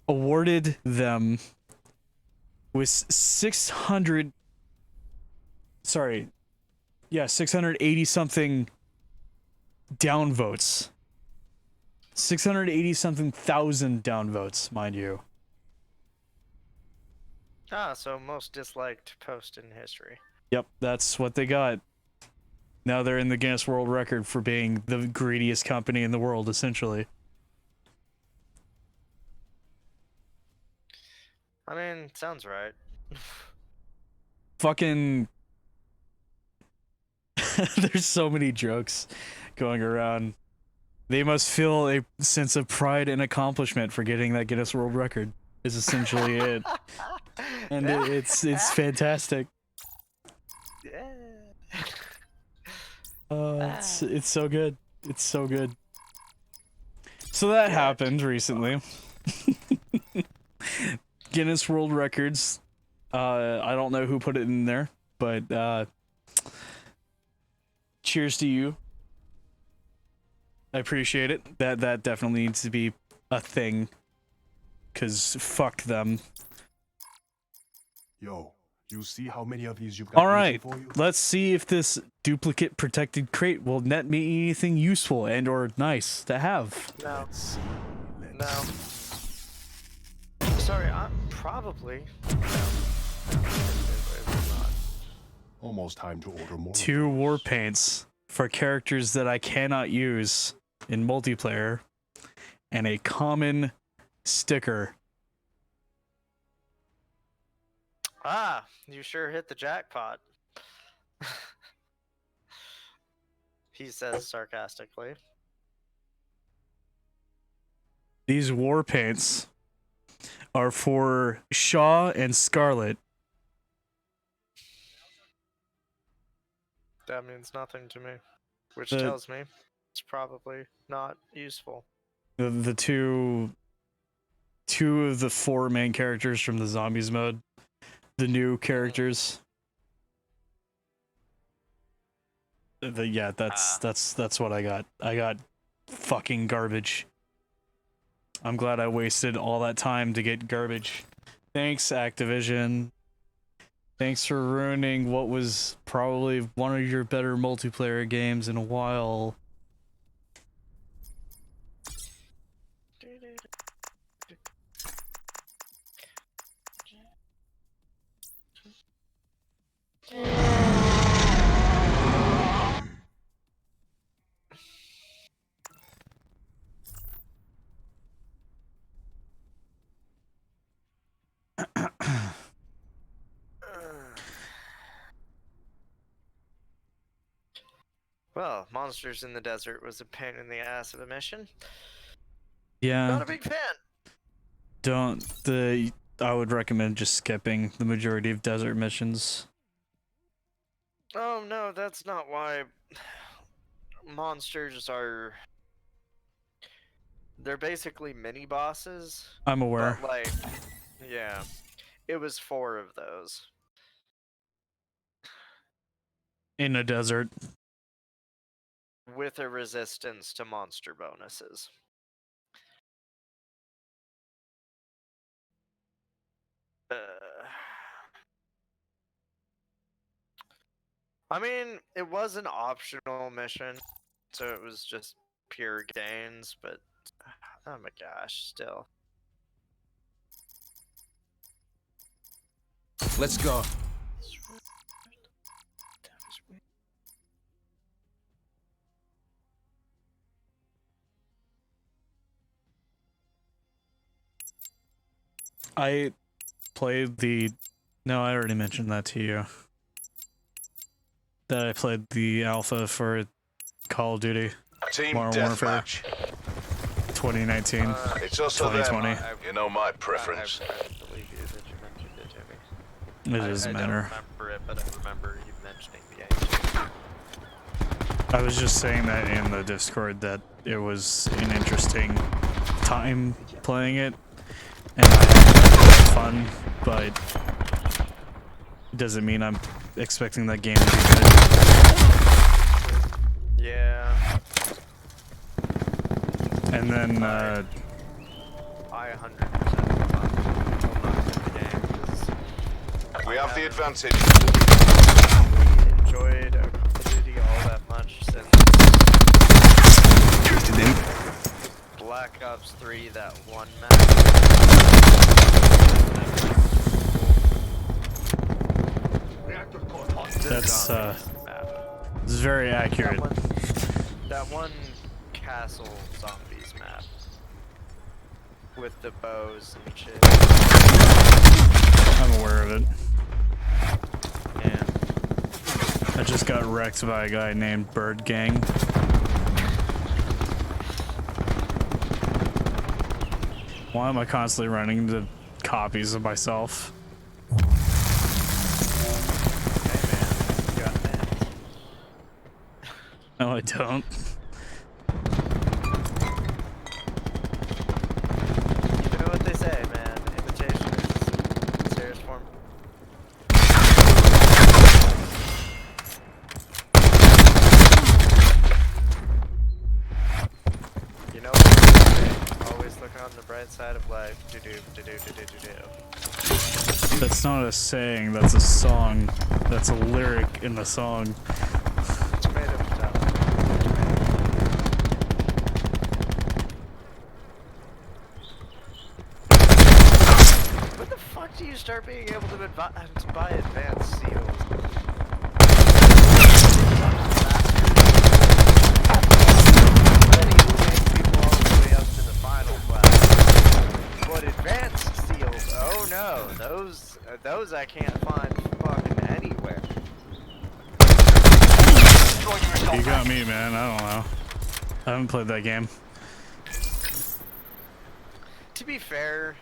awarded them with 600, sorry, Yeah, 680 something downvotes. 680 something thousand downvotes, mind you. Ah, so most disliked post in history. Yep, that's what they got. Now they're in the Guinness World Record for being the greediest company in the world, essentially. I mean, sounds right. Fucking... There's so many jokes going around. They must feel a sense of pride and accomplishment for getting that Guinness World Record, is essentially it. And it's fantastic. Yeah. It's so good. It's so good. So that happened recently. Guinness World Records. I don't know who put it in there, but cheers to you. I appreciate it. That definitely needs to be a thing. 'Cause fuck them. Yo, you see how many of these you've got? Alright, for you? let's see if this duplicate protected crate will net me anything useful and or nice to have. No. Let's see. No. Sorry, I'm probably. Almost time to order more. 2 war paints for characters that I cannot use in multiplayer, and a common sticker. Ah, you sure hit the jackpot. He says sarcastically. These war paints are for Shaw and Scarlet. That means nothing to me. Which The- tells me it's probably not useful. The two of the 4 main characters from the zombies mode. The new characters. Yeah, that's what I got. I got fucking garbage. I'm glad I wasted all that time to get garbage. Thanks, Activision. Thanks for ruining what was probably one of your better multiplayer games in a while. Well, Monsters in the Desert was a pain in the ass of a mission. Yeah. Not a big fan. I would recommend just skipping the majority of desert missions. Oh no, that's not why. Monsters are... They're basically mini bosses. I'm aware. But like, yeah. It was 4 of those. In a desert. With a resistance to monster bonuses. I mean, it was an optional mission, so it was just pure gains, but oh my gosh, still. Let's go. I played the... No, I already mentioned that to you. That I played the alpha for Call of Duty Team Modern Warfare deathmatch. 2019. It's us or them. 2020. You know my preference. I believe you that you mentioned it to me. It doesn't matter. I don't remember it, but I remember you mentioning the game. I was just saying that in the Discord that it was an interesting time playing it, and I had fun, but it doesn't mean I'm expecting that game to be good. Yeah. And then, I 100% will not get the game. 'Cause We have the advantage. I enjoyed a much since Black Ops 3, that one map. That's map. it's very accurate. That one castle zombies map with the bows and shit. I'm aware of it. Yeah. I just got wrecked by a guy named Bird Gang. Why am I constantly running into copies of myself? Hey man, you got meds. No, I don't. You know what they say, man. Imitation is serious form. You know what they say? Always look on the bright side of life. Do-do. That's not a saying, that's a song. That's a lyric in the song. Tomato, potato. When the fuck do you start being able to buy advanced seals? People all the way up to the final class. But advanced seals, oh no, those I can't find fucking anywhere. You got me, man. I don't know. I haven't played that game. To be fair,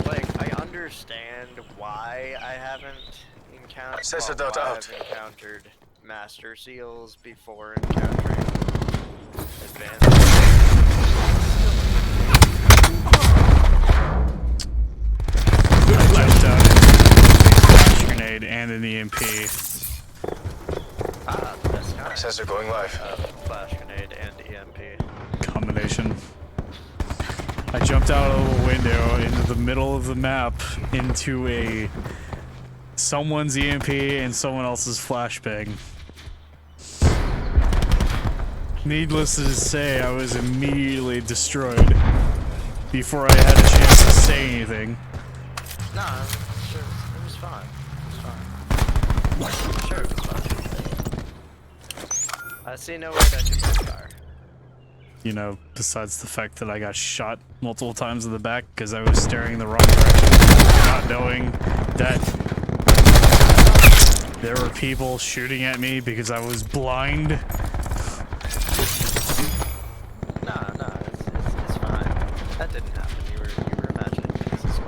like, I understand why I haven't encountered, encountered master seals before encountering advanced. I jumped out into a flash grenade and an EMP. Ah, that's kind Sensor going live. flash grenade and EMP. Combination. I jumped out of a window into the middle of the map into someone's EMP and someone else's flashbang. Needless to say, I was immediately destroyed before I had a chance to say anything. Nah, sure, it was fine. It was fine. Sure, it was fine. I see no way that could backfire. You know, besides the fact that I got shot multiple times in the back because I was staring in the wrong direction, not knowing that there were people shooting at me because I was blind. Nah, it's fine. That didn't happen. You were imagining things.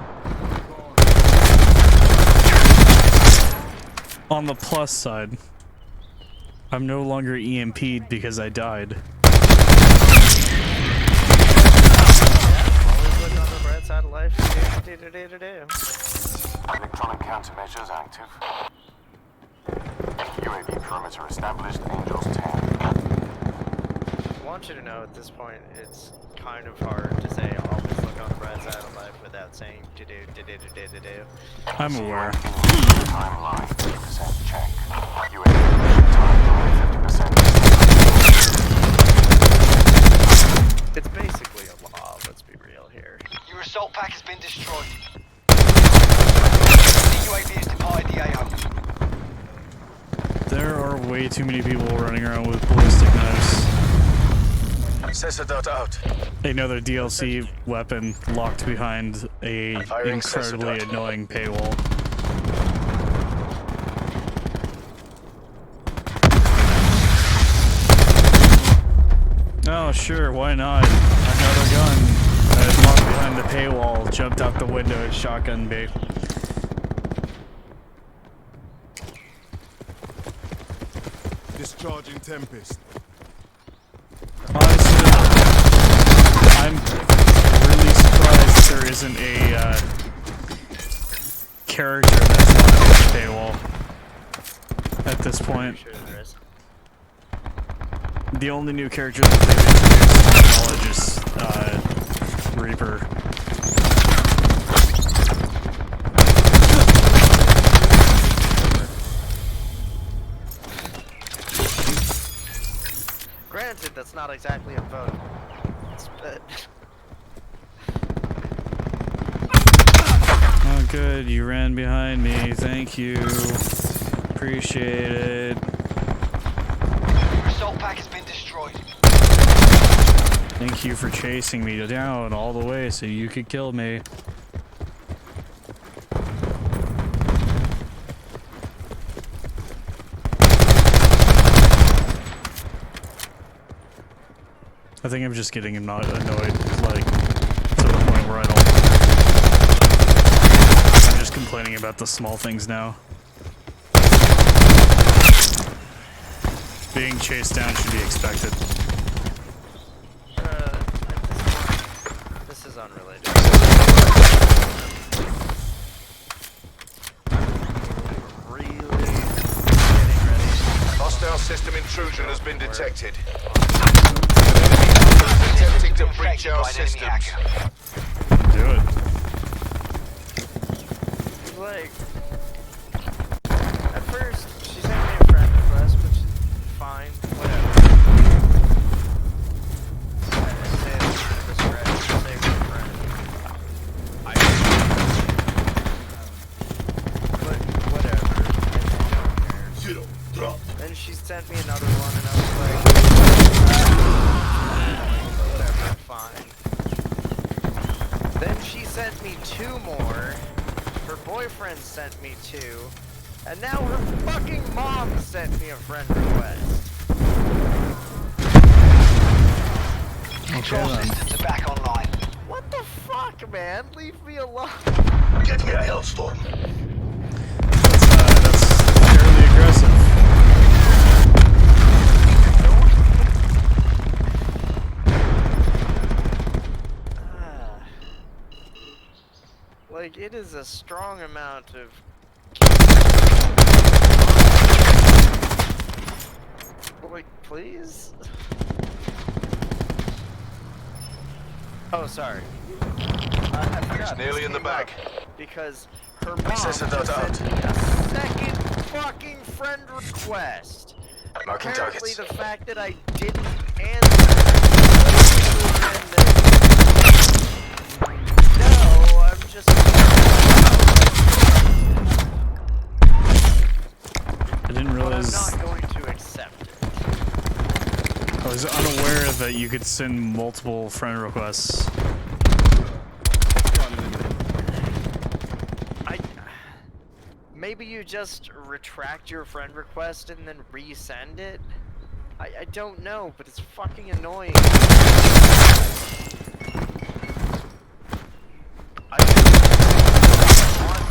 On the plus side, I'm no longer EMP'd because I died. Always look on the bright side of life. Electronic countermeasures active. UAV perimeter established. Angels 10. I want you to know at this point, it's kind of hard to say always look on the bright side of life without saying do. I'm aware. Timeline 50% check. UAV timeline 50%. It's basically a law, let's be real here. Your assault pack has been destroyed. The UAV has departed the AO. There are way too many people running around with ballistic knives. Sensor dot out. Another DLC weapon locked behind a Firing sensor incredibly dot. annoying paywall. Oh, sure, why not? Another gun. I was locked behind the paywall, jumped out the window at shotgun bait. Discharging Tempest. Honestly, I'm really surprised there isn't a character that's not on the paywall at this point. Sure there is. The only new character that they've introduced to my knowledge is Reaper. Granted, that's not exactly a vote. But Oh, good. You ran behind me. Thank you. Appreciate it. Assault pack has been destroyed. Thank you for chasing me down all the way so you could kill me. I think I'm just getting annoyed, like, to the point where I'm just complaining about the small things now. Being chased down should be expected. at this point, this is unrelated. Really getting ready. Hostile system intrusion has been detected. Attempting to breach our systems. Do it. Like, at first, she sent me a friend request, which is fine, whatever. I didn't say it was kind of a stretch to say we're friends. But whatever, I don't care. Then she sent me another one, and I was like, whatever, fine. Then she sent me 2 more. Her boyfriend sent me 2. And now her fucking mom sent me a friend request. Control systems are back online. What the fuck, man? Leave me alone. Get me a Hellstorm. That's fairly aggressive. Like, it is a strong amount of... Like, please? Oh, sorry. I forgot. It's nearly this in the came up bag. Because her mom Access just it sent out. me a second fucking friend request. Marking Apparently targets. the fact that I didn't answer no, I'm just I didn't realize. But I'm not going to accept it. I was unaware that you could send multiple friend requests. Maybe you just retract your friend request and then resend it? I don't know, but it's fucking annoying. I've been on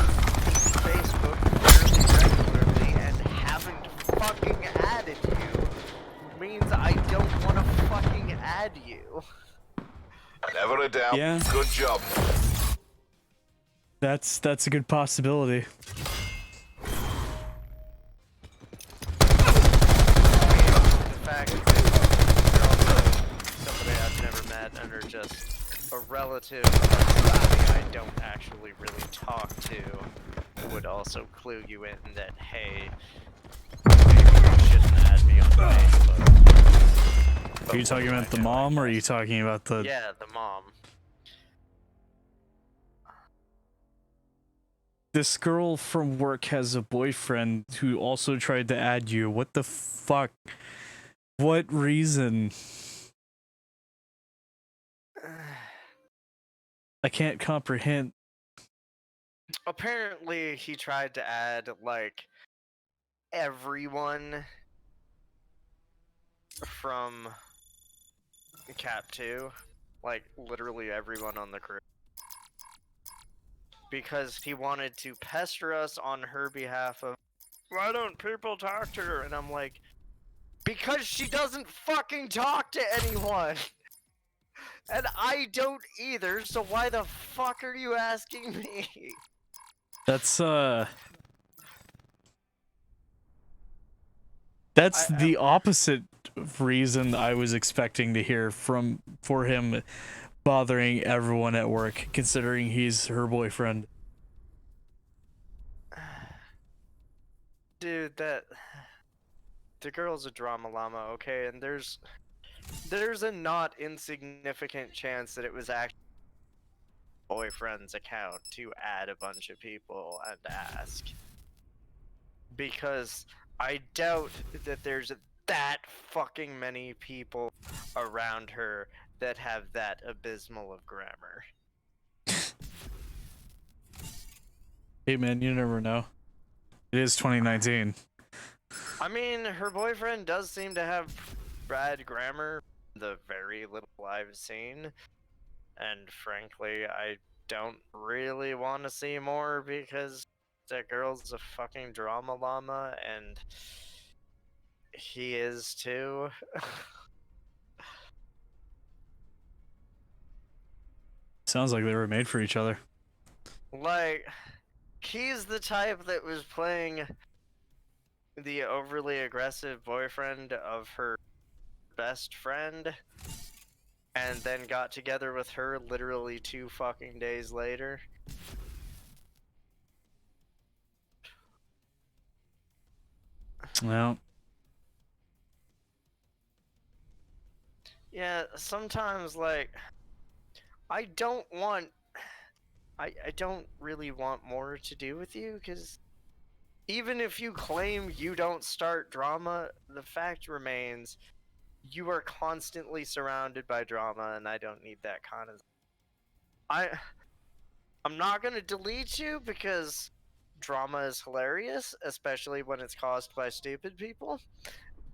Facebook fairly regularly and haven't fucking added you means I don't want to fucking add you. Never a doubt. Yeah. Good job. That's a good possibility. The fact that you're also somebody I've never met and are just a relative of somebody I don't actually really talk to would also clue you in that, hey, maybe you shouldn't add me on Facebook. Are you talking about the mom, or are you talking about the... Yeah, the mom. This girl from work has a boyfriend who also tried to add you. What the fuck? What reason? I can't comprehend. Apparently, he tried to add, like, everyone from Cap 2. Like, literally everyone on the crew. Because he wanted to pester us on her behalf of, why don't people talk to her? And I'm like, because she doesn't fucking talk to anyone! And I don't either, so why the fuck are you asking me? That's the opposite reason I was expecting to hear for him bothering everyone at work, considering he's her boyfriend. Dude, the girl's a drama llama, okay? And there's there's a not insignificant chance that it was actually boyfriend's account to add a bunch of people and ask. Because I doubt that there's that fucking many people around her that have that abysmal of grammar. Hey man, you never know. It is 2019. I mean, her boyfriend does seem to have bad grammar, the very little I've seen. And frankly, I don't really want to see more because that girl's a fucking drama llama and he is too. Sounds like they were made for each other. Like, he's the type that was playing the overly aggressive boyfriend of her best friend and then got together with her literally 2 fucking days later. Well, yeah, sometimes, like, I don't really want more to do with you, because even if you claim you don't start drama, the fact remains you are constantly surrounded by drama, and I don't need that kind of... I'm not gonna delete you because drama is hilarious, especially when it's caused by stupid people,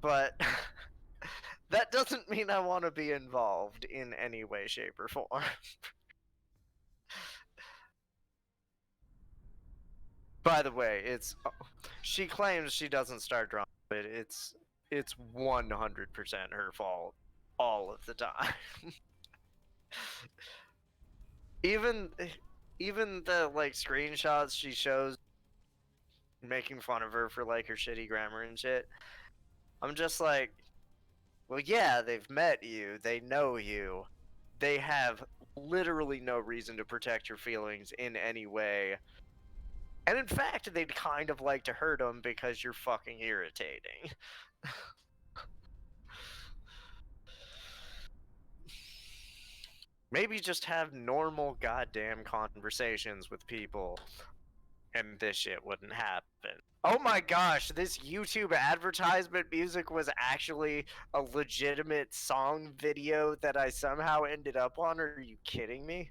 but that doesn't mean I want to be involved in any way, shape, or form. By the way, she claims she doesn't start drama, but it's 100% her fault all of the time. Even the like screenshots she shows making fun of her for like her shitty grammar and shit, I'm just like, well, yeah, they've met you, they know you, they have literally no reason to protect your feelings in any way. And in fact, they'd kind of like to hurt them because you're fucking irritating. Maybe just have normal goddamn conversations with people, and this shit wouldn't happen. Oh my gosh, this YouTube advertisement music was actually a legitimate song video that I somehow ended up on? Are you kidding me?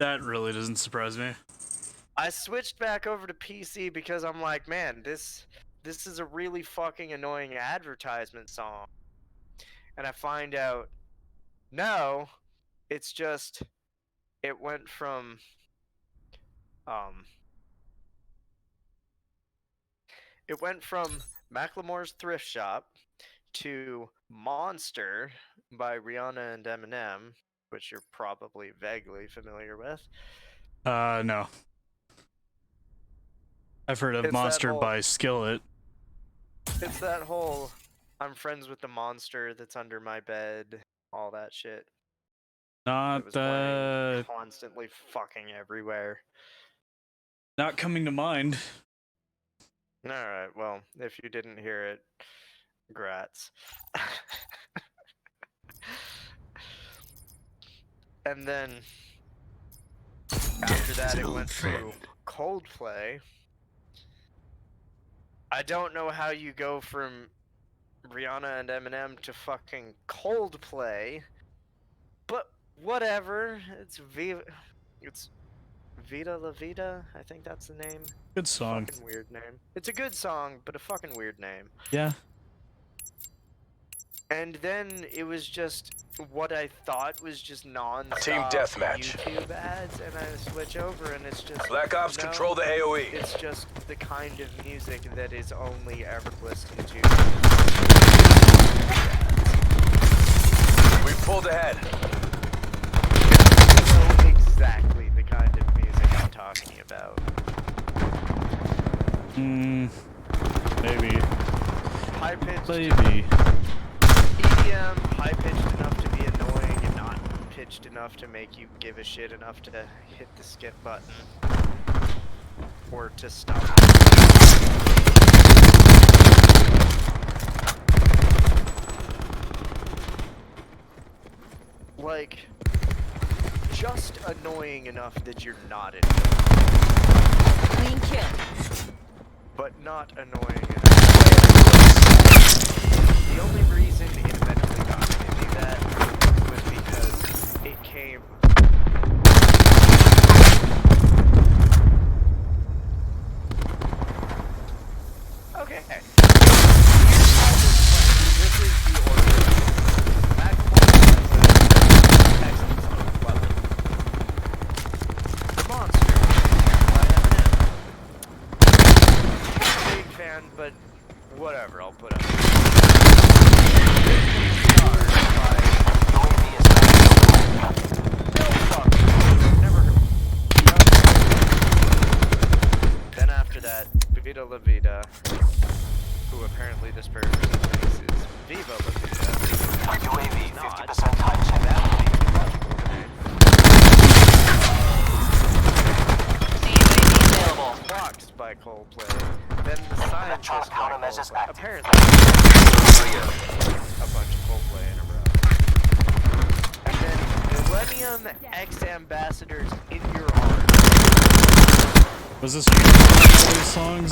that really doesn't surprise me. I switched back over to PC because I'm like, man, this is a really fucking annoying advertisement song. And I find out, no, it's just, it went from, Macklemore's Thrift Shop to Monster by Rihanna and Eminem, which you're probably vaguely familiar with. No. I've heard of It's Monster by Skillet. It's that whole, I'm friends with the monster that's under my bed, all that shit. Not the... Constantly fucking everywhere. Not coming to mind. Alright, well, if you didn't hear it, grats. And then, after that it went through Coldplay. I don't know how you go from Rihanna and Eminem to fucking Coldplay, but whatever. It's Vita La Vida, I think that's the name. Good song. Fucking weird name. It's a good song, but a fucking weird name. Yeah. And then it was just what I thought was just non-stop Team deathmatch. YouTube ads, and I switch over and it's just Black Ops, no, control the AoE. It's just the kind of music that is only ever listened to. We've pulled ahead. You know exactly the kind of music I'm talking about. Maybe. High-pitched Maybe. EDM, high-pitched enough to be annoying and not pitched enough to make you give a shit enough to hit the skip button. Or to stop. like just annoying enough that you're not in. Clean kill. But not annoying enough. The only reason it eventually got me to do that was because it came. Okay. This is the order. Excellent weapon. The monster by Eminem. Big fan, but whatever, I'll put up. No fuck. Never heard. Then after that, Vita La Vida, who apparently this person thinks is Viva La Vida. UAV Not. 50% high check. That would be the logical name. CUAV available. Boxed by Coldplay. Then the scientist by countermeasures Coldplay. active. Apparently, a bunch of Coldplay in a row. And then Millennium X-Ambassadors in your arms. Was this one of these songs?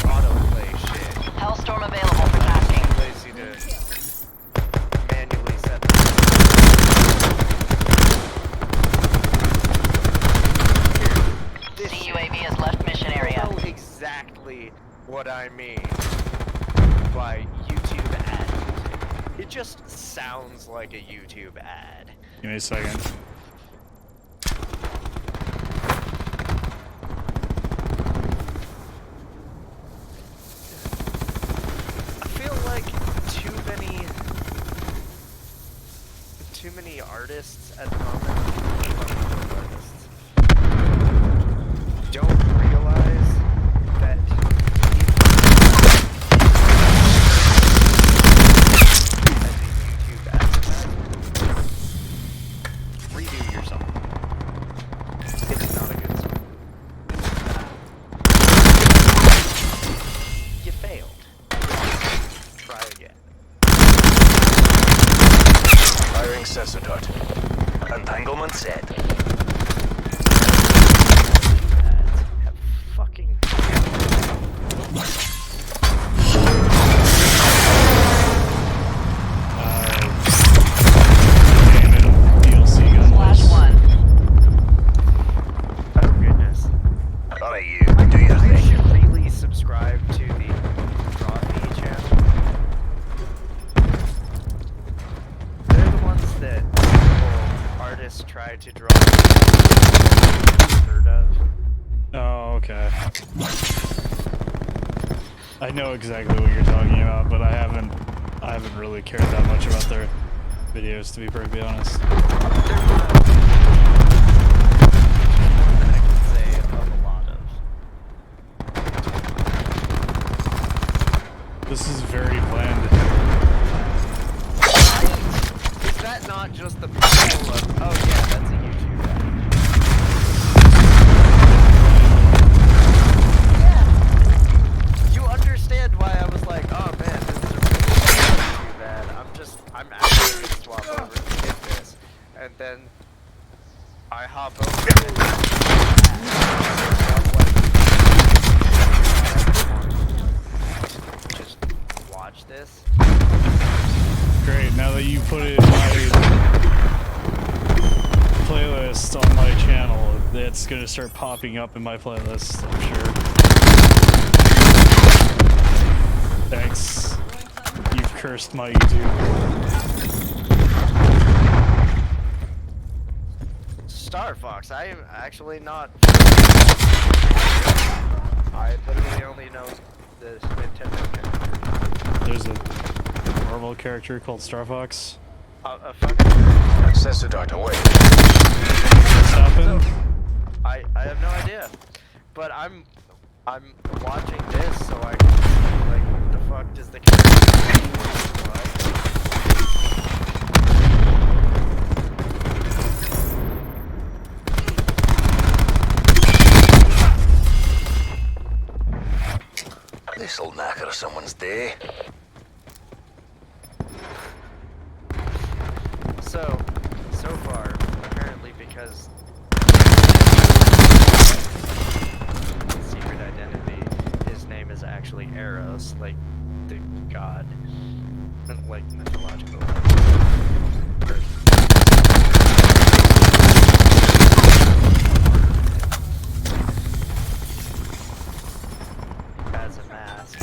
Autoplay shit. Hellstorm available for tasking. Lazy to manually set this CUAV has left mission area. know exactly what I mean by YouTube ad music. It just sounds like a YouTube ad. Give me a second. I feel like too many artists at the moment, artists, don't realize that as a YouTube advertiser, redo your song. It's not a good song. You failed. Try again. Firing sensor dart. Entanglement set. Ads have fucking. Damn it, DLC gun Flash list. 1. Oh goodness. Alright, you. Do your I thing. should really subscribe to the Drawfee channel. They're the ones that artists try to draw. Heard of? Oh, okay. I know exactly what you're talking about, but I haven't really cared that much about their videos, to be perfectly honest. They're not. That I can say of a lot of. This is very bland. Is that not just the people of? Oh yeah, that's a YouTube ad. You understand why I was like, oh man, this is a really YouTube ad. I'm actually gonna swap over to get this, and then I hop over it. Just watch this. Great, now that you put it in my playlist on my channel, it's gonna start popping up in my playlist, I'm sure. Thanks. You've cursed my YouTube. Star Fox, I am actually not. I literally only know the Nintendo character. There's a Marvel character called Star Fox. A fucking. Sensor dart away. What's happened? I have no idea, but I'm watching this so I can see, like, what the fuck does the character look like? This'll knacker someone's day. Kronos, like the god, like mythological. As a mask.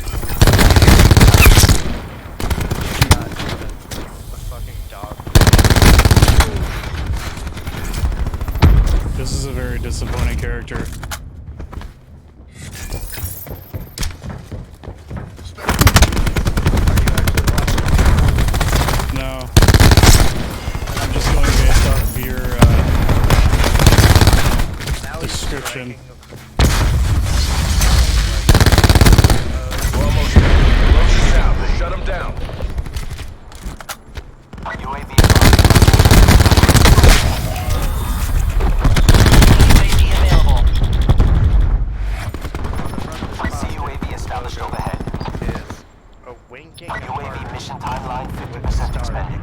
God, the fucking dog. This is a very disappointing character. No. I'm just going based off of your description. We're almost there. Close this out. Shut them down. UAV UAV available. I see UAV established overhead. Is a winking UAV heart mission timeline with a 50% star expended.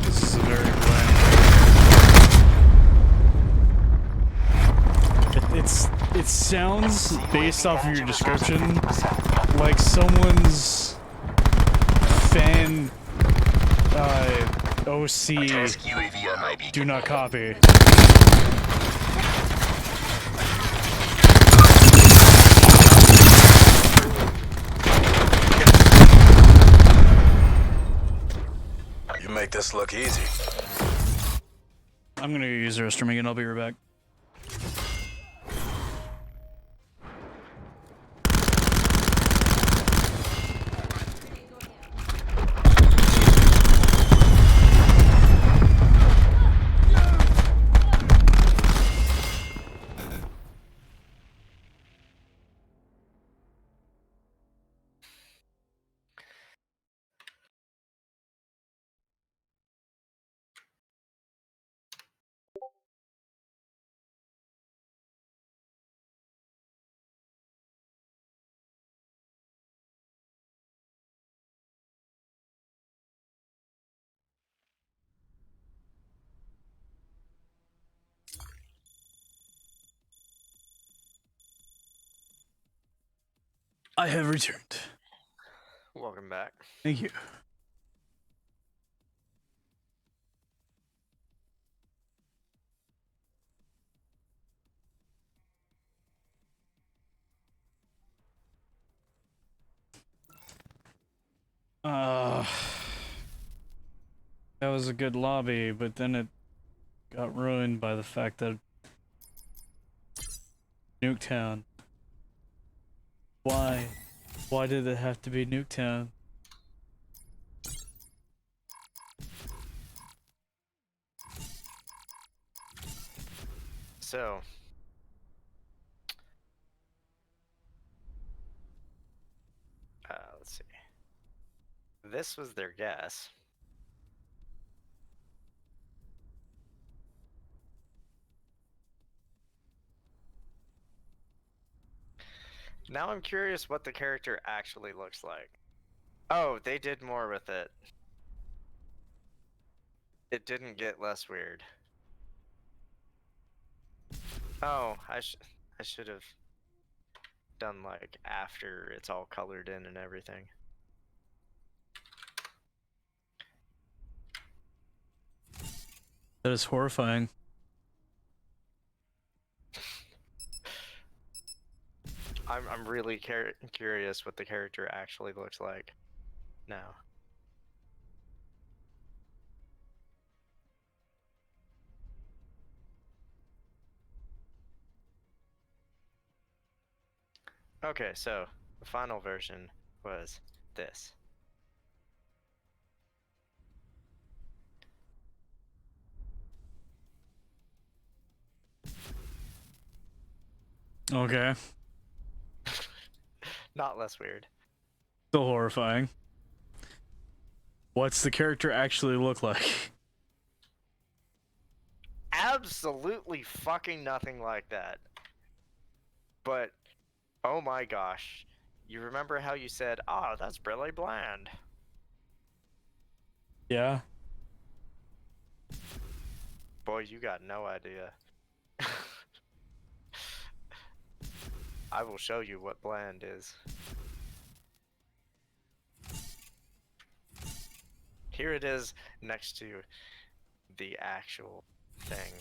This is a very bland. It sounds, based off of your description, like someone's fan OC do not copy. You make this look easy. I'm gonna use the restroom again, I'll be right back. I have returned. Welcome back. Thank you. That was a good lobby, but then it got ruined by the fact that Nuketown. Why? Why did it have to be Nuketown? So, let's see. This was their guess. Now I'm curious what the character actually looks like. Oh, they did more with it. It didn't get less weird. Oh, I should have done like after it's all colored in and everything. That is horrifying. I'm really curious what the character actually looks like now. Okay, so the final version was this. Okay. Not less weird. Still horrifying. What's the character actually look like? Absolutely fucking nothing like that. But, oh my gosh. You remember how you said, "Oh, that's really bland." Yeah. Boy, you got no idea. I will show you what bland is. Here it is next to the actual thing.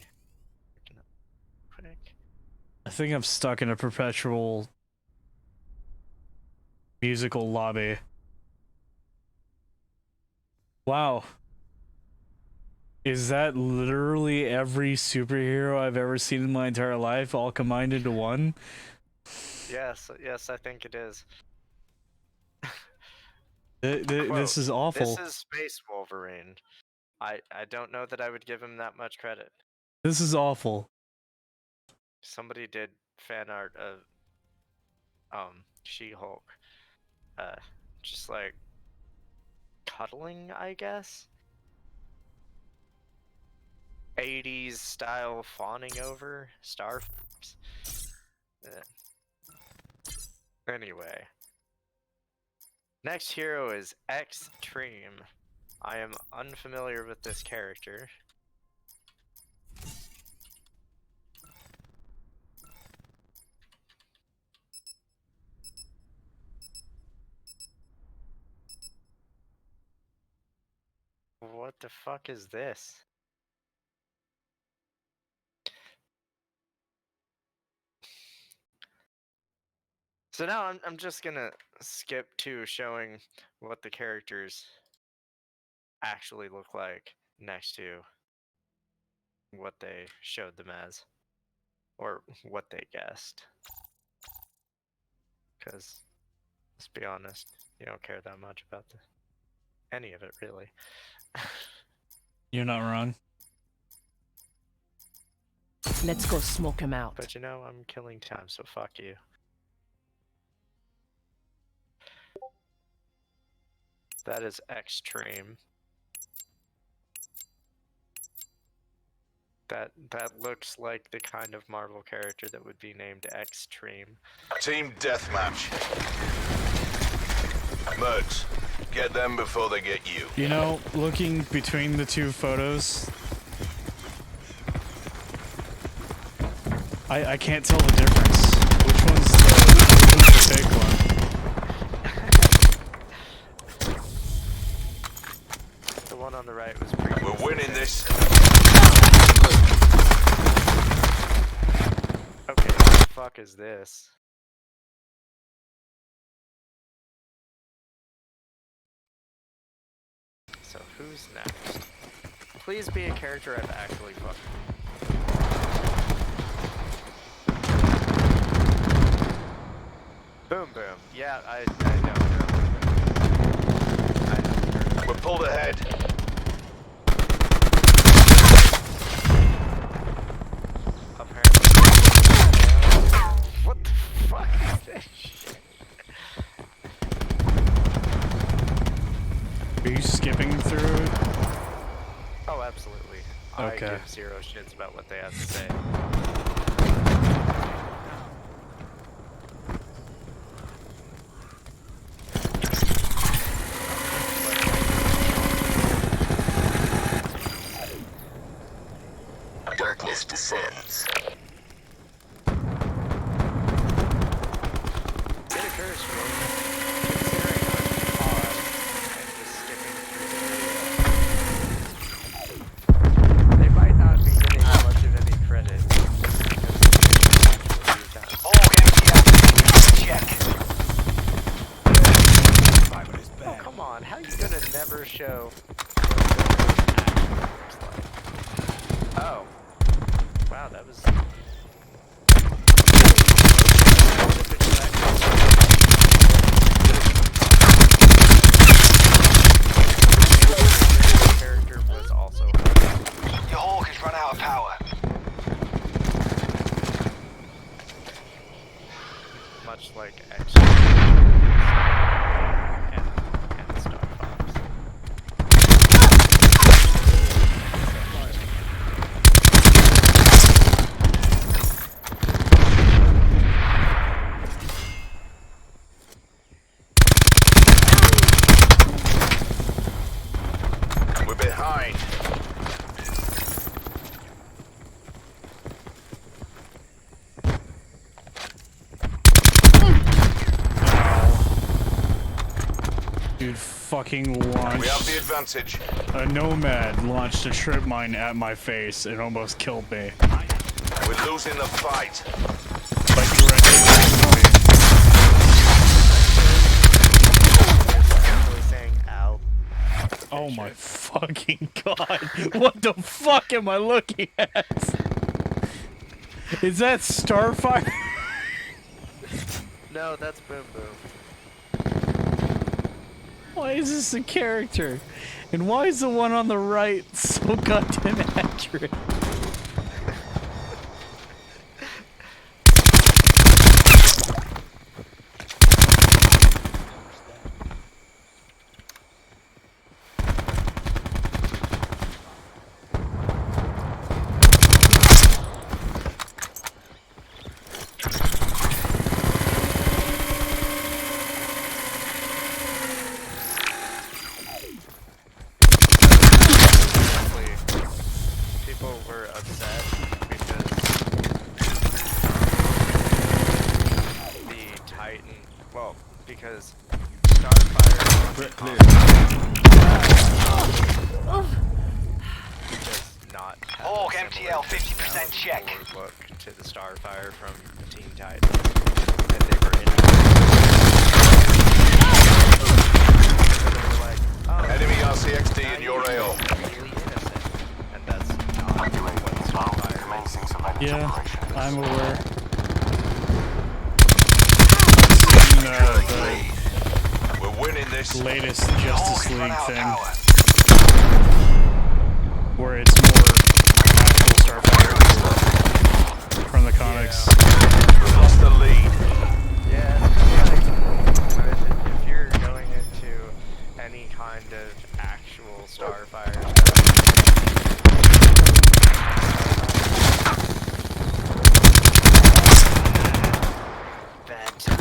Quick. I think I'm stuck in a perpetual musical lobby. Wow. Is that literally every superhero I've ever seen in my entire life all combined into one? Yes, I think it is. This is awful. This is Space Wolverine. I don't know that I would give him that much credit. This is awful. Somebody did fan art of She-Hulk. Just like cuddling, I guess. 80s style fawning over Star Fox. Anyway. Next hero is Extreme. I am unfamiliar with this character. What the fuck is this? So now I'm just gonna skip to showing what the characters actually look like next to what they showed them as, or what they guessed. Because, let's be honest, you don't care that much about any of it, really. You're not wrong. Let's go smoke him out. But you know, I'm killing time, so fuck you. That is Extreme. That looks like the kind of Marvel character that would be named Extreme. Team deathmatch. Mercs, get them before they get you. You know, looking between the two photos, I can't tell the difference. Which one's the fake one? The one on the right was pretty. We're winning this. Okay, what the fuck is this? So who's next? Please be a character I've actually fucked. Boom boom. Yeah, I know. We're pulled ahead. Apparently. What the fuck is this shit? Are you skipping through it? Oh, absolutely. Okay. I give zero shits about what they have to say. Darkness descends. It occurs to me, considering I'm odd and just skipping through the video, they might not be getting much of any credit. Oh, come on, how are you gonna never show what it actually looks like? Oh. Wow, that was... character was also... Your Hawk has run out of power. much like X and Star Fox. We're behind. Dude fucking We have launched. the advantage. A Nomad launched a trip mine at my face and almost killed me. We're losing the fight. Like you were in Actually saying ow. Oh my fucking god. What the fuck am I looking at? Is that Starfire? No, that's Boom Boom. Why is this a character? And why is the one on the right so goddamn accurate? People were upset because the Titan, well, because Starfire does not have Hawk a similar MTL 50% check. forward look to the Starfire from Teen Titans that they were in. So they were like, oh, Enemy RCXD now in your you AO. look really innocent. And that's not UAV what inbound. Starfire is. Commencing surveillance Yeah, operation. I'm aware. We're winning this. The latest Justice Hawk run League out of thing, power. where it's more actual Starfire from the comics. We've lost the lead. Yeah, it's like, if you're going into any kind of actual Starfire stuff, bad time.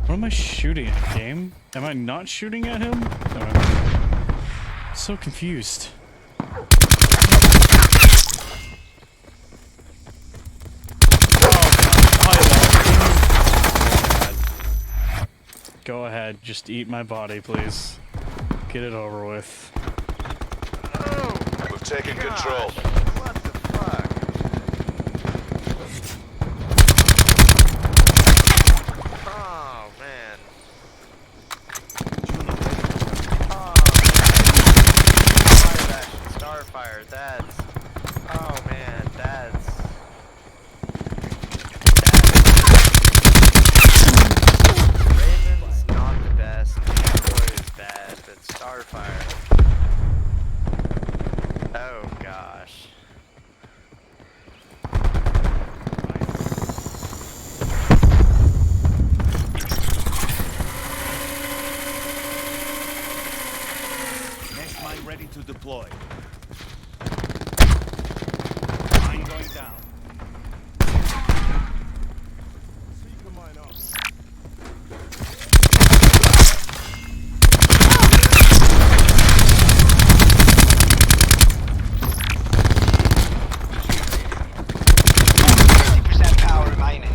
What am I shooting at, game? Am I not shooting at him? I'm so confused. Go ahead, just eat my body, please. Get it over with. We've taken control. What the fuck? Oh man. Oh man. Starfire, that's. Oh man, that's. Raven's not the best. Boy is bad, but Starfire. Oh gosh. Next mine ready to deploy. Mine going down. Seeker mine up. Power remaining.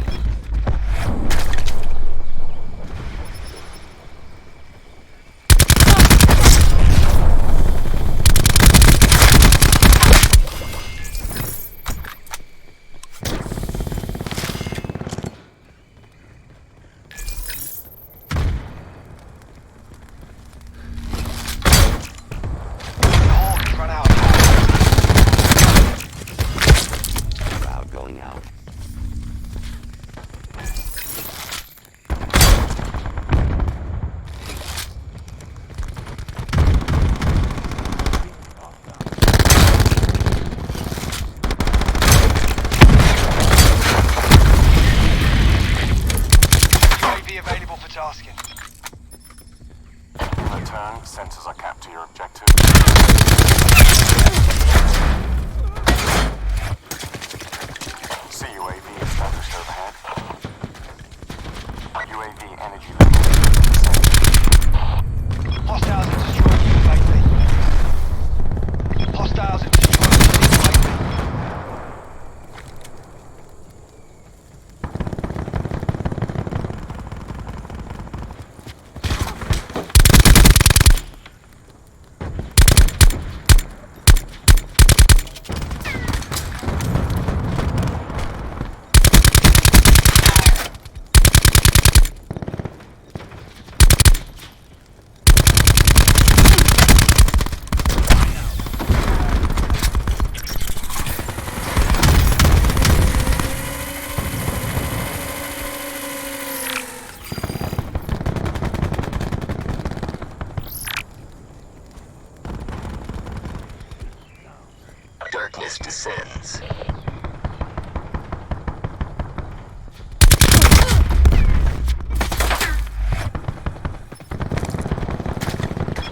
darkness descends.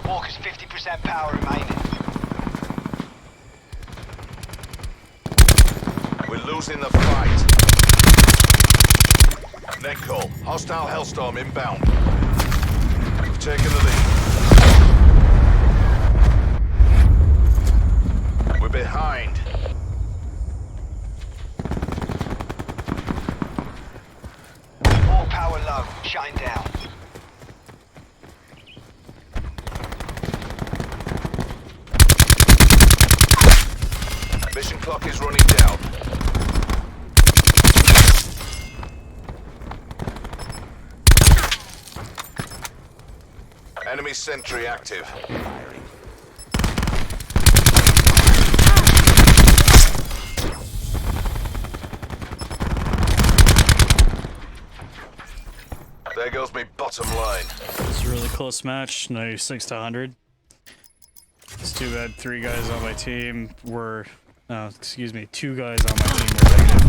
Walker's 50% power remaining. We're losing the fight. Net call. Hostile Hellstorm inbound. We've taken the lead. We're behind. All power low. Shutting down. Mission clock is running down. Enemy sentry active. There goes my bottom line. It's a really close match, 96 to 100. It's too bad 3 guys on my team were, excuse me, 2 guys on my team were negative.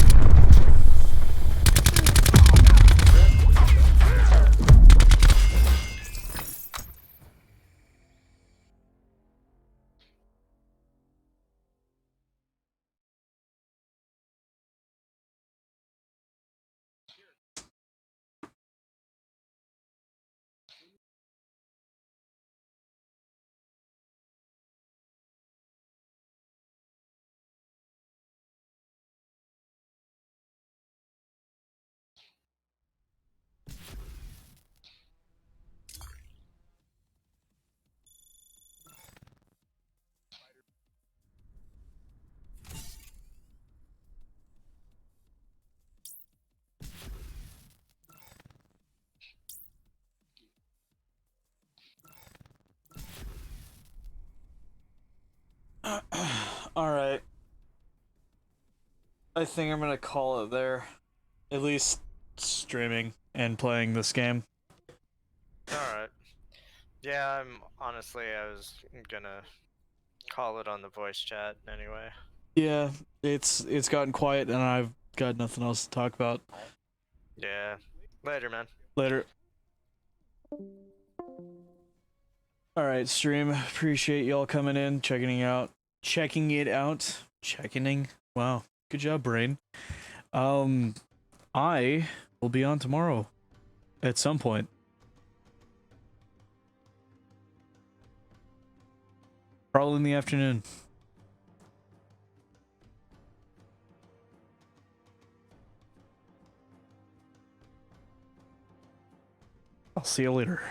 Alright. I think I'm gonna call it there. At least streaming and playing this game. Alright. Yeah, I was gonna call it on the voice chat anyway. Yeah, it's gotten quiet and I've got nothing else to talk about. Yeah. Later, man. Later. Alright, stream. Appreciate y'all coming in, checking it out. Wow. Good job, brain. I will be on tomorrow at some point. Probably in the afternoon. I'll see you later.